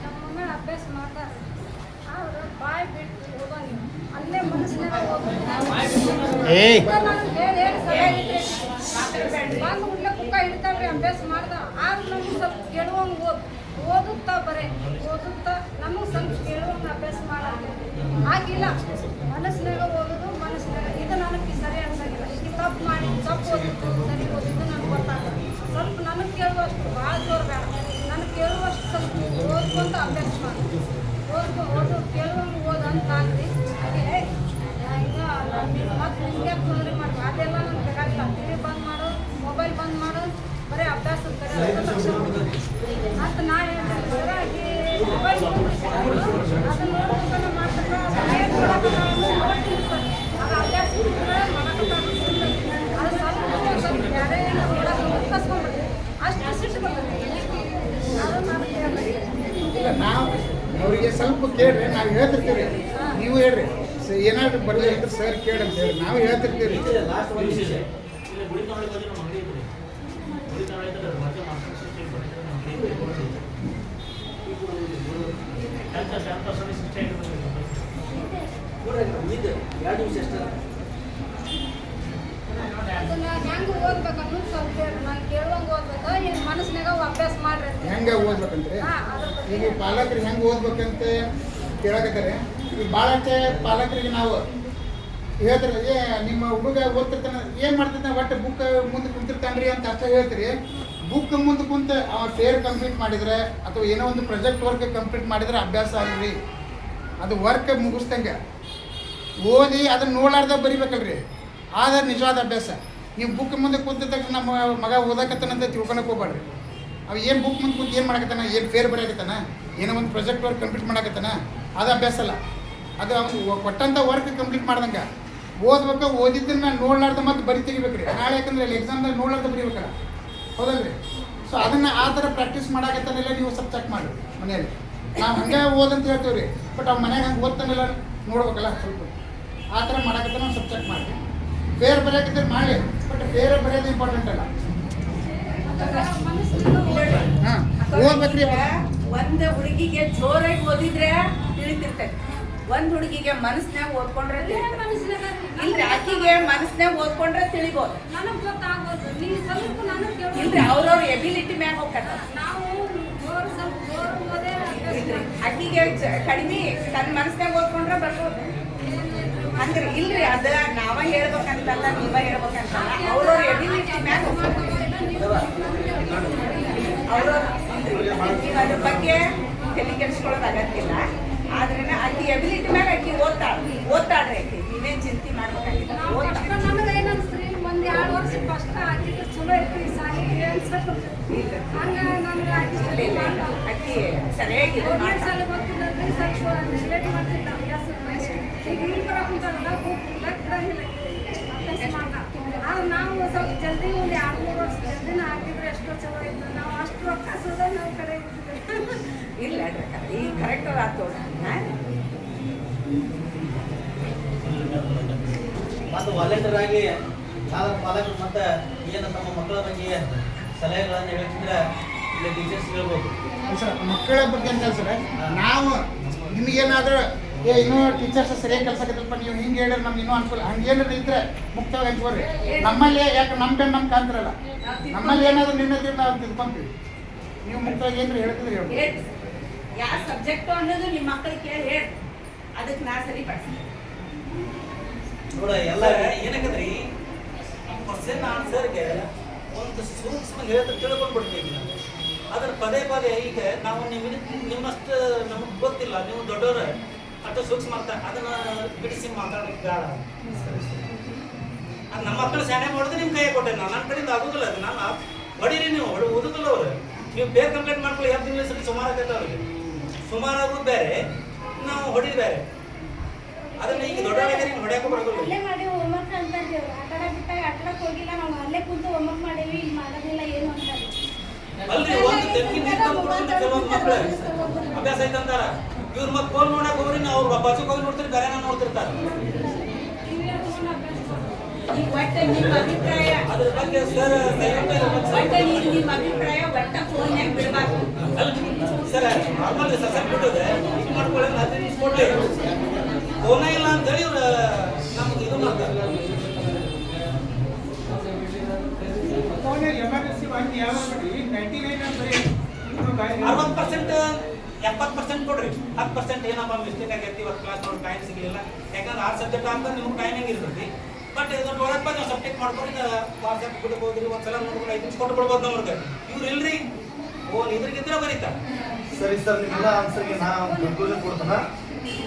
ನಮ್ಮ ಅಭ್ಯಾಸ ಮಾಡ್ತಾರೆ ಅವ್ರು ಬಾಯ್ ಬಿಟ್ಟು ಹೋಗೋಂಗಿಲ್ಲ ಅಲ್ಲೇ ಮನಸ್ಸಿನಾಗ ಬಂದು ಉಡ್ಲೆ ಕುಕ್ಕ ಹಿಡ್ತಾವ್ರಿ ಅಭ್ಯಾಸ ಮಾಡ್ದ ಆದ್ರೆ ನಮ್ಗೆ ಸ್ವಲ್ಪ ಕೇಳುವಂಗೆ ಓದುತ್ತಾ ಬರೇ ಓದುತ್ತಾ ನಮಗೆ ಸ್ವಲ್ಪ ಕೇಳುವಂಗೆ ಅಭ್ಯಾಸ ಮಾಡೋದು ಆಗಿಲ್ಲ ಮನಸ್ಸಿನಾಗ ಓದೋದು ಮನಸ್ಸಿನಾಗ ಇದು ನನಗೆ ಸರಿ ಅನ್ಸಾಗಿಲ್ಲ ಈಗ ತಪ್ಪು ಮಾಡಿ ತಪ್ಪು ಓದಿದ್ದು ಸರಿ ಓದಿದ್ದು ನನಗೆ ಗೊತ್ತಾಗಲ್ಲ ಸ್ವಲ್ಪ ನನಗೆ ಕೇಳುವಷ್ಟು ಭಾಳ ಜೋರು ಬೇಡ ನನಗೆ ಕೇಳುವಷ್ಟು ಸ್ವಲ್ಪ ಓದ್ಕೊಂತ ಅಭ್ಯಾಸ ಮಾಡಿ ಓದು ಕೇಳುವಂಗೆ ಓದಂತ ಆಗ್ರಿ ಹಾಗೆ ಈಗ ಮತ್ತೆ ನಿಮಗೆ ತೊಂದರೆ ಮಾಡಿ ಅದೆಲ್ಲ ನನಗೆ ಬೇಕಾಗಿಲ್ಲ ಟಿವಿ ಬಂದ್ ಮಾಡು ಮೊಬೈಲ್ ಬಂದ್ ಮಾಡು ಬರೀ ಅಭ್ಯಾಸದ ಕಡೆ ಮತ್ತು ನಾ ಹೇಳ್ತೀನಿ ಮೊಬೈಲ್ ಅದನ್ನ ನೋಡ್ಕೊಂಡು ಮಾಡ್ತಾರೆ ಅದು ಅಭ್ಯಾಸ ಅದು ಸ್ವಲ್ಪ ಬೇರೆ ಕಸ್ಕೊಂಡ್ಬಿಡ್ತೀವಿ ಅಷ್ಟು ಸಿಟ್ಟು ಬರ್ತದೆ ಅದು ನಾನು ಇಲ್ಲ ನಾವು ಅವರಿಗೆ ಸ್ವಲ್ಪ ಕೇಳ್ರಿ, ನಾವು ಹೇಳ್ತಿರ್ತೀವಿ. ನೀವು ಹೇಳ್ರಿ ಏನಾದ್ರು ಬರಲಿ ಅಂತ ಸರ್ ಕೇಳಿ ಅಂತ ಹೇಳಿ ನಾವು ಹೇಳ್ತಿರ್ತೀವಿ. ಲಾಸ್ಟ್ ಒಂದು ವಿಷಯ ಇಲ್ಲಿ ಗುಡಿ ತಗೊಳ್ಳಿ ಬಂದು ನಮ್ಮ ಅಂಗಡಿ ಇದ್ರಿ ಗುಡಿ ತಗೊಳ್ಳಿ ಇದ್ರೆ ಮತ್ತೆ ಮಾಸ್ಟರ್ ಸಿಸ್ಟಮ್ ಬಂದಿದ್ರೆ ನಮ್ಮ ಅಂಗಡಿ ಟೆಂತ್ ಸರ್ವಿಸ್ ಸಿಸ್ಟಮ್ ಇದು 2 ನಿಮಿಷ ಅಷ್ಟೇ. ಅದನ್ನ ಹೆಂಗೆ ಓದ್ಬೇಕು ಅನ್ನೋದು ಸ್ವಲ್ಪ ಹೇಳ್ರಿ ನಾನು ಕೇಳುವಂಗೆ ಓದ್ಬೇಕು ಏನು ಮನಸ್ಸಿನಾಗ ಅಭ್ಯಾಸ ಮಾಡ್ರಿ ಅಂತ ಹೆಂಗೆ ಓದ್ಬೇಕಂದ್ರೆ ಅದ್ರ ಬಗ್ಗೆ ಈಗ ಪಾಲಕರು ಹೆಂಗೆ ಓದ್ಬೇಕಂತ ಕೇಳಕತ್ತಾರೆ. ಈಗ ಭಾಳಷ್ಟೇ ಪಾಲಕರಿಗೆ ನಾವು ಹೇಳ್ತಾರೆ ನಿಮ್ಮ ಹುಡುಗ ಓದ್ತಿರ್ತಾನೆ ಏನು ಮಾಡ್ತಿರ್ತಾನೆ ಒಟ್ಟು ಬುಕ್ ಮುಂದೆ ಕುಂತಿರ್ತಾನ್ರಿ ಅಂತ ಅಷ್ಟೇ ಹೇಳ್ತೀರಿ. ಬುಕ್ ಮುಂದೆ ಕುಂತ ಅವ ಫೇರ್ ಕಂಪ್ಲೀಟ್ ಮಾಡಿದರೆ ಅಥವಾ ಏನೋ ಒಂದು ಪ್ರಾಜೆಕ್ಟ್ ವರ್ಕ್ ಕಂಪ್ಲೀಟ್ ಮಾಡಿದರೆ ಅಭ್ಯಾಸ ಆಗಿರಿ. ಅದು ವರ್ಕ್ ಮುಗಿಸ್ದಂಗೆ ಓದಿ ಅದನ್ನು ನೋಡಾರ್ದ ಬರಿಬೇಕಲ್ರಿ, ಆದ್ರೆ ನಿಜವಾದ ಅಭ್ಯಾಸ. ನೀವು ಬುಕ್ ಮುಂದೆ ಕುಂತಿದ ತಕ್ಷಣ ನಮ್ಮ ಮಗ ಓದಕತ್ತಾನಂತ ತಿಳ್ಕೊಳಕ್ಕೆ ಹೋಗ್ಬೇಡ್ರಿ. ಅವು ಏನು ಬುಕ್ ಮುಂದೆ ಕುಂತು ಏನು ಮಾಡಕತ್ತಾನ, ಏನು ಫೇರ್ ಬರೆಯಕತ್ತಾನ, ಏನೋ ಒಂದು ಪ್ರಾಜೆಕ್ಟ್ ವರ್ಕ್ ಕಂಪ್ಲೀಟ್ ಮಾಡಕತ್ತಾನ, ಅದು ಅಭ್ಯಾಸ ಅಲ್ಲ. ಅದು ಅವ್ನು ಕೊಟ್ಟಂಥ ವರ್ಕ್ ಕಂಪ್ಲೀಟ್ ಮಾಡ್ದಂಗೆ ಓದ್ಬೇಕು. ಓದಿದ್ದನ್ನು ನೋಡ್ಲಾರ್ದ ಮತ್ತೆ ಬರಿ ತೆಗಿಬೇಕು ರೀ ನಾಳೆ, ಯಾಕಂದ್ರೆ ಅಲ್ಲಿ ಎಕ್ಸಾಮ್ದಾಗ ನೋಡ್ಲಾರ್ದ ಬರೀಬೇಕಲ್ಲ, ಹೌದಲ್ರಿ? ಸೊ ಅದನ್ನು ಆ ಥರ ಪ್ರಾಕ್ಟೀಸ್ ಮಾಡಕತ್ತಾನೆಲ್ಲ ನೀವು ಸ್ವಲ್ಪ ಚೆಕ್ ಮಾಡಿ ಮನೆಯಲ್ಲಿ. ನಾವು ಹಂಗೆ ಓದಂತ ಹೇಳ್ತೀವಿ ರೀ, ಬಟ್ ಅವ್ನು ಮನೆಯಾಗ ಹಂಗೆ ಓದ್ತಾನೆಲ್ಲ ನೋಡ್ಬೇಕಲ್ಲ, ಸ್ವಲ್ಪ ಆ ಥರ ಮಾಡಕತ್ತಾನ ಸ್ವಲ್ಪ ಚೆಕ್ ಮಾಡಿ. ಫೇರ್ ಬರೆಯಕತ್ತಾರೆ ಮಾಡಿ, ಬಟ್ ಫೇರ್ ಬರೆಯೋದು ಇಂಪಾರ್ಟೆಂಟ್ ಅಲ್ಲ. ಹಾಂ ಓದ್ಬೇಕ್ರಿ. ಒಂದು ಹುಡುಗಿಗೆ ಜೋರಾಗಿ ಓದಿದ್ರೆ ತಿಳಿತಿರ್ತೈತಿ, ಒಂದು ಹುಡುಗಿಗೆ ಮನಸ್ಸಿನಾಗ ಓದ್ಕೊಂಡ್ರೆ ಇಲ್ರಿ, ಆಕಿಗೆ ಮನಸ್ಸಿನಾಗ ಓದ್ಕೊಂಡ್ರೆ ತಿಳಿಬೋದು. ನನಗೆ ಗೊತ್ತಾಗೋದು ನೀವು ಸ್ವಲ್ಪ ನನಗೆ ಇಲ್ರಿ, ಅವ್ರವ್ರ ಎಬಿಲಿಟಿ ಮ್ಯಾಗ ಹೋಗ್ತಾರೆ. ನಾವು ಜೋರು ಸ್ವಲ್ಪ ಜೋರು ಓದೇ ಇಲ್ರಿ, ಆಕಿಗೆ ಕಡಿಮೆ ತನ್ನ ಮನಸ್ಸಿನಾಗ ಓದ್ಕೊಂಡ್ರೆ ಬರ್ಬೋದು. ಅಂದ್ರೆ ಇಲ್ರಿ, ಅದ ನಾವ ಹೇಳ್ಬೇಕಂತಲ್ಲ, ನೀವ ಹೇಳ್ಬೇಕಂತಲ್ಲ, ಅವ್ರವ್ರ ಎಬಿಲಿಟಿ ಮ್ಯಾಗ ಹೋಗ್ತಾರೆ. ಅವ್ರವ್ರ ನೀವು ಅದ್ರ ಬಗ್ಗೆ ತಲೆ ಕೆಡಿಸ್ಕೊಳ್ಳೋದು ಅಗತ್ಯಿಲ್ಲ. ಆದ್ರೆ ಆಕಿ ಎಬಿಲಿಟಿ ಮ್ಯಾಗ ಆಕಿ ಓದ್ತಾಳ್ರಿ ಆಕಿ, ನೀವೇನ್ ಚಿಂತೆ ಮಾಡ್ಬೇಕಾಗಿಲ್ಲ. ನನಗೆ ಏನನ್ಸ್ರಿ ಒಂದು 2 ವರ್ಷ ಫಸ್ಟ್ ಆಗಿದ್ದು ಚಲೋ ಐತ್ರಿ ಸಾಲಿ ಅನ್ಸಕ್ಕೆ ಹಂಗೆ ನನಗೆ ಆಕಿ ಸರಿಯಾಗಿದೆ. ಸಲ ಗೊತ್ತಿಲ್ಲದ್ರಿ ಸ್ವಲ್ಪ ನೆಗ್ಲೆಕ್ಟ್ ಮಾಡ್ತಿದ್ದ ಅಭ್ಯಾಸ. ಈಗ ಇಲ್ಲಿ ಬರೋಕೆ ಕುಂತಾರಲ್ಲ ಬಿಡಂಗಿಲ್ಲ ಅಭ್ಯಾಸ ಮಾಡ್ದ. ಆದ್ರೆ ನಾವು ಸ್ವಲ್ಪ ಜಲ್ದಿ ಒಂದು 2-3 ವರ್ಷ ಜಲ್ದಿನ ಹಾಕಿದ್ರೆ ಎಷ್ಟೋ ಚಲೋ ಇತ್ತು. ನಾವು ಅಷ್ಟು ರೊಕ್ಕ ಸೋದ ನಾವು ಕಡೆ ಇರ್ತೀವಿ. ಇಲ್ಲ ಈಗ ಕರೆಕ್ಟ್ ಆಯ್ತು. ಮತ್ತು ವಾಲಂಟಿಯರ್ ಆಗಿ ಪಾಲಕರು ಮತ್ತೆ ಏನು ತಮ್ಮ ಮಕ್ಕಳ ಬಗ್ಗೆ ಸಲಹೆಗಳನ್ನು ಹೇಳ್ತಿದ್ರೆ ಇಲ್ಲಿ ಟೀಚರ್ಸ್ ಹೇಳ್ಬೋದು. ಸರ್ ಮಕ್ಕಳ ಬಗ್ಗೆ ಅಂತ ಸರ್, ನಾವು ನಿಮಗೇನಾದ್ರೂ ಇನ್ನೂ ಟೀಚರ್ಸ್ ಸರಿಯಾಗಿ ಕೆಲಸಕ್ಕತ್ತಲ್ಪ ನೀವು ಹಿಂಗೆ ಹೇಳಿದ್ರೆ ನಮ್ಗೆ ಇನ್ನೂ ಅನುಕೂಲ, ಹಂಗೇನಾದ್ರು ಇದ್ರೆ ಮುಕ್ತವಾಗಿ ಹಂಚ್ಕೊಡ್ರಿ. ನಮ್ಮಲ್ಲಿ ಯಾಕೆ ನಮ್ಮ ಕಾಣ್ತಿರಲ್ಲ, ನಮ್ಮಲ್ಲಿ ಏನಾದರೂ ನಿರ್ಣಯ ನಾವು ತಿಳ್ಕೊಂತೀವಿ. ನೀವು ಮುಕ್ತವಾಗಿ ಏನ್ರಿ ಹೇಳ್ತಿದ್ರೆ ಹೇಳ್ಬೋದು. ಯಾವ ಸಬ್ಜೆಕ್ಟ್ ಅನ್ನೋದು ನಿಮ್ಮ ಮಕ್ಕಳಿಗೆ ಕೇಳಿ ಹೇಳಿ, ಅದಕ್ಕೆ ನಾ ಸರಿಪಡಿಸ್ತೀನಿ. ನೋಡ ಎಲ್ಲ ಏನಕ್ಕಂದ್ರಿ ಕ್ವಶನ್ ಆನ್ಸರ್ಗೆ ಒಂದು ಸೂಕ್ಷ್ಮ ಹೇಳ್ತಾರೆ ತಿಳ್ಕೊಂಡ್ಬಿಡ್ತೀವಿ. ಅದ್ರ ಪದೇ ಪದೇ ಈಗ ನಾವು ನಿಮ್ಮಷ್ಟು ನಮಗೆ ಗೊತ್ತಿಲ್ಲ, ನೀವು ದೊಡ್ಡವರು ಅಷ್ಟು ಸೂಕ್ಷ್ಮ ಅಂತ ಅದನ್ನ ಬಿಡಿಸಿ ಮಾತಾಡೋಕ್ಕೆ ಬೇಡ. ಅದು ನಮ್ಮ ಮಕ್ಕಳು ಶಾಣೆ ಮಾಡಿದ್ರೆ ನಿಮ್ಮ ಕೈ ಕೊಟ್ಟೆ ನಾನು, ನನ್ನ ಕಡೆಯಿಂದ ಆಗೋದಿಲ್ಲ. ಅದು ನಾನು ಹೊಡೀರಿ, ನೀವು ಓದುದಿಲ್ಲ ಅವ್ರು. ನೀವು ಬೇರೆ ಕಂಪ್ಲೇಂಟ್ ಮಾಡ್ಕೊಳ್ಳಿ, 2 ತಿಂಗಳ ಸುಮಾರು ಆಗತ್ತೆ ಅವ್ರಿಗೆ. ಸುಮಾರು ಆಗೋದು ಬೇರೆ, ನಾವು ಹೊಡಿದು ಬೇರೆ. ಅದನ್ನ ಈಗ ದೊಡ್ಡವರಾಗಿ ಹೊಡ್ಯಾಕ ಬರೋದಿಲ್ಲ. ಅಲ್ಲೇ ಮಾಡಿ ಹೋಮ್ವರ್ಕ್ ಅಂತ ಆಟಾಡ ಬಿಟ್ಟಾಗ ಆಟಾಡಕ್ ಹೋಗಿಲ್ಲ, ನಾವು ಅಲ್ಲೇ ಕುಂತು ಹೋಮ್ವರ್ಕ್ ಮಾಡೇವಿ, ಇಲ್ಲಿ ಮಾಡೋದಿಲ್ಲ ಏನು ಅಂತಾರೆ. ಅಲ್ರಿ ಒಂದು ತೆಂಗಿನ ನೀರು ತಂದು ಕೊಡ್ತಾರೆ ಕೆಲವೊಂದು ಮಕ್ಕಳು ಅಭ್ಯಾಸ ಐತಂತಾರ. ಇವ್ರ ಮತ್ತೆ ಫೋನ್ ನೋಡಕ್ ಹೋಗ್ರಿ, ಅವ್ರು ಬಚ್ಚಕ್ ಹೋಗಿ ನೋಡ್ತಾರೆ, ಬೇರೆ ನೋಡ್ತಿರ್ತಾರೆ. ಈಗ ಒಟ್ಟೆ ನಿಮ್ಮ ಅಭಿಪ್ರಾಯ ಅದ್ರ ಬಗ್ಗೆ ಸರ್ ಅದಕ್ಕೆ ನಿಮ್ಮ ಅಭಿಪ್ರಾಯ ಒಟ್ಟ ಫೋನ್ಯಾಗ ಬಿಡಬಾರ್ದು. ಸರ್ ನಾರ್ಮಲ್ ಸಸೆಟ್ ಬಿಟ್ಟದೆ ಇದು ಮಾಡ್ಕೊಳ್ಳಿ 15 ನಿಮಿಷ ಕೊಡ್ಲಿ ಫೋನ ಇಲ್ಲ ಅಂತ ಹೇಳಿ ಇವ್ರು ನಮ್ಗೆ ಇದು ಮಾಡ್ತಾರೆ. ಎಮರ್ಜೆನ್ಸಿ ವಾಂತಿ ಯಾವ ಮಾಡಿ 99 ಅಂತ ಬರೀ 60% 70% ಕೊಡ್ರಿ 10% ಏನಪ್ಪ ಮಿಸ್ಟೇಕ್ ಆಗೈತಿ ಇವತ್ತು ಕ್ಲಾಸ್ ನೋಡಿ ಟೈಮ್ ಸಿಗಲಿಲ್ಲ ಯಾಕಂದ್ರೆ 6 ಸಬ್ಜೆಕ್ಟ್ ಅಂತ ನಿಮ್ಗೆ ಟೈಮಿಂಗ್ ಇರ್ತೈತಿ. ಬಟ್ ಇದು ನೋಡಪ್ಪ ನೀವು ಸಬ್ಜೆಕ್ಟ್ ಮಾಡ್ಕೊಂಡು ವಾಟ್ಸಪ್ ಬಿಡ್ಬೋದ್ರಿ ಒಂದ್ಸಲ ನೋಡ್ಕೊಂಡು 5 ನಿಮಿಷ ಕೊಟ್ಟು ಬಿಡ್ಬೋದು ನಮ್ಗೆ. ಇವ್ರು ಇಲ್ರಿ ಓನ್ ಇದ್ರಿಗಿದ್ರೆ ಬರೀತಾರೆ. ಸರಿ ಸರ್, ನಿಮ್ಮೆಲ್ಲ ಆನ್ಸರ್ಗೆ ನಾ ಕನ್ಕ್ಲೂಷನ್ ಕೊಡ್ತಾನ.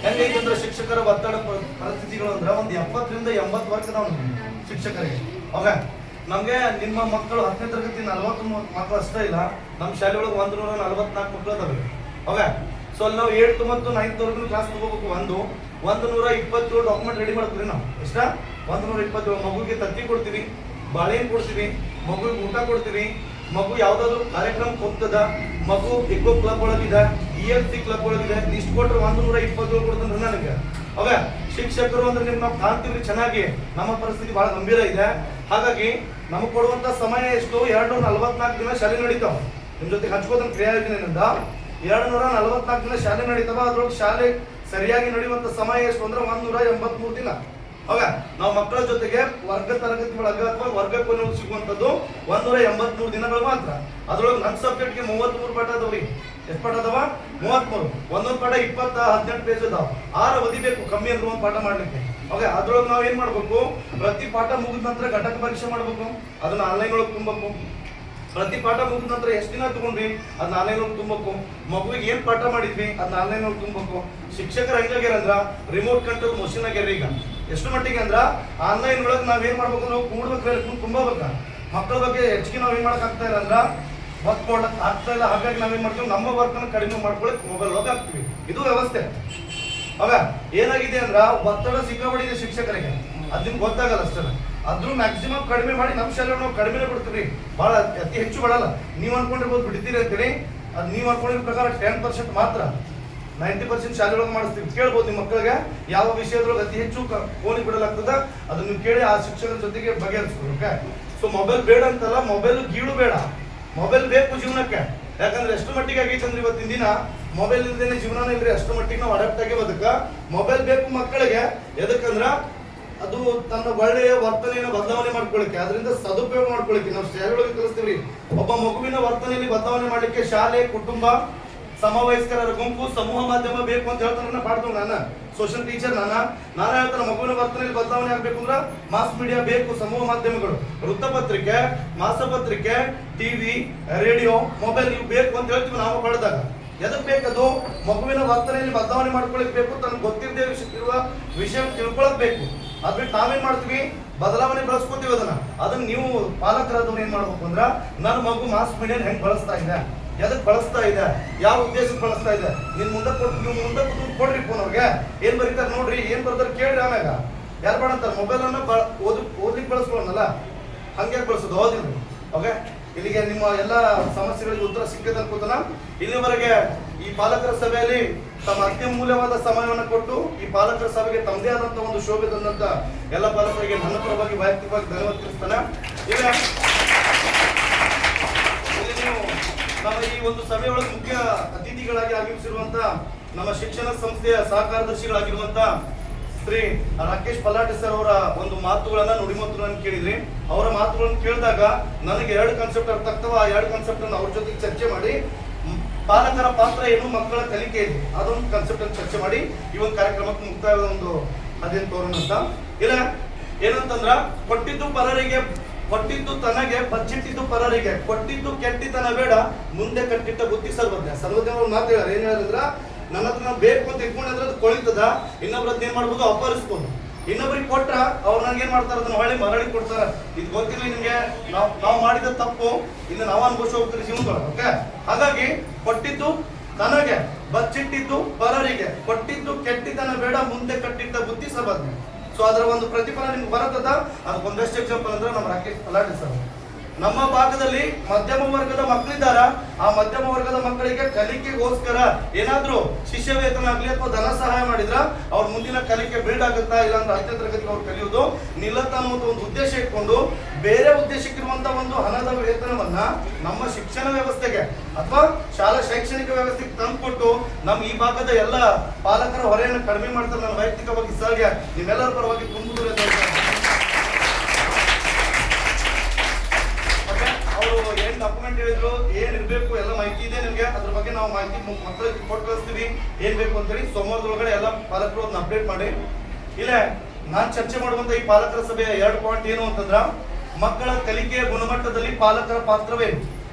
ಹೆಂಗೈತೆ ಅಂದ್ರೆ ಶಿಕ್ಷಕರ ಒತ್ತಡ ಪರಿಸ್ಥಿತಿಗಳು ಅಂದ್ರೆ ಒಂದು 70ರಿಂದ 80 ವರ್ಗ ನಾವು ಶಿಕ್ಷಕರಿಗೆ. ಓಕೆ, ನಮಗೆ ನಿಮ್ಮ ಮಕ್ಕಳು 10ನೇ ತರಗತಿ 40 ಮಕ್ಕಳು ಅಷ್ಟೇ ಇಲ್ಲ, ನಮ್ಮ ಶಾಲೆ ಒಳಗೆ 144 ಮಕ್ಕಳು ಅದಾವೆ. ಓಕೆ, ಸೊ ಅಲ್ಲಿ ನಾವು 8th ಮತ್ತು 9th ವರೆಗೂ ಕ್ಲಾಸ್ ತಗೋಬೇಕು. 127 ಡಾಕ್ಯುಮೆಂಟ್ ರೆಡಿ ಮಾಡ್ತೀವಿ ನಾವು. ಎಷ್ಟ 127 ಮಗುಗೆ ತತ್ತಿ ಕೊಡ್ತೀವಿ, ಬಾಳೆಹಣ್ಣು ಕೊಡ್ತೀವಿ, ಮಗುಗೆ ಊಟ ಕೊಡ್ತೀವಿ, ಮಗು ಯಾವ್ದಾದ್ರು ಕಾರ್ಯಕ್ರಮಕ್ಕೆ ಹೋಗ್ತದ, ಮಗು ಇಕೋ ಕ್ಲಬ್ ಒಳಗಿದೆ, ELC ಕ್ಲಬ್ ಒಳಗಿದೆ, ಇಷ್ಟು ಕೊಟ್ರೆ 127 ಕೊಡ್ತಾನೆ ನನಗೆ. ಅವಾಗ ಶಿಕ್ಷಕರು ಅಂದ್ರೆ ನಿಮ್ಗೆ ನಾವು ಕಾಣ್ತೀವಿ ಚೆನ್ನಾಗಿ, ನಮ್ಮ ಪರಿಸ್ಥಿತಿ ಬಹಳ ಗಂಭೀರ ಇದೆ. ಹಾಗಾಗಿ ನಮಗೆ ಕೊಡುವಂತ ಸಮಯ ಎಷ್ಟು 244 ದಿನ ಶಾಲೆ ನಡೀತಾವ. ನಿಮ್ ಜೊತೆ ಹಂಚ್ಕೋದಂತ ಕ್ರಿಯಾ ಯೋಜನೆಯಿಂದ 244 ದಿನ ಶಾಲೆ ನಡೀತಾವ. ಅದ್ರೊಳಗೆ ಶಾಲೆ ಸರಿಯಾಗಿ ನಡೆಯುವಂತ ಸಮಯ ಎಷ್ಟು ಅಂದ್ರೆ 183 ದಿನ. ಹೌದಾ, ನಾವು ಮಕ್ಕಳ ಜೊತೆಗೆ ವರ್ಗ ತರಗತಿ ಒಳಗ ಅಥವಾ ವರ್ಗ ಕೊನೆ ಸಿಗುವಂತದ್ದು 183 ದಿನಗಳು ಮಾತ್ರ. ಅದ್ರೊಳಗೆ ನನ್ನ ಸಬ್ಜೆಕ್ಟ್ಗೆ 33 ಪಾಠ ಅದಾವ್ರಿ. ಎಷ್ಟು ಪಾಠ ಅದಾವ? 33. ಒಂದೊಂದು ಪಾಠ 18 ಪೇಜ್ ಅದಾವ. 6 ಅವಧಿ ಬೇಕು ಕಮ್ಮಿ ಅಂದ್ರೆ ಒಂದು ಪಾಠ ಮಾಡ್ಲಿಕ್ಕೆ. ಓಕೆ, ಅದ್ರೊಳಗೆ ನಾವ್ ಏನ್ ಮಾಡ್ಬೇಕು, ಪ್ರತಿ ಪಾಠ ಮುಗಿದ ನಂತರ ಘಟಕ ಪರೀಕ್ಷೆ ಮಾಡ್ಬೇಕು, ಅದನ್ನ ಆನ್ಲೈನ್ ಒಳಗೆ ತುಂಬಬೇಕು. ಪ್ರತಿ ಪಾಠ ಮುಗಿದ ನಂತರ ಎಷ್ಟು ದಿನ ತಗೊಂಡ್ರಿ ಅದನ್ನ ಆನ್ಲೈನ್ ಒಳಗೆ ತುಂಬಬೇಕು. ಮಗುವಿಗೆ ಏನ್ ಪಾಠ ಮಾಡಿದ್ವಿ ಅದನ್ನ ಆನ್ಲೈನ್ ಒಳಗೆ ತುಂಬಬೇಕು. ಶಿಕ್ಷಕರು ಹೆಂಗಾಗ್ಯಾರ ಅಂದ್ರ ರಿಮೋಟ್ ಕಂಟ್ರೋಲ್ ಮಷಿನ್ ಆಗ್ಯಾರ ಈಗ. ಎಷ್ಟು ಮಟ್ಟಿಗೆ ಅಂದ್ರ ಆನ್ಲೈನ್ ಒಳಗೆ ನಾವ್ ಏನ್ ಮಾಡ್ಬೇಕು, ನಾವು ಕೂಡ್ಬೇಕು, ತುಂಬಬೇಕ. ಮಕ್ಕಳ ಬಗ್ಗೆ ಹೆಚ್ಚಿಗೆ ನಾವ್ ಏನ್ ಮಾಡಕ್ ಆಗ್ತಾ ಇಲ್ಲ ಅಂದ್ರ ವರ್ಕ್ ಕೊಡಕ್ ಆಗ್ತಾ ಇಲ್ಲ. ಹಾಗಾಗಿ ನಾವೇನ್ ಮಾಡ್ತೀವಿ, ನಮ್ಮ ವರ್ಕ್ ಅನ್ನು ಕಡಿಮೆ ಮಾಡ್ಕೊಳಕ್ ಮೊಬೈಲ್ ಒಳಗೆ ಹಾಕ್ತಿವಿ. ಇದು ವ್ಯವಸ್ಥೆ. ಆಗ ಏನಾಗಿದೆ ಅಂದ್ರ ಒತ್ತಡ ಸಿಕ್ಕಾಪಟ್ಟಿದೆ ಶಿಕ್ಷಕರಿಗೆ, ಅದ್ ನಿಮ್ಗೆ ಗೊತ್ತಾಗಲ್ಲ ಅಷ್ಟೇ. ಅದ್ರ ಮ್ಯಾಕ್ಸಿಮಮ್ ಕಡಿಮೆ ಮಾಡಿ ನಮ್ಮ ಶಾಲೆ ನಾವು ಕಡಿಮೆ ಬಿಡ್ತೀವಿ, ಬಹಳ ಅತಿ ಹೆಚ್ಚು ಬಿಡಲ್ಲ. ನೀವ್ ಅನ್ಕೊಂಡಿರ್ಬೋದು ಬಿಡ್ತೀರಿ ಅಂತೇಳಿ, ಅದ್ ನೀವ್ ಅನ್ಕೊಂಡಿರೋ ಪ್ರಕಾರ 10% ಮಾತ್ರ, 90% ಶಾಲೆ ಒಳಗೆ ಮಾಡಿಸ್ತೀವಿ. ಕೇಳ್ಬೋದು ನಿಮ್ಮ ಮಕ್ಕಳಿಗೆ ಯಾವ ವಿಷಯದೊಳಗೆ ಅತಿ ಹೆಚ್ಚು ಫೋನಿಗೆ ಬಿಡಲಾಗ್ತದ ಅದನ್ನ ನೀವು ಕೇಳಿ ಆ ಶಿಕ್ಷಕರ ಜೊತೆಗೆ ಬಗೆಹರಿಸ್ಬೋದು. ಓಕೆ, ಸೊ ಮೊಬೈಲ್ ಬೇಡ ಅಂತಲ್ಲ, ಮೊಬೈಲ್ ಗೀಳು ಬೇಡ, ಮೊಬೈಲ್ ಬೇಕು ಜೀವನಕ್ಕೆ. ಯಾಕಂದ್ರೆ ಎಷ್ಟು ಮಟ್ಟಿಗೆ ಆಗೈತೆ ಅಂದ್ರೆ ಇವತ್ತಿನ ದಿನ ಮೊಬೈಲ್ ಇಲ್ದೇನೆ ಜೀವನ ಇಲ್ರಿ, ಅಷ್ಟು ಮಟ್ಟಿಗೆ ನಾವು ಅಡಾಪ್ಟ್ ಆಗಿ ಬದುಕ. ಮೊಬೈಲ್ ಬೇಕು ಮಕ್ಕಳಿಗೆ, ಎದಕ್ಕಂದ್ರ ಅದು ತನ್ನ ಒಳ್ಳೆಯ ವರ್ತನೆಯನ್ನು ಬದಲಾವಣೆ ಮಾಡ್ಕೊಳ್ಳಿಕ್ಕೆ, ಅದರಿಂದ ಸದುಪಯೋಗ ಮಾಡ್ಕೊಳ್ಳಿಕ್ಕೆ ನಾವು ಶಾಲೆಯೊಳಗೆ ಕಲಿಸ್ತೀವ್ರಿ. ಒಬ್ಬ ಮಗುವಿನ ವರ್ತನೆಯಲ್ಲಿ ಬದಲಾವಣೆ ಮಾಡ್ಲಿಕ್ಕೆ ಶಾಲೆ, ಕುಟುಂಬ, ಸಮವಯಸ್ಕರ ಗುಂಪು, ಸಮೂಹ ಮಾಧ್ಯಮ ಬೇಕು ಅಂತ ಹೇಳ್ತಾನೆ ಪಾಡ್ತೇವೆ. ನಾನು ಸೋಷಿಯಲ್ ಟೀಚರ್, ನಾನು ಹೇಳ್ತಾನೆ ಮಗುವಿನ ವರ್ತನೆಯಲ್ಲಿ ಬದಲಾವಣೆ ಆಗ್ಬೇಕು ಅಂದ್ರೆ ಮಾಸ್ ಮೀಡಿಯಾ ಬೇಕು, ಸಮೂಹ ಮಾಧ್ಯಮಗಳು, ವೃತ್ತಪತ್ರಿಕೆ, ಮಾಸಪತ್ರಿಕೆ, ಟಿವಿ, ರೇಡಿಯೋ, ಮೊಬೈಲ್ ಇವು ಬೇಕು ಅಂತ ಹೇಳ್ತೀವಿ ನಾವು ಪಡೆದಾಗ. ಎದಕ್ ಬೇಕದು? ಮಗುವಿನ ವರ್ತನೆಯಲ್ಲಿ ಬದಲಾವಣೆ ಮಾಡ್ಕೊಳಕ್ ಬೇಕು, ತನಗೆ ಗೊತ್ತಿರದೇ ಇರುವ ವಿಷಯ ತಿಳ್ಕೊಳಕ್ ಬೇಕು. ಅದ್ ಬಿಟ್ಟು ನಾವೇನ್ ಮಾಡ್ತೀವಿ, ಬದಲಾವಣೆ ಬಳಸ್ಕೊತೀವಿ. ಅದನ್ನ ನೀವು ಪಾಲಕರಾದವ್ರು ಏನ್ ಮಾಡ್ಬೇಕು ಅಂದ್ರ, ನನ್ನ ಮಗು ಮಾಸ್ ಮೀಡಿಯಾ ಹೆಂಗ್ ಬಳಸ್ತಾ ಇದೆ, ಎದಕ್ ಬಳಸ್ತಾ ಇದೆ, ಯಾವ ಉದ್ದೇಶಕ್ಕೆ ಬಳಸ್ತಾ ಇದೆ, ನೀವು ಮುಂದೆ ಕೊಡ್ರಿ ಫೋನ್ ಅವ್ರಿಗೆ. ಏನ್ ಬರೀತಾರೆ ನೋಡ್ರಿ, ಏನ್ ಬರ್ತಾರೆ ಕೇಳ್ರಿ. ಆಮ್ಯಾಗ ಯಾರು ಮಾಡಂತಾರ ಮೊಬೈಲ್ ಅನ್ನ ಓದ್ಲಿಕ್ಕೆ ಬಳಸ್ಕೊಳ್ಳೋಣಲ್ಲ, ಹಂಗೆ ಬಳಸೋದು ಹೌದಿಲ್ಲ. ಓಕೆ, ಇಲ್ಲಿಗೆ ನಿಮ್ಮ ಎಲ್ಲ ಸಮಸ್ಯೆಗಳಿಗೆ ಉತ್ತರ ಸಿಕ್ಕದ ಅನ್ಕೋತಾನ. ಇಲ್ಲಿವರೆಗೆ ಈ ಪಾಲಕರ ಸಭೆಯಲ್ಲಿ ತಮ್ಮ ಅತ್ಯಮೂಲ್ಯವಾದ ಸಮಯವನ್ನು ಕೊಟ್ಟು ಈ ಪಾಲಕರ ಸಭೆಗೆ ತಮ್ಮದೇ ಆದಂತ ಒಂದು ಶೋಭೆ ತಂದಂತ ಎಲ್ಲ ಪಾಲಕರಿಗೆ ನನ್ನ ಪರವಾಗಿ ವೈಯಕ್ತಿಕವಾಗಿ ಧನ್ಯವಾದ ತಿಳಿಸ್ತಾನೆ. ಈಗ ಇಲ್ಲಿ ನೀವು ನಮ್ಮ ಈ ಒಂದು ಸಭೆಯೊಳಗೆ ಮುಖ್ಯ ಅತಿಥಿಗಳಾಗಿ ಆಗಮಿಸಿರುವಂತ ನಮ್ಮ ಶಿಕ್ಷಣ ಸಂಸ್ಥೆಯ ಸಹಕಾರ್ಯದರ್ಶಿಗಳಾಗಿರುವಂತ ಶ್ರೀ ರಾಕೇಶ್ ಪಲ್ಲಾಟೆ ಸರ್ ಅವರ ಒಂದು ಮಾತುಗಳನ್ನ ನುಡಿಮುತ್ತುಗಳನ್ನು ಕೇಳಿದ್ರಿ. ಅವರ ಮಾತುಗಳನ್ನು ಕೇಳಿದಾಗ ನನಗೆ 2 ಕಾನ್ಸೆಪ್ಟ್ ಅರ್ಥ ಆಗ್ತಾವ. ಆ 2 ಕಾನ್ಸೆಪ್ಟ್ ಅನ್ನು ಅವ್ರ ಜೊತೆಗೆ ಚರ್ಚೆ ಮಾಡಿ, ಪಾಲಕರ ಪಾತ್ರ ಏನು, ಮಕ್ಕಳ ಕಲಿಕೆ ಇದೆ, ಅದೊಂದು ಕಾನ್ಸೆಪ್ಟ್ ಅನ್ನು ಚರ್ಚೆ ಮಾಡಿ ಈ ಒಂದು ಕಾರ್ಯಕ್ರಮಕ್ಕೆ ಮುಕ್ತಾಯದ ಒಂದು ಅದೇನು ತೋರೋಣ ಅಂತ. ಇಲ್ಲ ಏನಂತಂದ್ರ, ಕೊಟ್ಟಿದ್ದು ಪರರಿಗೆ, ಕೊಟ್ಟಿದ್ದು ತನಗೆ, ಬಚ್ಚಿಟ್ಟಿದ್ದು ಪರರಿಗೆ, ಕೊಟ್ಟಿದ್ದು ಕೆಟ್ಟಿತನ ಬೇಡ, ಮುಂದೆ ಕಟ್ಟಿಟ್ಟ ಬುದ್ಧಿ ಸರ್ವಜ್ಞ. ಸರ್ವಜ್ಞ ಅವ್ರು ಮಾತು ಹೇಳ ಏನ್ ಹೇಳಿದ್ರ, ನನ್ನ ಹತ್ರ ನಾವು ಬೇಕು ಅಂತ ಇಟ್ಕೊಂಡ್ರೆ ಅದು ಕೊಳಿತದ, ಇನ್ನೊಬ್ರದ್ದು ಏನ್ ಮಾಡ್ಬೋದು, ಅಪಹರಿಸ್ಬೋದು. ಇನ್ನೊಬ್ರಿಗೆ ಕೊಟ್ರ ಅವ್ರು ನನಗೆ ಏನ್ ಮಾಡ್ತಾರ, ಅದನ್ನ ಹೊಳ್ಳಿ ಮರಳಿ ಕೊಡ್ತಾರ. ಇದು ಗೊತ್ತಿಲ್ಲ ನಿಮ್ಗೆ, ನಾವು ಮಾಡಿದ ತಪ್ಪು ಇನ್ನು ನಾವು ಅನುಭವಿಸಿ ಹೋಗ್ತೀವಿ ಜೀವನದೊಳಗೆ. ಓಕೆ, ಹಾಗಾಗಿ ಕೊಟ್ಟಿದ್ದು ತನಗೆ, ಬಚ್ಚಿಟ್ಟಿದ್ದು ಪರರಿಗೆ, ಕೊಟ್ಟಿದ್ದು ಕೆಟ್ಟಿತನ ಬೇಡ, ಮುಂದೆ ಕಟ್ಟಿಟ್ಟ ಬುದ್ಧಿ ಸರ್ವಜ್ಞ. ಸೊ ಅದರ ಒಂದು ಪ್ರತಿಫಲ ನಿಮ್ಗೆ ಬರುತ್ತದ. ಅದಕ್ಕೆ ಒಂದಷ್ಟು ಎಕ್ಸಾಂಪಲ್ ಅಂದ್ರೆ ನಮ್ಮ ರಾಕೇಶ್ ಪಲ್ಲಾಟೆ ಸರ್. ನಮ್ಮ ಭಾಗದಲ್ಲಿ ಮಧ್ಯಮ ವರ್ಗದ ಮಕ್ಕಳಿದ್ದಾರ, ಆ ಮಧ್ಯಮ ವರ್ಗದ ಮಕ್ಕಳಿಗೆ ಕಲಿಕೆಗೋಸ್ಕರ ಏನಾದ್ರೂ ಶಿಷ್ಯ ವೇತನ ಆಗ್ಲಿ ಅಥವಾ ಧನ ಸಹಾಯ ಮಾಡಿದ್ರ ಅವ್ರ ಮುಂದಿನ ಕಲಿಕೆ ಬಿಲ್ಡ್ ಆಗುತ್ತಾ, ಇಲ್ಲಾಂದ್ರೆ 10ನೇ ತರಗತಿಗೆ ಅವ್ರು ಕಲಿಯೋದು ನಿಲ್ಲತ್ತ ಅನ್ನೋ ಒಂದು ಉದ್ದೇಶ ಇಟ್ಕೊಂಡು ಬೇರೆ ಉದ್ದೇಶಕ್ಕಿರುವಂತ ಒಂದು ಹಣದ ವೇತನವನ್ನ ವಿಚಾರವನ್ನ ನಮ್ಮ ಶಿಕ್ಷಣ ವ್ಯವಸ್ಥೆಗೆ ಅಥವಾ ಶಾಲಾ ಶೈಕ್ಷಣಿಕ ವ್ಯವಸ್ಥೆಗೆ ತಂದುಕೊಟ್ಟು ನಮ್ಮ ಈ ಭಾಗದ ಎಲ್ಲ ಪಾಲಕರ ಹೊರೆಯನ್ನು ಕಡಿಮೆ ಮಾಡ್ತಾರೆ. ನನ್ನ ವೈಯಕ್ತಿಕವಾಗಿ ಸರ್ಗೆ ನಿಮ್ಮೆಲ್ಲರ ಪರವಾಗಿ ತುಂಬುತ್ತದೆ. ಅವರು ಏನ್ ಡಾಕ್ಯುಮೆಂಟ್ ಹೇಳಿದ್ರು, ಏನ್ ಇರ್ಬೇಕು ಎಲ್ಲ ಮಾಹಿತಿ ಇದೆ ನಿಮ್ಗೆ. ಅದ್ರ ಬಗ್ಗೆ ನಾವು ಮಾಹಿತಿ ಮಕ್ಕಳಿಗೆ ಕೊಟ್ಟು ಕಳಿಸ್ತೀವಿ ಏನ್ ಬೇಕು ಅಂತೇಳಿ. ಸೋಮವಾರದೊಳಗಡೆ ಎಲ್ಲ ಪಾಲಕರು ಅದನ್ನ ಅಪ್ಡೇಟ್ ಮಾಡಿ. ಇಲ್ಲ ನಾನ್ ಚರ್ಚೆ ಮಾಡುವಂತ ಈ ಪಾಲಕರ ಸಭೆಯ 2 ಪಾಯಿಂಟ್ ಏನು ಅಂತಂದ್ರ, ಮಕ್ಕಳ ಕಲಿಕೆಯ ಗುಣಮಟ್ಟದಲ್ಲಿ ಪಾಲಕರ ಪಾತ್ರವೇನು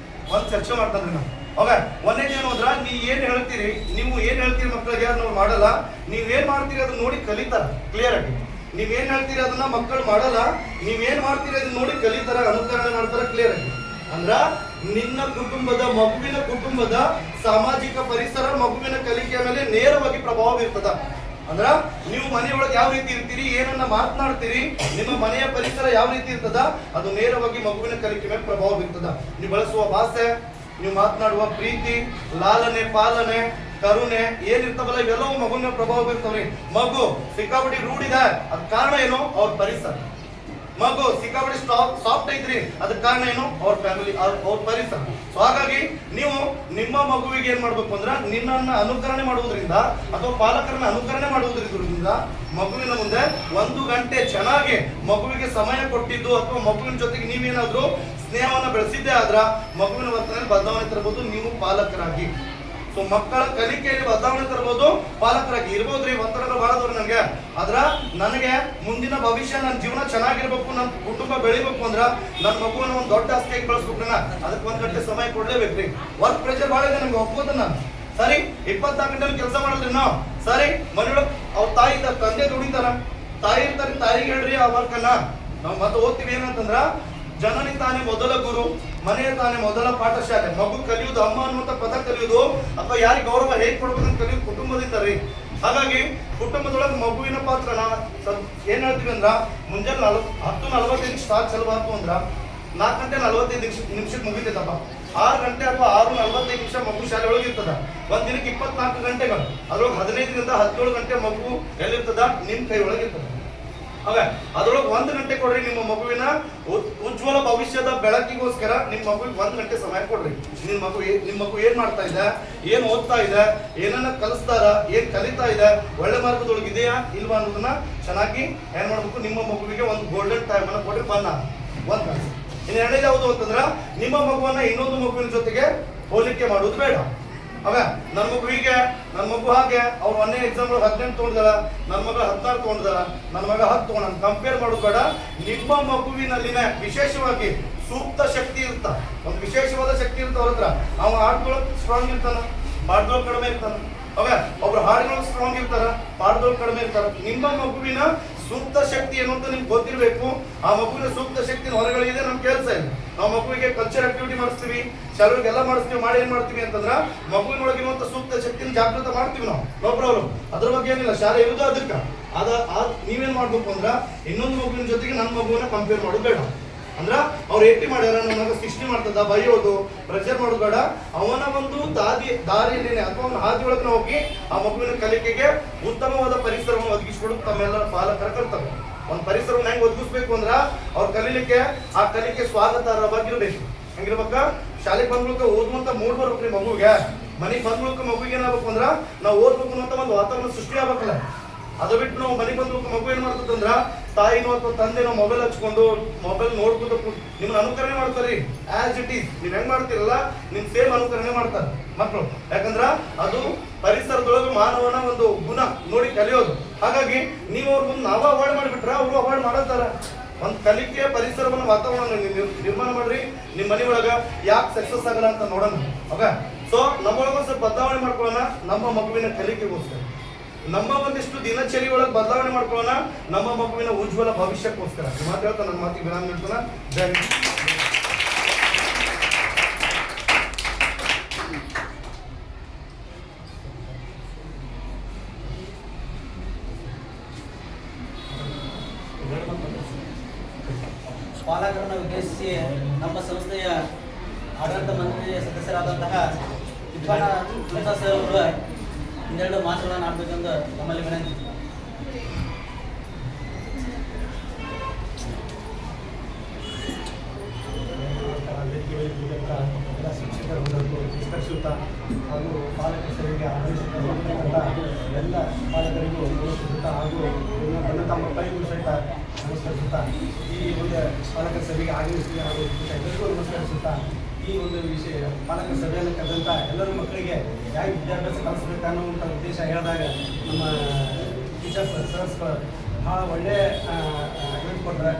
ಒಂದು ಚರ್ಚೆ ಮಾಡ್ತಾರ್ರಿ ನಾವು. ಓಕೆ, ಒಂದೇದು ಏನು ಅಂದ್ರ, ನೀವು ಏನ್ ಹೇಳ್ತೀರಿ ಮಕ್ಕಳಿಗೆ ಅದನ್ನ ಮಾಡಲ್ಲ. ನೀವೇನ್ ಮಾಡ್ತೀರಿ ಅದನ್ನ ನೋಡಿ ಕಲಿತಾರ. ಕ್ಲಿಯರ್ ಆಗಿ ನೀವೇನ್ ಹೇಳ್ತೀರಿ ಅದನ್ನ ಮಕ್ಕಳು ಮಾಡಲ್ಲ, ನೀವೇನ್ ಮಾಡ್ತೀರಿ ಅದನ್ನ ನೋಡಿ ಕಲಿತಾರ, ಅನುಕರಣೆ ಮಾಡ್ತಾರ. ಕ್ಲಿಯರ್ ಆಗಿ ಅಂದ್ರ ನಿನ್ನ ಕುಟುಂಬದ ಮಗುವಿನ ಕುಟುಂಬದ ಸಾಮಾಜಿಕ ಪರಿಸರ ಮಗುವಿನ ಕಲಿಕೆಯ ಮೇಲೆ ನೇರವಾಗಿ ಪ್ರಭಾವ ಬೀರ್ತದ. ಅಂದ್ರ ನೀವು ಮನೆಯೊಳಗೆ ಯಾವ ರೀತಿ ಇರ್ತೀರಿ, ಏನನ್ನ ಮಾತನಾಡ್ತೀರಿ, ನಿಮ್ಮ ಮನೆಯ ಪರಿಸರ ಯಾವ ರೀತಿ ಇರ್ತದ, ಅದು ನೇರವಾಗಿ ಮಗುವಿನ ಕಲಿಕೆ ಮೇಲೆ ಪ್ರಭಾವ ಬೀರ್ತದ. ನೀವು ಬಳಸುವ ಭಾಷೆ, ನೀವು ಮಾತನಾಡುವ ಪ್ರೀತಿ, ಲಾಲನೆ, ಪಾಲನೆ, ಕರುಣೆ ಏನಿರ್ತಾವಲ್ಲ ಇವೆಲ್ಲವೂ ಮಗುವಿನ ಪ್ರಭಾವ ಬೀರ್ತವ್ರಿ. ಮಗು ಸಿಕ್ಕಾಪಟ್ಟಿ ರೂಢಿದೆ, ಅದ್ ಕಾರಣ ಏನು? ಅವ್ರ ಪರಿಸರ. ಮಗು ಸಿಕ್ಕಾಪಟ್ಟಿ ಸಾಫ್ಟ್ ಐತ್ರಿ, ಅದಕ್ಕೆ ಕಾರಣ ಏನು? ಅವ್ರ ಫ್ಯಾಮಿಲಿ, ಅವ್ರ ಪರಿಸರ. ಸೊ ಹಾಗಾಗಿ ನೀವು ನಿಮ್ಮ ಮಗುವಿಗೆ ಏನ್ ಮಾಡ್ಬೇಕು ಅಂದ್ರ, ನಿನ್ನನ್ನ ಅನುಕರಣೆ ಮಾಡುವುದರಿಂದ ಅಥವಾ ಪಾಲಕರನ್ನ ಅನುಕರಣೆ ಮಾಡುವುದರಿಂದ ಮಗುವಿನ ಮುಂದೆ 1 ಗಂಟೆ ಚೆನ್ನಾಗಿ ಮಗುವಿಗೆ ಸಮಯ ಕೊಟ್ಟಿದ್ದು ಅಥವಾ ಮಗುವಿನ ಜೊತೆಗೆ ನೀವೇನಾದ್ರೂ ಸ್ನೇಹವನ್ನ ಬೆಳೆಸಿದ್ದೇ ಆದ್ರ ಮಗುವಿನ ವರ್ತನೆಯಲ್ಲಿ ಬದಲಾವಣೆ ತರಬಹುದು ನೀವು ಪಾಲಕರಾಗಿ. ಸೊ ಮಕ್ಕಳ ಕಲಿಕೆಯಲ್ಲಿ ಬದಲಾವಣೆ ತರಬಹುದು ಪಾಲಕರಾಗಿ. ಇರ್ಬೋದ್ರಿ ಒತ್ತಡಗಳು ಬಹಳದವ್ರು ನನಗೆ, ಆದ್ರ ನನಗೆ ಮುಂದಿನ ಭವಿಷ್ಯ, ನನ್ನ ಜೀವನ ಚೆನ್ನಾಗಿರ್ಬೇಕು, ನನ್ನ ಕುಟುಂಬ ಬೆಳಿಬೇಕು ಅಂದ್ರ ನನ್ನ ಮಗುವನ್ನ ಒಂದು ದೊಡ್ಡ ಆಸ್ತಿಯಾಗಿ ಬೆಳೆಸ್ಬೇಕ್ರಿ. ಅದಕ್ಕೆ 1 ಗಂಟೆ ಸಮಯ ಕೊಡ್ಲೇಬೇಕ್ರಿ. ವರ್ಕ್ ಪ್ರೆಷರ್ ಬಹಳ ಇದೆ ನಮ್ಗೆ, ಒಪ್ಕೋತ ನಾನು. ಸರಿ, 24 ಗಂಟೆ ಕೆಲಸ ಮಾಡಿದ್ರಿ ನಾವು. ಸರಿ, ಮನೆಯೊಳಗೆ ಅವ್ರ ತಾಯಿ ತಂದೆ ದುಡಿತಾರ, ತಾಯಿ ಇರ್ತಾರೆ, ತಾಯಿಗೆ ಹೇಳ್ರಿ ಆ ವರ್ಕ್ ಅನ್ನ. ನಾವು ಮತ್ತೆ ಓದ್ತೀವಿ ಏನಂತಂದ್ರ, ಜನನಿ ತಾನೇ ಮೊದಲ ಗುರು, ಮನೆಯ ತಾನೇ ಮೊದಲ ಪಾಠಶಾಲೆ. ಮಗು ಕಲಿಯುವುದು, ಅಮ್ಮ ಅನ್ನುವಂತ ಪದ ಕಲಿಯುವುದು ಅಥವಾ ಯಾರಿಗೆ ಗೌರವ ಹೇಗೆ ಕೊಡ್ಬೇಕಂತ ಕಲಿಯುವುದು ಕುಟುಂಬದಿಂದ ರೀ. ಹಾಗಾಗಿ ಕುಟುಂಬದೊಳಗೆ ಮಗುವಿನ ಪಾತ್ರ ಏನ್ ಹೇಳ್ತೀವಿ ಅಂದ್ರ, ಮುಂಜಾನೆ 10:45 ಸ್ಟಾರ್ಟ್ ಚಲೋ ಆಯ್ತು ಅಂದ್ರ 4 ಗಂಟೆ 45 ನಿಮಿಷಕ್ಕೆ ಮುಗಿತೈತಪ್ಪ. 6 ಗಂಟೆ ಅಥವಾ 6:45 ಮಗು ಶಾಲೆ ಒಳಗೆ ಇರ್ತದ. ಒಂದ್ ದಿನಕ್ಕೆ 24 ಗಂಟೆಗಳು, ಅದ್ರೊಳಗೆ 15ರಿಂದ 17 ಗಂಟೆ ಮಗು ಎಲ್ಲಿರ್ತದ? ನಿಮ್ ಕೈ ಒಳಗೆ ಇರ್ತದ. ಅದ್ರೊಳಗೆ 1 ಗಂಟೆ ಕೊಡ್ರಿ ನಿಮ್ಮ ಮಗುವಿನ ಉಜ್ವಲ ಭವಿಷ್ಯದ ಬೆಳಕಿಗೋಸ್ಕರ. ನಿಮ್ಮ ಮಗುವಿಗೆ 1 ಗಂಟೆ ಸಮಯ ಕೊಡ್ರಿ. ನಿಮ್ಮ ಮಗು ಏನ್ ಮಾಡ್ತಾ ಇದೆ, ಏನ್ ಓದ್ತಾ ಇದೆ, ಏನನ್ನ ಕಲಿಸ್ತಾರ, ಏನ್ ಕಲಿತಾ ಇದೆ, ಒಳ್ಳೆ ಮಾರ್ಗದೊಳಗೆ ಇದೆಯಾ ಇಲ್ವಾ ಅನ್ನೋದನ್ನ ಚೆನ್ನಾಗಿ ಏನ್ ಮಾಡ್ಬೇಕು, ನಿಮ್ಮ ಮಗುವಿಗೆ ಒಂದು ಗೋಲ್ಡನ್ ಟೈಮ್ ಅನ್ನ ಕೊಡ್ರಿ. ಬನ್ನ 1 ತಾಸು. ಇನ್ನು 2ನೇದು ಯಾವುದು ಅಂತಂದ್ರ, ನಿಮ್ಮ ಮಗುವನ್ನ ಇನ್ನೊಂದು ಮಗುವಿನ ಜೊತೆಗೆ ಹೋಲಿಕೆ ಮಾಡುವುದು ಬೇಡ. ನನ್ನ ಮಗು ಹಾಗೆ ಅವ್ರು 1ನೇ ಎಕ್ಸಾಮ್ 18 ತಗೊಂಡಲ್ಲ, ನನ್ನ ಮಗ 16 ತಗೊಂಡಲ್ಲ, ನನ್ನ ಮಗ 10 ತಗೊಂಡ, ಕಂಪೇರ್ ಮಾಡೋದು ಬೇಡ. ನಿಮ್ಮ ಮಗುವಿನಲ್ಲಿನ ವಿಶೇಷವಾಗಿ ಸೂಕ್ತ ಶಕ್ತಿ ಇರ್ತ, ಒಂದು ವಿಶೇಷವಾದ ಶಕ್ತಿ ಇರ್ತ ಅವ್ರ ಹತ್ರ. ಅವ ಹಾಡ್ದೊಳಗೆ ಸ್ಟ್ರಾಂಗ್ ಇರ್ತಾನ, ಪಾಠದೊಳಗೆ ಕಡಿಮೆ ಇರ್ತಾನ. ಒಬ್ರು ಹಾಡಿನೊಳಗೆ ಸ್ಟ್ರಾಂಗ್ ಇರ್ತಾರ, ಪಾಠದೊಳಗೆ ಕಡಿಮೆ ಇರ್ತಾರ. ನಿಮ್ಮ ಮಗುವಿನ ಸೂಕ್ತ ಶಕ್ತಿ ಏನು ಅಂತ ನಿಮ್ಗೆ ಗೊತ್ತಿರಬೇಕು. ಆ ಮಗುವಿನ ಸೂಕ್ತ ಶಕ್ತಿ ಹೊರಗಳಿದೆ, ನಮ್ ಕೆಲಸ ಇದೆ. ನಾವು ಮಗುವಿಗೆ ಕಲ್ಚರ್ ಆಕ್ಟಿವಿಟಿ ಮಾಡಿಸ್ತೀವಿ, ಶಾಲೆಗೆಲ್ಲ ಮಾಡಿಸ್ತೀವಿ. ಮಾಡಿ ಏನ್ ಮಾಡ್ತೀವಿ ಅಂತಂದ್ರ ಮಗುವಿನೊಳಗಿರುವಂತ ಸೂಕ್ತ ಶಕ್ತಿನ ಜಾಗೃತ ಮಾಡ್ತೀವಿ ನಾವು. ನೋ ಪ್ರಾಬ್ಲಮ್, ಅದ್ರ ಬಗ್ಗೆ ಏನಿಲ್ಲ. ಶಾಲೆ ಇರುವುದು ಅದಕ್ಕೆ. ನೀವೇನ್ ಮಾಡ್ಬೇಕು ಅಂದ್ರ, ಇನ್ನೊಂದು ಮಗುವಿನ ಜೊತೆಗೆ ನನ್ನ ಮಗುವನ್ನ ಕಂಪೇರ್ ಮಾಡೋದು ಬೇಡ. ಅಂದ್ರ ಅವ್ರು 80 ಮಾಡ್ಯಾರ, ನನ್ನ ಮಗ 60 ಮಾಡ್ತದ, ಬೈಯೋದು, ಪ್ರೆಷರ್ ಮಾಡೋದು ಬೇಡ. ಅವನ ಒಂದು ದಾರಿಯಲ್ಲಿನೇ ಅಥವಾ ಅವನ ಹಾದಿಯೊಳಗೆ ಹೋಗಿ ಆ ಮಗುವಿನ ಕಲಿಕೆಗೆ ಉತ್ತಮವಾದ ಪರಿಸರವನ್ನು ಒದಗಿಸಿಕೊಡೋದು ತಮ್ಮೆಲ್ಲರ ಪಾಲಕರ ಕರ್ತವ್ಯ. ಒಂದು ಪರಿಸರವನ್ನು ಹೆಂಗ್ ಒದಗಿಸ್ಬೇಕು ಅಂದ್ರ, ಅವ್ರು ಕಲೀಲಿಕ್ಕೆ ಆ ಕಲಿಕೆ ಸ್ವಾಗತಾರ್ಹವಾಗಿರ್ಬೇಕು. ಹೆಂಗಿರ್ಬೇಕ, ಶಾಲೆಗೆ ಬಂದ್ಬಿಡ್ಕ ಓದುವಂತ ಮೂಡ್ ಬರ್ಬೇಕ್ರಿ ಮಗುವಿಗೆ. ಮನೆಗೆ ಬಂದ್ಬಿಡ್ಕ ಮಗುವಿಗೆ ಏನಾಗಬೇಕು ಅಂದ್ರ, ನಾವು ಓದ್ಬೇಕು ಅನ್ನೋ ಒಂದು ವಾತಾವರಣ ಸೃಷ್ಟಿ ಆಗ್ಬೇಕಲ್ಲ. ಅದು ಬಿಟ್ಟು ನಾವು ಮನೆಗೆ ಬಂದ್ಬಿಟ್ಟು ಮಗು ಏನ್ ಮಾಡ್ತದಂದ್ರ, ತಾಯಿನೋ ಅಥವಾ ತಂದೆನೋ ಮೊಬೈಲ್ ಹಚ್ಕೊಂಡು ಮೊಬೈಲ್ ನೋಡ್ಕೊಂಡು ನಿಮ್ನ ಅನುಕರಣೆ ಮಾಡ್ತಾರ್ರಿ. ಆಸ್ ಇಟ್ ಈಸ್ ನೀವ್ ಹೆಂಗ್ ಮಾಡ್ತಿರಲ್ಲ, ನಿಮ್ ಸೇಮ್ ಅನುಕರಣೆ ಮಾಡ್ತಾರೆ ಮಕ್ಕಳು. ಯಾಕಂದ್ರ ಅದು ಪರಿಸರದೊಳಗೆ ಮಾನವನ ಒಂದು ಗುಣ ನೋಡಿ ಕಲಿಯೋದು. ಹಾಗಾಗಿ ನೀವು ಅವ್ರ ಮುಂದೆ ನಾವ ಅವಾಯ್ಡ್ ಮಾಡಿಬಿಟ್ರ ಅವರು ಅವಾಯ್ಡ್ ಮಾಡತ್ತಾರ. ಒಂದು ಕಲಿಕೆಯ ಪರಿಸರವನ್ನು ವಾತಾವರಣ ನಿರ್ಮಾಣ ಮಾಡ್ರಿ ನಿಮ್ ಮನೆ ಒಳಗ. ಯಾಕೆ ಸಕ್ಸಸ್ ಆಗಲ್ಲ ಅಂತ ನೋಡೋಣ. ಓಕೆ, ಸೊ ನಮ್ಮೊಳಗ ಸ್ವಲ್ಪ ಬದಲಾವಣೆ ಮಾಡ್ಕೊಳ್ಳೋಣ ನಮ್ಮ ಮಗುವಿನ ಕಲಿಕೆಗೋಸ್ಕರ. ನಮ್ಮ ಒಂದಿಷ್ಟು ದಿನಚರಿ ಒಳಗೆ ಬದಲಾವಣೆ ಮಾಡ್ಕೊಳ್ಳೋಣ ನಮ್ಮ ಮಗುವಿನ ಉಜ್ವಲ ಭವಿಷ್ಯಕ್ಕೋಸ್ಕರ. ಮಾತು ಹೇಳ್ತಾ ನನ್ನ ಮಾತಿಗೆ ವಿರಾಮ ನೀಡ್ತಾನ. ಜೈ ಪಾಲಕರನ್ನು ಉದ್ದೇಶಿಸಿ ನಮ್ಮ ಸಂಸ್ಥೆಯ ಆಡಳಿತ ಮಂಡಳಿಯ ಸದಸ್ಯರಾದಂತಹ ಇಬ್ಬಾನ ಸರ್ ಅವರು ಇನ್ನೆರಡು ಮಾತುಗಳನ್ನು ಆಡಬೇಕೆಂದು ನಮ್ಮಲ್ಲಿ ವಿನಂತಿ. ಪುರಸ್ಕರಿಸುತ್ತ ಹಾಗೂ ಪಾಲಕರ ಸಭೆಗೆ ಆಗಮಿಸಿರ್ತಕ್ಕಂಥ ಎಲ್ಲ ಪಾಲಕರಿಗೂ ನಮಸ್ಕರಿಸುತ್ತಾ ಹಾಗೂ ಬಂದ ತಮ್ಮ ಮಕ್ಕಳಿಗೂ ಸಹಿತ ನಮಸ್ಕರಿಸುತ್ತಾ ಈ ಒಂದು ಪಾಲಕರ ಸಭೆಗೆ ಆಗಮಿಸಿ ಹಾಗೂ ಎಲ್ಲರಿಗೂ ನಮಸ್ಕರಿಸುತ್ತಾ ಈ ಒಂದು ವಿಷಯ ಪಾಲಕರ ಸಭೆಯನ್ನು ಕರೆದಂಥ ಎಲ್ಲರ ಮಕ್ಕಳಿಗೆ ಯಾಕೆ ವಿದ್ಯಾಭ್ಯಾಸ ಕಲಿಸ್ಬೇಕು ಅನ್ನುವಂಥ ಉದ್ದೇಶ ಹೇಳಿದಾಗ ನಮ್ಮ ಟೀಚರ್ಸ್ ಸರ್ಸ್ಗಳು ಭಾಳ ಒಳ್ಳೆಯ ಅಡ್ವೈಸ್ ಕೊಟ್ಟರೆ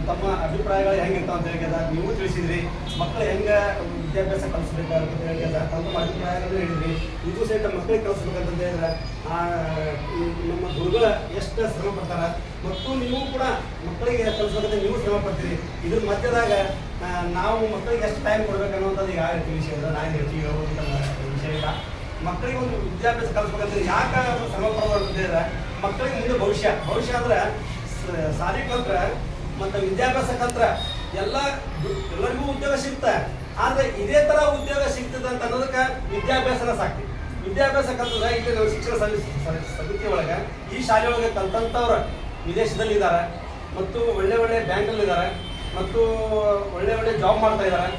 ತಮ್ಮ ಅಭಿಪ್ರಾಯಗಳು ಹೆಂಗಿರ್ತಾವೆ ಅಂತ ಹೇಳಿದ ನೀವು ತಿಳಿಸಿದ್ರಿ ಮಕ್ಕಳು ಹೆಂಗೆ ವಿದ್ಯಾಭ್ಯಾಸ ಕಲಿಸ್ಬೇಕಂತ ಹೇಳಿದ ತಮ್ಮ ಅಭಿಪ್ರಾಯಗಳನ್ನು ಹೇಳಿದ್ರಿ ಇದು ಸಹಿತ ಮಕ್ಕಳಿಗೆ ಕಲಿಸ್ಬೇಕಂತ ಹೇಳಿದ್ರೆ ನಮ್ಮ ಗುರುಗಳು ಎಷ್ಟು ಶ್ರಮ ಪಡ್ತಾರೆ ಮತ್ತು ನೀವು ಕೂಡ ಮಕ್ಕಳಿಗೆ ಕಲಿಸ್ಬೇಕಂತ ನೀವು ಶ್ರಮ ಪಡ್ತೀರಿ ಇದ್ರ ಮಧ್ಯದಾಗ ನಾವು ಮಕ್ಕಳಿಗೆ ಎಷ್ಟು ಟೈಮ್ ಕೊಡ್ಬೇಕನ್ನುವಂಥದ್ದು ಯಾವ ರೀತಿ ವಿಷಯ ಇದೆ ನಾನು ಹೇಳ್ತೀವಿ ಹೇಳುವಂಥ ವಿಷಯ ಇಲ್ಲ ಮಕ್ಕಳಿಗೆ ಒಂದು ವಿದ್ಯಾಭ್ಯಾಸ ಕಲಿಸ್ಬೇಕಂದ್ರೆ ಯಾಕೆ ಶ್ರಮ ಪಡೋದಂದ್ರೆ ಮಕ್ಕಳಿಗೆ ಮುಂದೆ ಭವಿಷ್ಯ ಅಂದ್ರೆ ಸಾಲಿ ಕಲ್ತ್ರೆ ಮತ್ತು ವಿದ್ಯಾಭ್ಯಾಸ ಕಲ್ತ್ರೆ ಎಲ್ಲರಿಗೂ ಉದ್ಯೋಗ ಸಿಗ್ತಾ ಆದರೆ ಇದೇ ಥರ ಉದ್ಯೋಗ ಸಿಗ್ತದೆ ಅಂತ ಅನ್ನೋದಕ್ಕೆ ವಿದ್ಯಾಭ್ಯಾಸನ ಸಾಕ್ತಿ ವಿದ್ಯಾಭ್ಯಾಸ ಕಲ್ತದ ಇಲ್ಲಿ ನಾವು ಶಿಕ್ಷಣ ಸಮಿತಿ ಒಳಗೆ ಈ ಶಾಲೆ ಒಳಗೆ ಕಲ್ತಂಥವ್ರು ವಿದೇಶದಲ್ಲಿ ಇದ್ದಾರೆ ಮತ್ತು ಒಳ್ಳೆ ಬ್ಯಾಂಕಲ್ಲಿದ್ದಾರೆ ಮತ್ತು ಒಳ್ಳೆ ಜಾಬ್ ಮಾಡ್ತಾ ಇದ್ದಾರೆ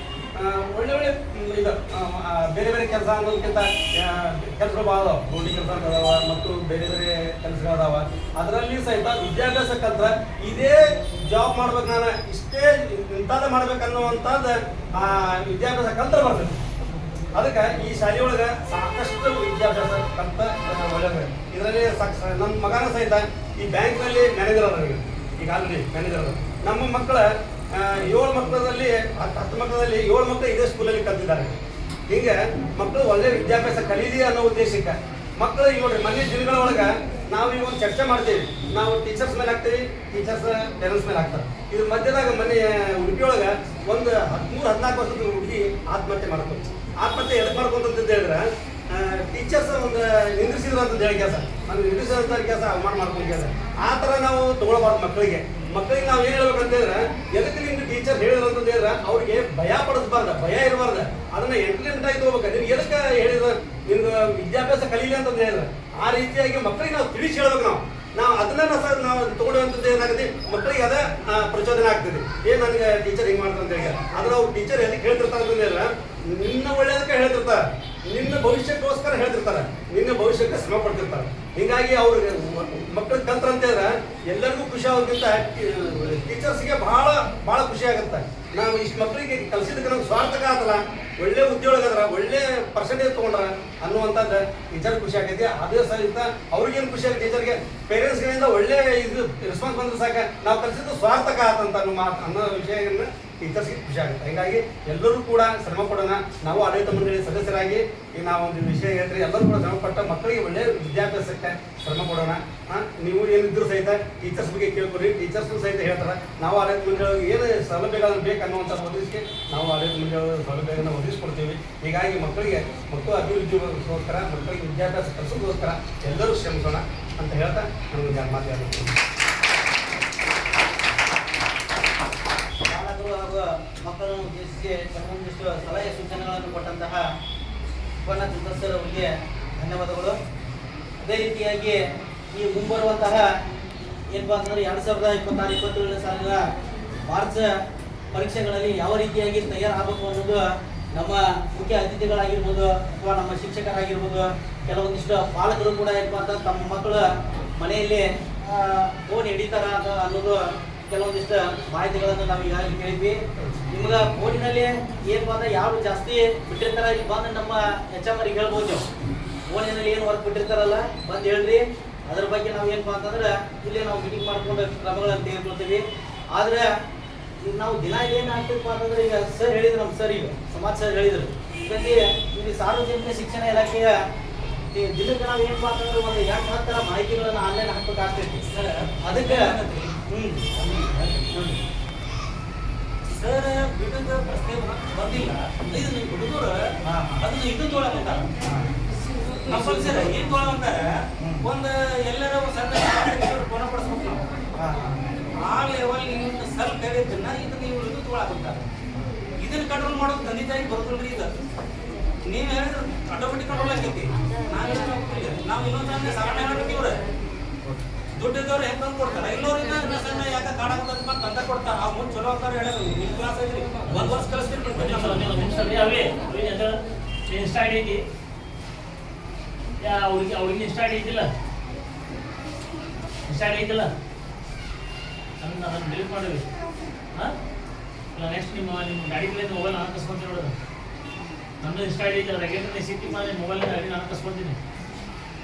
ಒಳ್ಳೆ ಇದು ಬೇರೆ ಕೆಲಸ ಅನ್ನೋದಕ್ಕಿಂತ ಕೆಲಸಗಳು ಭಾಳ ಅದಾವ ಗೋಡಿ ಕೆಲಸ ಅದಾವ ಮತ್ತು ಬೇರೆ ಕೆಲಸಗಳದಾವ ಅದರಲ್ಲಿ ಸಹಿತ ವಿದ್ಯಾಭ್ಯಾಸ ಕಲ್ತ್ರೆ ಇದೇ ಜಾಬ್ ಮಾಡ್ಬೇಕು ನಾನು ಇಷ್ಟೇ ಇಂಥದ್ದು ಮಾಡ್ಬೇಕನ್ನುವಂಥದ್ದು ವಿದ್ಯಾಭ್ಯಾಸ ಕಲ್ತ್ರೆ ಬರ್ತದೆ ಅದಕ್ಕೆ ಈ ಶಾಲೆಯೊಳಗೆ ಸಾಕಷ್ಟು ವಿದ್ಯಾಭ್ಯಾಸ ಕಲ್ತ ಒಳ್ಳೆಯದು ಇದರಲ್ಲಿ ನಮ್ಮ ಮಗನ ಸಹಿತ ಈ ಬ್ಯಾಂಕ್ನಲ್ಲಿ ಮ್ಯಾನೇಜರ್ ಅದ ಈಗ ಆಲ್ರೆಡಿ ಮ್ಯಾನೇಜರ್ ಅದ ನಮ್ಮ ಮಕ್ಕಳ 7 ಮಕ್ಕಳಲ್ಲಿ 10 ಮಕ್ಕಳಲ್ಲಿ 7 ಮಕ್ಕಳು ಇದೇ ಸ್ಕೂಲಲ್ಲಿ ಕಲ್ತಿದ್ದಾರೆ ಹೀಗೆ ಮಕ್ಕಳು ಒಳ್ಳೆ ವಿದ್ಯಾಭ್ಯಾಸ ಕಲೀಲಿ ಅನ್ನೋ ಉದ್ದೇಶಕ್ಕೆ ಮಕ್ಕಳು ಈಗ ನೋಡ್ರಿ ಮೊನ್ನೆ ದಿನಗಳ ಒಳಗೆ ನಾವು ಈಗ ಒಂದು ಚರ್ಚೆ ಮಾಡ್ತೀವಿ ನಾವು ಟೀಚರ್ಸ್ ಮೇಲೆ ಹಾಕ್ತೀವಿ ಟೀಚರ್ಸ್ ಪೇರೆಂಟ್ಸ್ ಮೇಲೆ ಹಾಕ್ತಾರೆ ಇದ್ರ ಮಧ್ಯದಾಗ ಮೊನ್ನೆ ಉಡುಪಿ ಒಳಗೆ ಒಂದು 13-14 ವರ್ಷದ ಹುಡುಗಿ ಆತ್ಮಹತ್ಯೆ ಮಾಡ್ಕೊಂಡು ಆತ್ಮಹತ್ಯೆ ಎದಕ್ಕೆ ಮಾಡ್ಕೊಂತ ಹೇಳಿದ್ರೆ ಟೀಚರ್ಸ್ ಒಂದು ನಿಂದ್ರಿಸಿದ್ರು ಅಂತ ಹೇಳಿ ಕೆಲಸ ನಾನು ನಿಂದ್ರಿಸಿದಂಥ ಕೆಲಸ ಅವಮಾನ ಮಾಡ್ಕೊಂಡು ಕೆಲಸ ಆ ಥರ ನಾವು ತೊಗೊಳ್ಬಾರ್ದು ಮಕ್ಕಳಿಗೆ ನಾವು ಏನು ಹೇಳ್ಬೇಕಂತ ಹೇಳಿದ್ರೆ ಎದಕ್ಕೆ ನಿಮ್ಗೆ ಟೀಚರ್ ಹೇಳಿದ್ರು ಅಂತ ಹೇಳಿದ್ರೆ ಅವ್ರಿಗೆ ಭಯ ಪಡಿಸ್ಬಾರ್ದು ಭಯ ಇರಬಾರ್ದು ಅದನ್ನ ಎಂಟರ್ಟೈನ್ಮೆಂಟ್ ಆಗಿ ತಗೋಬೇಕು ನಿಮ್ಗೆ ಎದಕ್ಕೆ ಹೇಳಿದ್ರೆ ನಿಮ್ಗೆ ವಿದ್ಯಾಭ್ಯಾಸ ಕಲೀಲಿ ಅಂತಂದು ಹೇಳಿದ್ರೆ ಆ ರೀತಿಯಾಗಿ ಮಕ್ಕಳಿಗೆ ನಾವು ತಿಳಿಸಿ ಹೇಳ್ಬೇಕು ನಾವು ಅದನ್ನ ನಾವು ತಗೊಳ್ಳುವಂಥದ್ದು ಏನಾಗುತ್ತೆ ಮಕ್ಕಳಿಗೆ ಅದೇ ಪ್ರಚೋದನೆ ಆಗ್ತದೆ ನನಗೆ ಟೀಚರ್ ಹಿಂಗೆ ಮಾಡ್ತಾರೆ ಅಂತ ಹೇಳಿ ಆದ್ರೆ ಅವ್ರು ಟೀಚರ್ ಎದಕ್ಕೆ ಹೇಳ್ತಿರ್ತಾರೆ ಅಂತ ಹೇಳಿದ್ರೆ ನಿನ್ನ ಒಳ್ಳೆಯದಕ್ಕೆ ಹೇಳ್ತಿರ್ತಾರೆ ನಿನ್ನ ಭವಿಷ್ಯಕ್ಕೋಸ್ಕರ ಹೇಳ್ತಿರ್ತಾರೆ ನಿನ್ನ ಭವಿಷ್ಯಕ್ಕೆ ಶ್ರಮ ಪಡ್ತಿರ್ತಾರೆ ಹೀಗಾಗಿ ಅವ್ರಿಗೆ ಮಕ್ಕಳು ಕಲ್ತ್ರ ಅಂತ ಹೇಳಿದ್ರೆ ಎಲ್ಲರಿಗೂ ಖುಷಿ ಆಗೋದಕ್ಕಿಂತ ಟೀಚರ್ಸ್ಗೆ ಭಾಳ ಖುಷಿ ಆಗುತ್ತೆ ನಾವು ಇಷ್ಟು ಮಕ್ಕಳಿಗೆ ಕಲಿಸಿದಕ್ಕೆ ನಮ್ಗೆ ಸ್ವಾರ್ಥಕ ಆತಲ್ಲ ಒಳ್ಳೆ ಉದ್ಯೋಗ ಅದರ ಒಳ್ಳೆ ಪರ್ಸೆಂಟೇಜ್ ತೊಗೊಂಡ್ರ ಅನ್ನುವಂಥದ್ದು ಟೀಚರ್ ಖುಷಿ ಆಗೈತಿ ಅದೇ ಸಹಿತ ಅವ್ರಿಗೇನು ಖುಷಿ ಆಗುತ್ತೆ ಟೀಚರ್ಗೆ ಪೇರೆಂಟ್ಸ್ಗಳಿಂದ ಒಳ್ಳೆ ಇದು ರೆಸ್ಪಾನ್ಸ್ ಬಂದ್ರೆ ಸಾಕ ನಾವು ಕಲಿಸಿದ್ದು ಸ್ವಾರ್ಥಕ ಆತಂತ ಅನ್ನೋ ವಿಷಯಗಳನ್ನ ಟೀಚರ್ಸ್ಗೆ ಖುಷಿ ಆಗುತ್ತೆ ಹೀಗಾಗಿ ಎಲ್ಲರೂ ಕೂಡ ಶ್ರಮ ಪಡೋಣ ನಾವು ಆಡಳಿತ ಮಂಡಳಿ ಸದಸ್ಯರಾಗಿ ಈಗ ನಾವು ಒಂದು ವಿಷಯ ಹೇಳ್ತೀವಿ ಎಲ್ಲರೂ ಕೂಡ ಶ್ರಮ ಪಟ್ಟ ಮಕ್ಕಳಿಗೆ ಒಳ್ಳೆ ವಿದ್ಯಾಭ್ಯಾಸಕ್ಕೆ ಶ್ರಮ ಪಡೋಣ ನೀವು ಏನಿದ್ರು ಸಹಿತ ಟೀಚರ್ಸ್ ಬಗ್ಗೆ ಕೇಳ್ಕೊರಿ ಟೀಚರ್ಸ್ಗೂ ಸಹಿತ ಹೇಳ್ತಾರೆ ನಾವು ಆಡಳಿತ ಮಂಡಳಿ ಏನು ಸೌಲಭ್ಯಗಳನ್ನು ಬೇಕನ್ನುವಂಥ ಒದಗಿಸಿ ನಾವು ಆಡಳಿತ ಮಂಡಳಿ ಸೌಲಭ್ಯಗಳನ್ನು ಒದಗಿಸ್ಕೊಡ್ತೀವಿ ಹೀಗಾಗಿ ಮಕ್ಕಳಿಗೆ ಮಕ್ಕಳು ಅಭಿವೃದ್ಧಿಗೋಸ್ಕರ ಮಕ್ಕಳಿಗೆ ವಿದ್ಯಾಭ್ಯಾಸ ಕಲಿಸೋದಕ್ಕೋಸ್ಕರ ಎಲ್ಲರೂ ಶ್ರಮಿಸೋಣ ಅಂತ ಹೇಳ್ತಾ ನನಗೆ ಮಾತಾಡ್ತೀನಿ ಹಾಗೂ ಮಕ್ಕಳನ್ನು ಉದ್ದೇಶಿಸಿ ಕೆಲವೊಂದಿಷ್ಟು ಸಲಹೆ ಸೂಚನೆಗಳನ್ನು ಕೊಟ್ಟಂತಹ ಉಪನ್ಯಾಸ ಸದಸ್ಯರವರಿಗೆ ಧನ್ಯವಾದಗಳು ಅದೇ ರೀತಿಯಾಗಿ ಈ ಮುಂಬರುವಂತಹ ಏನಪ್ಪ ಅಂತಂದರೆ 2026-27 ಸಾಲಿನ ಮಾರ್ಚ್ ಪರೀಕ್ಷೆಗಳಲ್ಲಿ ಯಾವ ರೀತಿಯಾಗಿ ತಯಾರಾಗಬೇಕು ಅನ್ನೋದು ನಮ್ಮ ಮುಖ್ಯ ಅತಿಥಿಗಳಾಗಿರ್ಬೋದು ಅಥವಾ ನಮ್ಮ ಶಿಕ್ಷಕರಾಗಿರ್ಬೋದು ಕೆಲವೊಂದಿಷ್ಟು ಪಾಲಕರು ಕೂಡ ಏನಪ್ಪ ಅಂತ ತಮ್ಮ ಮಕ್ಕಳು ಮನೆಯಲ್ಲಿ ಫೋನ್ ಹಿಡಿತಾರ ಅನ್ನೋದು ಕೆಲವೊಂದಿಷ್ಟು ಮಾಹಿತಿಗಳನ್ನು ನಾವು ಈಗಾಗಲೇ ಕೇಳಿದ್ವಿ ನಿಮ್ಗೆ ಫೋನಿನಲ್ಲಿ ಏನಪ್ಪ ಅಂದ್ರೆ ಯಾರು ಜಾಸ್ತಿ ಬಿಟ್ಟಿರ್ತಾರ ಇಲ್ಲಿ ಬಂದು ನಮ್ಮ HM ಅವ್ರಿಗೆ ಹೇಳ್ಬೋದು ನೀವು ಫೋನಿನಲ್ಲಿ ಏನು ವರ್ಕ್ ಬಿಟ್ಟಿರ್ತಾರಲ್ಲ ಬಂದು ಹೇಳ್ರಿ ಅದ್ರ ಬಗ್ಗೆ ನಾವು ಏನಪ್ಪ ಅಂತಂದ್ರೆ ಇಲ್ಲೇ ನಾವು ಮೀಟಿಂಗ್ ಮಾಡ್ಕೊಂಡು ಕ್ರಮಗಳನ್ನು ತೆಗೆದುಕೊಳ್ತೀವಿ ಆದರೆ ಈಗ ನಾವು ದಿನ ಏನು ಆಗ್ತದಪ್ಪ ಅಂತಂದ್ರೆ ಈಗ ಸರ್ ಹೇಳಿದ್ರು ನಮ್ಮ ಸರ್ ಈಗ ಸಮಾಜ ಸರ್ ಹೇಳಿದ್ರು ಹೀಗಾಗಿ ಇಲ್ಲಿ ಸಾರ್ವಜನಿಕ ಶಿಕ್ಷಣ ಇಲಾಖೆಯ ದಿನಕ್ಕೆ ನಾವು ಏನಪ್ಪ ಅಂತಂದ್ರೆ ಒಂದು 8-10 ಮಾಹಿತಿಗಳನ್ನು ಆನ್ಲೈನ್ ಹಾಕಬೇಕಾಗ್ತೈತಿ ಅದಕ್ಕೆ ಸರ್ ಬಿಡದ ಪ್ರಶ್ನೆ ಬಂದಿಲ್ಲ ಇದು ನೀವು ಹುಡುಗರು ಅದನ್ನ ಇದು ತೊಗೊಳಕಂತಾರ ಕಂಪಲ್ಸರಿ ಏನ್ ತೊಗೊಳಕಂತಾರ ಒಂದು ಎಲ್ಲರ ಸಣ್ಣ ಗುಣಪಡಿಸ್ಬೇಕು ನಾವು ಆ ಲೆವೆಲ್ ನಿಮ್ಗೆ ಸ್ವಲ್ಪ ಹೇಳಿದ್ದನ್ನ ಇದನ್ನ ನೀವು ಇದು ತೊಗೊಳಕಂತಾರ ಇದನ್ನ ಕಂಟ್ರೋಲ್ ಮಾಡೋದು ತಂದೆ ತಾಯಿ ಬರೋದಿಲ್ರಿ ಇದು ನೀವು ಹೇಳಿದ್ರೆ ಆಟೋಮೆಟಿಕ್ ಕಂಟ್ರೋಲ್ ಆಕೈತಿ ನಾವು ಇನ್ನೊಂದು ಸಾಧನೆ ಮಾಡ್ಬೇಕಿವ್ರೆ ದುಡ್ಡಿದ್ದವ್ರು ಹೆಂಗ್ ತಂದು ಕೊಡ್ತಾರೆ ಎಲ್ಲೋರಿಂದ ಸಣ್ಣ ಯಾಕೆ ಕಾಡಾಕತ್ತ ತಂದ ಕೊಡ್ತಾರೆ ಆ ಮುಂದೆ ಚಲೋ ಅಂತಾರೆ ಹೇಳೋದು ನಿಮ್ಮ ಕ್ಲಾಸ್ ಐತ್ರಿ 1 ವರ್ಷ ಕಲಿಸ್ತೀನಿ ಇನ್ಸ್ಟಾ ಐಡಿ ಐತಿ ಅವ್ರಿಗೆ ಇನ್ಸ್ಟಾ ಐಡಿ ಐತಿಲ್ಲ ಇನ್ಸ್ಟಾ ಐಡಿ ಐತಿಲ್ಲ ಅದನ್ನು ಡಿಲೀಟ್ ಮಾಡಿವಿ ಹಾಂ ಇಲ್ಲ ನೆಕ್ಸ್ಟ್ ನಿಮ್ಮ ಗಾಡಿ ಕಡೆ ಮೊಬೈಲ್ ನಾನು ಕಸ್ಕೊಂತೀನಿ ನೋಡೋದು ನಮ್ಮದು ಇನ್ಸ್ಟಾ ಐಡಿ ಐತಿಲ್ಲ ರೆಗ್ಯುಲರ್ ಸಿಟಿ ಮಾಡಿ ಮೊಬೈಲ್ ಐಡಿ ನಾನು ಕಸ್ಕೊಂತೀನಿ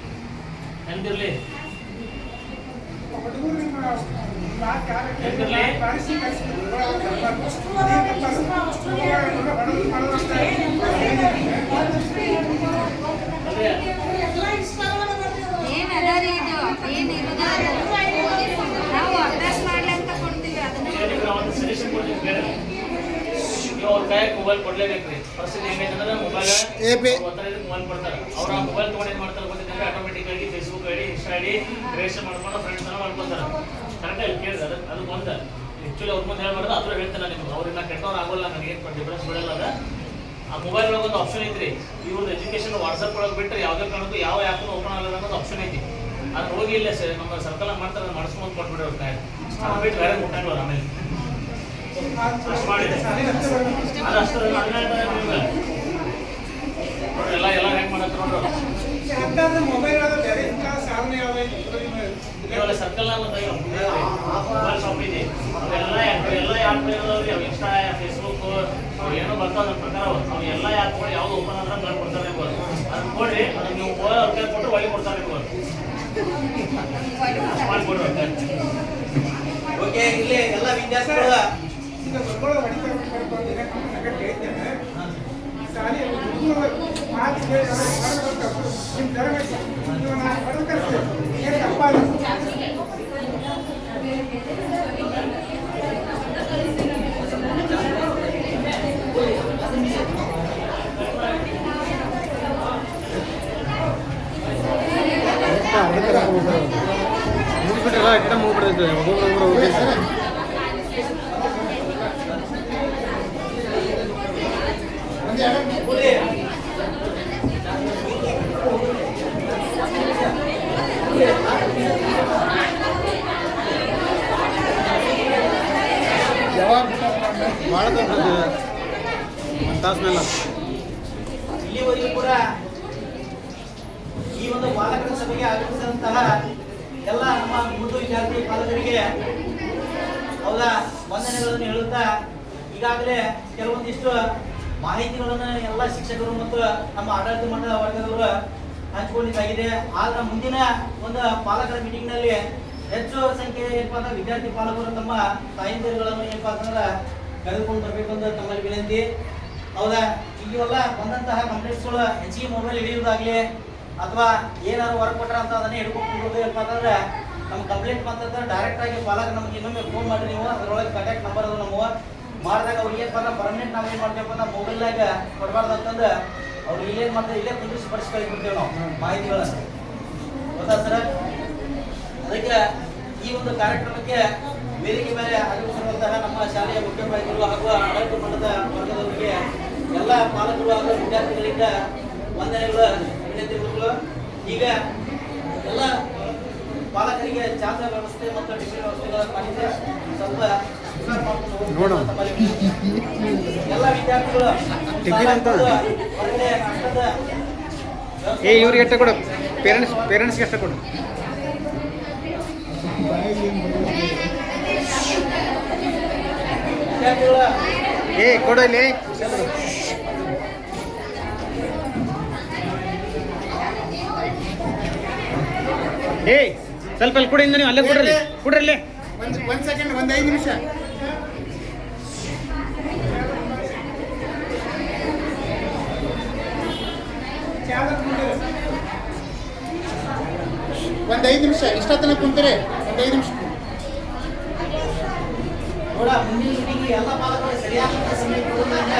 ನೆನಪಿರಲಿ ಏನ್ ಅದ ರೀ ಇದು ಏನ್ ಇರೋದ ನಾವು ಅಭ್ಯಾಸ ಮಾಡ್ಲಂತ ಕೊಡ್ತೀವಿ ಅದನ್ನ ಸಜೆಷನ್ ಕೊಡ್ತೀನಿ ಬೇರೆ ನೀವು ಅವ್ರ ಕೈಯಾಗ ಮೊಬೈಲ್ ಕೊಡ್ಲೇಬೇಕ್ರಿ ಪರಿಸ್ಥಿತಿ ಹೆಂಗೈತಂದ್ರೆ ಮೊಬೈಲ್ ಮೊಬೈಲ್ ಕೊಡ್ತಾರೆ ಅವ್ರ ಆ ಮೊಬೈಲ್ ತೊಗೊಂಡು ಏನು ಮಾಡ್ತಾರೆ ಗೊತ್ತಿದ್ರೆ ಆಟೋಮೆಟಿಕ್ ಆಗಿ Facebook ID insta ID creation ಮಾಡ್ಕೊಂಡು ಫ್ರೆಂಡ್ಸ್ ಅನ್ನ ಮಾಡ್ಕೊತಾರೆ ಕರೆಕ್ಟಾಗಿ ಕೇಳಿದ್ರೆ ಅದು ಬಂದ ಆ್ಯಕ್ಚುಲಿ ಅವ್ರ ಮುಂದೆ ಹೇಳ್ಬಾರ್ದು ಅದ್ರ ಹೇಳ್ತಾರೆ ನಿಮ್ಗೆ ಅವ್ರನ್ನ ಕೆಟ್ಟವ್ರು ಆಗೋಲ್ಲ ನನಗೆ ಏನು ಡಿಫ್ರೆನ್ಸ್ ಬಿಡಲ್ಲ ಅದ ಆ ಮೊಬೈಲ್ ಒಳಗೆ ಒಂದು ಆಪ್ಷನ್ ಐತ್ರಿ ಇವ್ರದ್ದು ಎಜುಕೇಶನ್ ವಾಟ್ಸಪ್ ಒಳಗೆ ಬಿಟ್ಟರೆ ಯಾವುದೇ ಕಾರಣಕ್ಕೂ ಯಾವ ಆ್ಯಪ್ನು ಓಪನ್ ಆಗಲ್ಲ ಅನ್ನೋದು ಆಪ್ಷನ್ ಐತಿ ಅದು ಹೋಗಿ ಇಲ್ಲ ಸರ್ ನಮ್ಮ ಸರ್ಕಲ್ ಮಾಡ್ತಾರೆ ಅದು ಮಾಡಿಸ್ಕೊಂಡು ಕೊಟ್ಬಿಡ್ರಿ ಅವ್ರ ಕಾಯಿ ಅದು ಬಿಟ್ಟು ಬೇರೆ ಮುಟ್ಟಂಗಿಲ್ಲ ಆಮೇಲೆ ಅಷ್ಟು ಮಾಡಿದೆ ಅದು ಅಷ್ಟು ನೋಡ್ರಿ ಎಲ್ಲ ಹೆಂಗೆ ಮಾಡತ್ತೆ ನೋಡ್ರಿ ಮೊಬೈಲ್ ಇವಾಗ ಸರ್ಕಲ್ ಮೊಬೈಲ್ ಶಾಪ್ ಇದೆ ಅವೆಲ್ಲ ಆ್ಯಪ್ ಇರೋದವ್ರಿ ಅವು ಇನ್ಸ್ಟಾ ಫೇಸ್ಬುಕ್ ಅವು ಏನೋ ಬರ್ತಾವ ಅದ್ರ ಪ್ರಕಾರ ಅವು ಎಲ್ಲ ಆ್ಯಪ್ಗಳು ಯಾವ್ದು ಓಪನ್ ಅಂದ್ರೆ ಮಾಡ್ಕೊಡ್ತಾರೆ ನೀವು ಅದನ್ನ ಕೊಡ್ರಿ ಅದನ್ನ ನೀವು ಮೊಬೈಲ್ ಅವ್ರ ಕೈ ಕೊಟ್ಟರೆ ಒಳ್ಳೆ ಕೊಡ್ತಾರೆ ನೀವು ಮಾಡಿಕೊಡ್ರಿ ಅವ್ರ ಓಕೆ ಇಲ್ಲಿ ಎಲ್ಲ ವಿದ್ಯಾರ್ಥಿಗಳು ಮುಗಿಸ್ಬಿಟ್ರಲ್ಲ ಎಕ್ಟ ಮುಗಿಬಿಡ್ತೈತೆ ಒಬ್ಬೊಬ್ರು ಯಾವಾಗ ಭಾಳ ಒಂದು ತಾಸು ಮೇಲೆ ಇಲ್ಲಿವರೆಗೂ ಕೂಡ ಈ ಒಂದು ಪಾಲಕರ ಸಭೆಗೆ ಆಗಮಿಸಿದಂತಹ ಎಲ್ಲ ನಮ್ಮ ಮುದ್ದು ವಿದ್ಯಾರ್ಥಿ ಪಾಲಕರಿಗೆ ಹೌದಾ ವಂದನೆಗಳನ್ನು ಹೇಳುತ್ತಾ ಈಗಾಗಲೇ ಕೆಲವೊಂದಿಷ್ಟು ಮಾಹಿತಿಗಳನ್ನು ಎಲ್ಲ ಶಿಕ್ಷಕರು ಮತ್ತು ನಮ್ಮ ಆಡಳಿತ ಮಂಡಳ ವರ್ಗದವರು ಹಂಚಿಕೊಂಡಿದ್ದಾಗಿದೆ. ಆದ್ರೆ ಮುಂದಿನ ಒಂದು ಪಾಲಕರ ಮೀಟಿಂಗ್ ನಲ್ಲಿ ಹೆಚ್ಚು ಸಂಖ್ಯೆ ಏನಪ್ಪಾ ಅಂದ್ರೆ ವಿದ್ಯಾರ್ಥಿ ಪಾಲಕರು ತಮ್ಮ ತಾಯಂದಿರುಗಳನ್ನು ಏನಪ್ಪಾ ಅಂತಂದ್ರೆ ಕರೆದುಕೊಂಡು ಬರಬೇಕು ಅಂತ ತಮ್ಮಲ್ಲಿ ವಿನಂತಿ. ಹೌದಾ ಇವೆಲ್ಲ ಬಂದಂತಹ ಕಂಪ್ಲೇಂಟ್ಸ್ಗಳು ಹೆಚ್ಚಿಗೆ ಮೊಬೈಲ್ ಹಿಡಿಯೋದಾಗ್ಲಿ ಅಥವಾ ಏನಾದ್ರು ವರ್ಕ್ ಕೊಟ್ರ ಅಂತ ಅದನ್ನೇ ಹಿಡ್ಕೊಂಡು ಏನಪ್ಪಾ ಅಂತಂದ್ರೆ ನಮ್ಮ ಕಂಪ್ಲೇಂಟ್ ಬಂತಂದ್ರೆ ಡೈರೆಕ್ಟ್ ಆಗಿ ಪಾಲಕ ನಮ್ಗೆ ಇನ್ನೊಮ್ಮೆ ಫೋನ್ ಮಾಡಿ ನೀವು ಅದರೊಳಗೆ ಕಾಂಟ್ಯಾಕ್ಟ್ ನಂಬರ್ ಅದು ನಮ್ಮ ಮಾಡಿದಾಗ ಅವ್ರಿಗೆ ಏನಪ್ಪ ಅಂದ್ರೆ ಪರ್ಮನೆಂಟ್ ನಾವು ಏನು ಮಾಡ್ತೀವಪ್ಪ ಅಂದ್ರೆ ಮೊಬೈಲ್ನಾಗ ಕೊಡಬಾರ್ದು ಅಂತಂದ್ರೆ ಅವ್ರು ಇಲ್ಲೇನು ಮಾಡ್ತಾರೆ ಇಲ್ಲೇ ಕುಂದಿಸಿ ಪಡಿಸಿ ಕಳಿಸ್ಬಿಡ್ತೇವೆ ನಾವು ಮಾಹಿತಿಗಳನ್ನು. ಗೊತ್ತಾ ಸರ? ಅದಕ್ಕೆ ಈ ಒಂದು ಕಾರ್ಯಕ್ರಮಕ್ಕೆ ವೇದಿಕೆ ಮೇಲೆ ಆಗಮಿಸಿರುವಂತಹ ನಮ್ಮ ಶಾಲೆಯ ಮುಖ್ಯೋಪಾಧ್ಯಾಯರು ಹಾಗೂ ಆಡಳಿತ ಮಂಡಲದ ವರ್ಗದವರಿಗೆ ಎಲ್ಲ ಪಾಲಕರು ಹಾಗೂ ವಿದ್ಯಾರ್ಥಿಗಳಿಂದ ವಂದನೆಗಳು ವಿನಂತಿಗಳು. ಈಗ ಎಲ್ಲ ಪಾಲಕರಿಗೆ ಚಾಲನೆ ವ್ಯವಸ್ಥೆ ಮತ್ತು ಟಿಫಿನ್ ವ್ಯವಸ್ಥೆಗಳನ್ನು ಮಾಡಿದ್ರೆ ಸ್ವಲ್ಪ ನೋಡೋಣ. ಎಲ್ಲ ವಿದ್ಯಾರ್ಥಿಗಳು ಟಿಫಿನ್ ಅಂತ ಹೊರಗಡೆ ನಾಷ್ಟದ ಇವ್ರಿಗೆ ಎಷ್ಟು ಕೊಡು ಪೇರೆಂಟ್ಸ್ಗೆ ಎಷ್ಟು ಕೊಡು ವಿದ್ಯಾರ್ಥಿಗಳ ಕೊಡು ಇಲ್ಲಿ ಸ್ವಲ್ಪ ಅಲ್ಲಿ ಕೊಡಿ ನೀವು ಅಲ್ಲೇ ಕೊಡ್ರಿ ಒಂದು ಸೆಕೆಂಡ್ ಒಂದು 5 ನಿಮಿಷ. ಒಂದು 5 ನಿಮಿಷ ಇಷ್ಟೊತ್ತನ ಕುಂತೀರಿ. ಒಂದು 5 ನಿಮಿಷ ನೋಡ ಮುಂದಿನ ಮೀಟಿಂಗ್ ಎಲ್ಲ ಪಾಲಕರು ಸರಿಯಾದ ಸಮಯ ಕೊಡೋದ್ರಿಂದ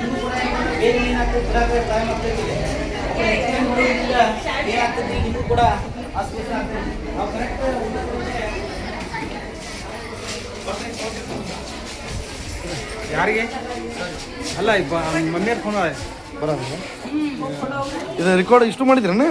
ಇನ್ನೂ ಕೂಡ ಬೇರೆ ಏನಾಗ್ತದೆ ಬರಾಕ ಟೈಮ್ ಆಗ್ತೈತಿ. ಏನಾಗ್ತದೆ ನಿಮಗೂ ಕೂಡ ಅಸ್ವಸ್ಥ ಆಗ್ತದೆ. ನಾವು ಕರೆಕ್ಟ್ ಯಾರಿಗೆ ಅಲ್ಲ ಮಮ್ಮಿಯವ್ರ ಫೋನ್ ಬರೋದು ಇದು ರೆಕಾರ್ಡ್ ಇಷ್ಟು ಮಾಡಿದ್ರಣ್ಣ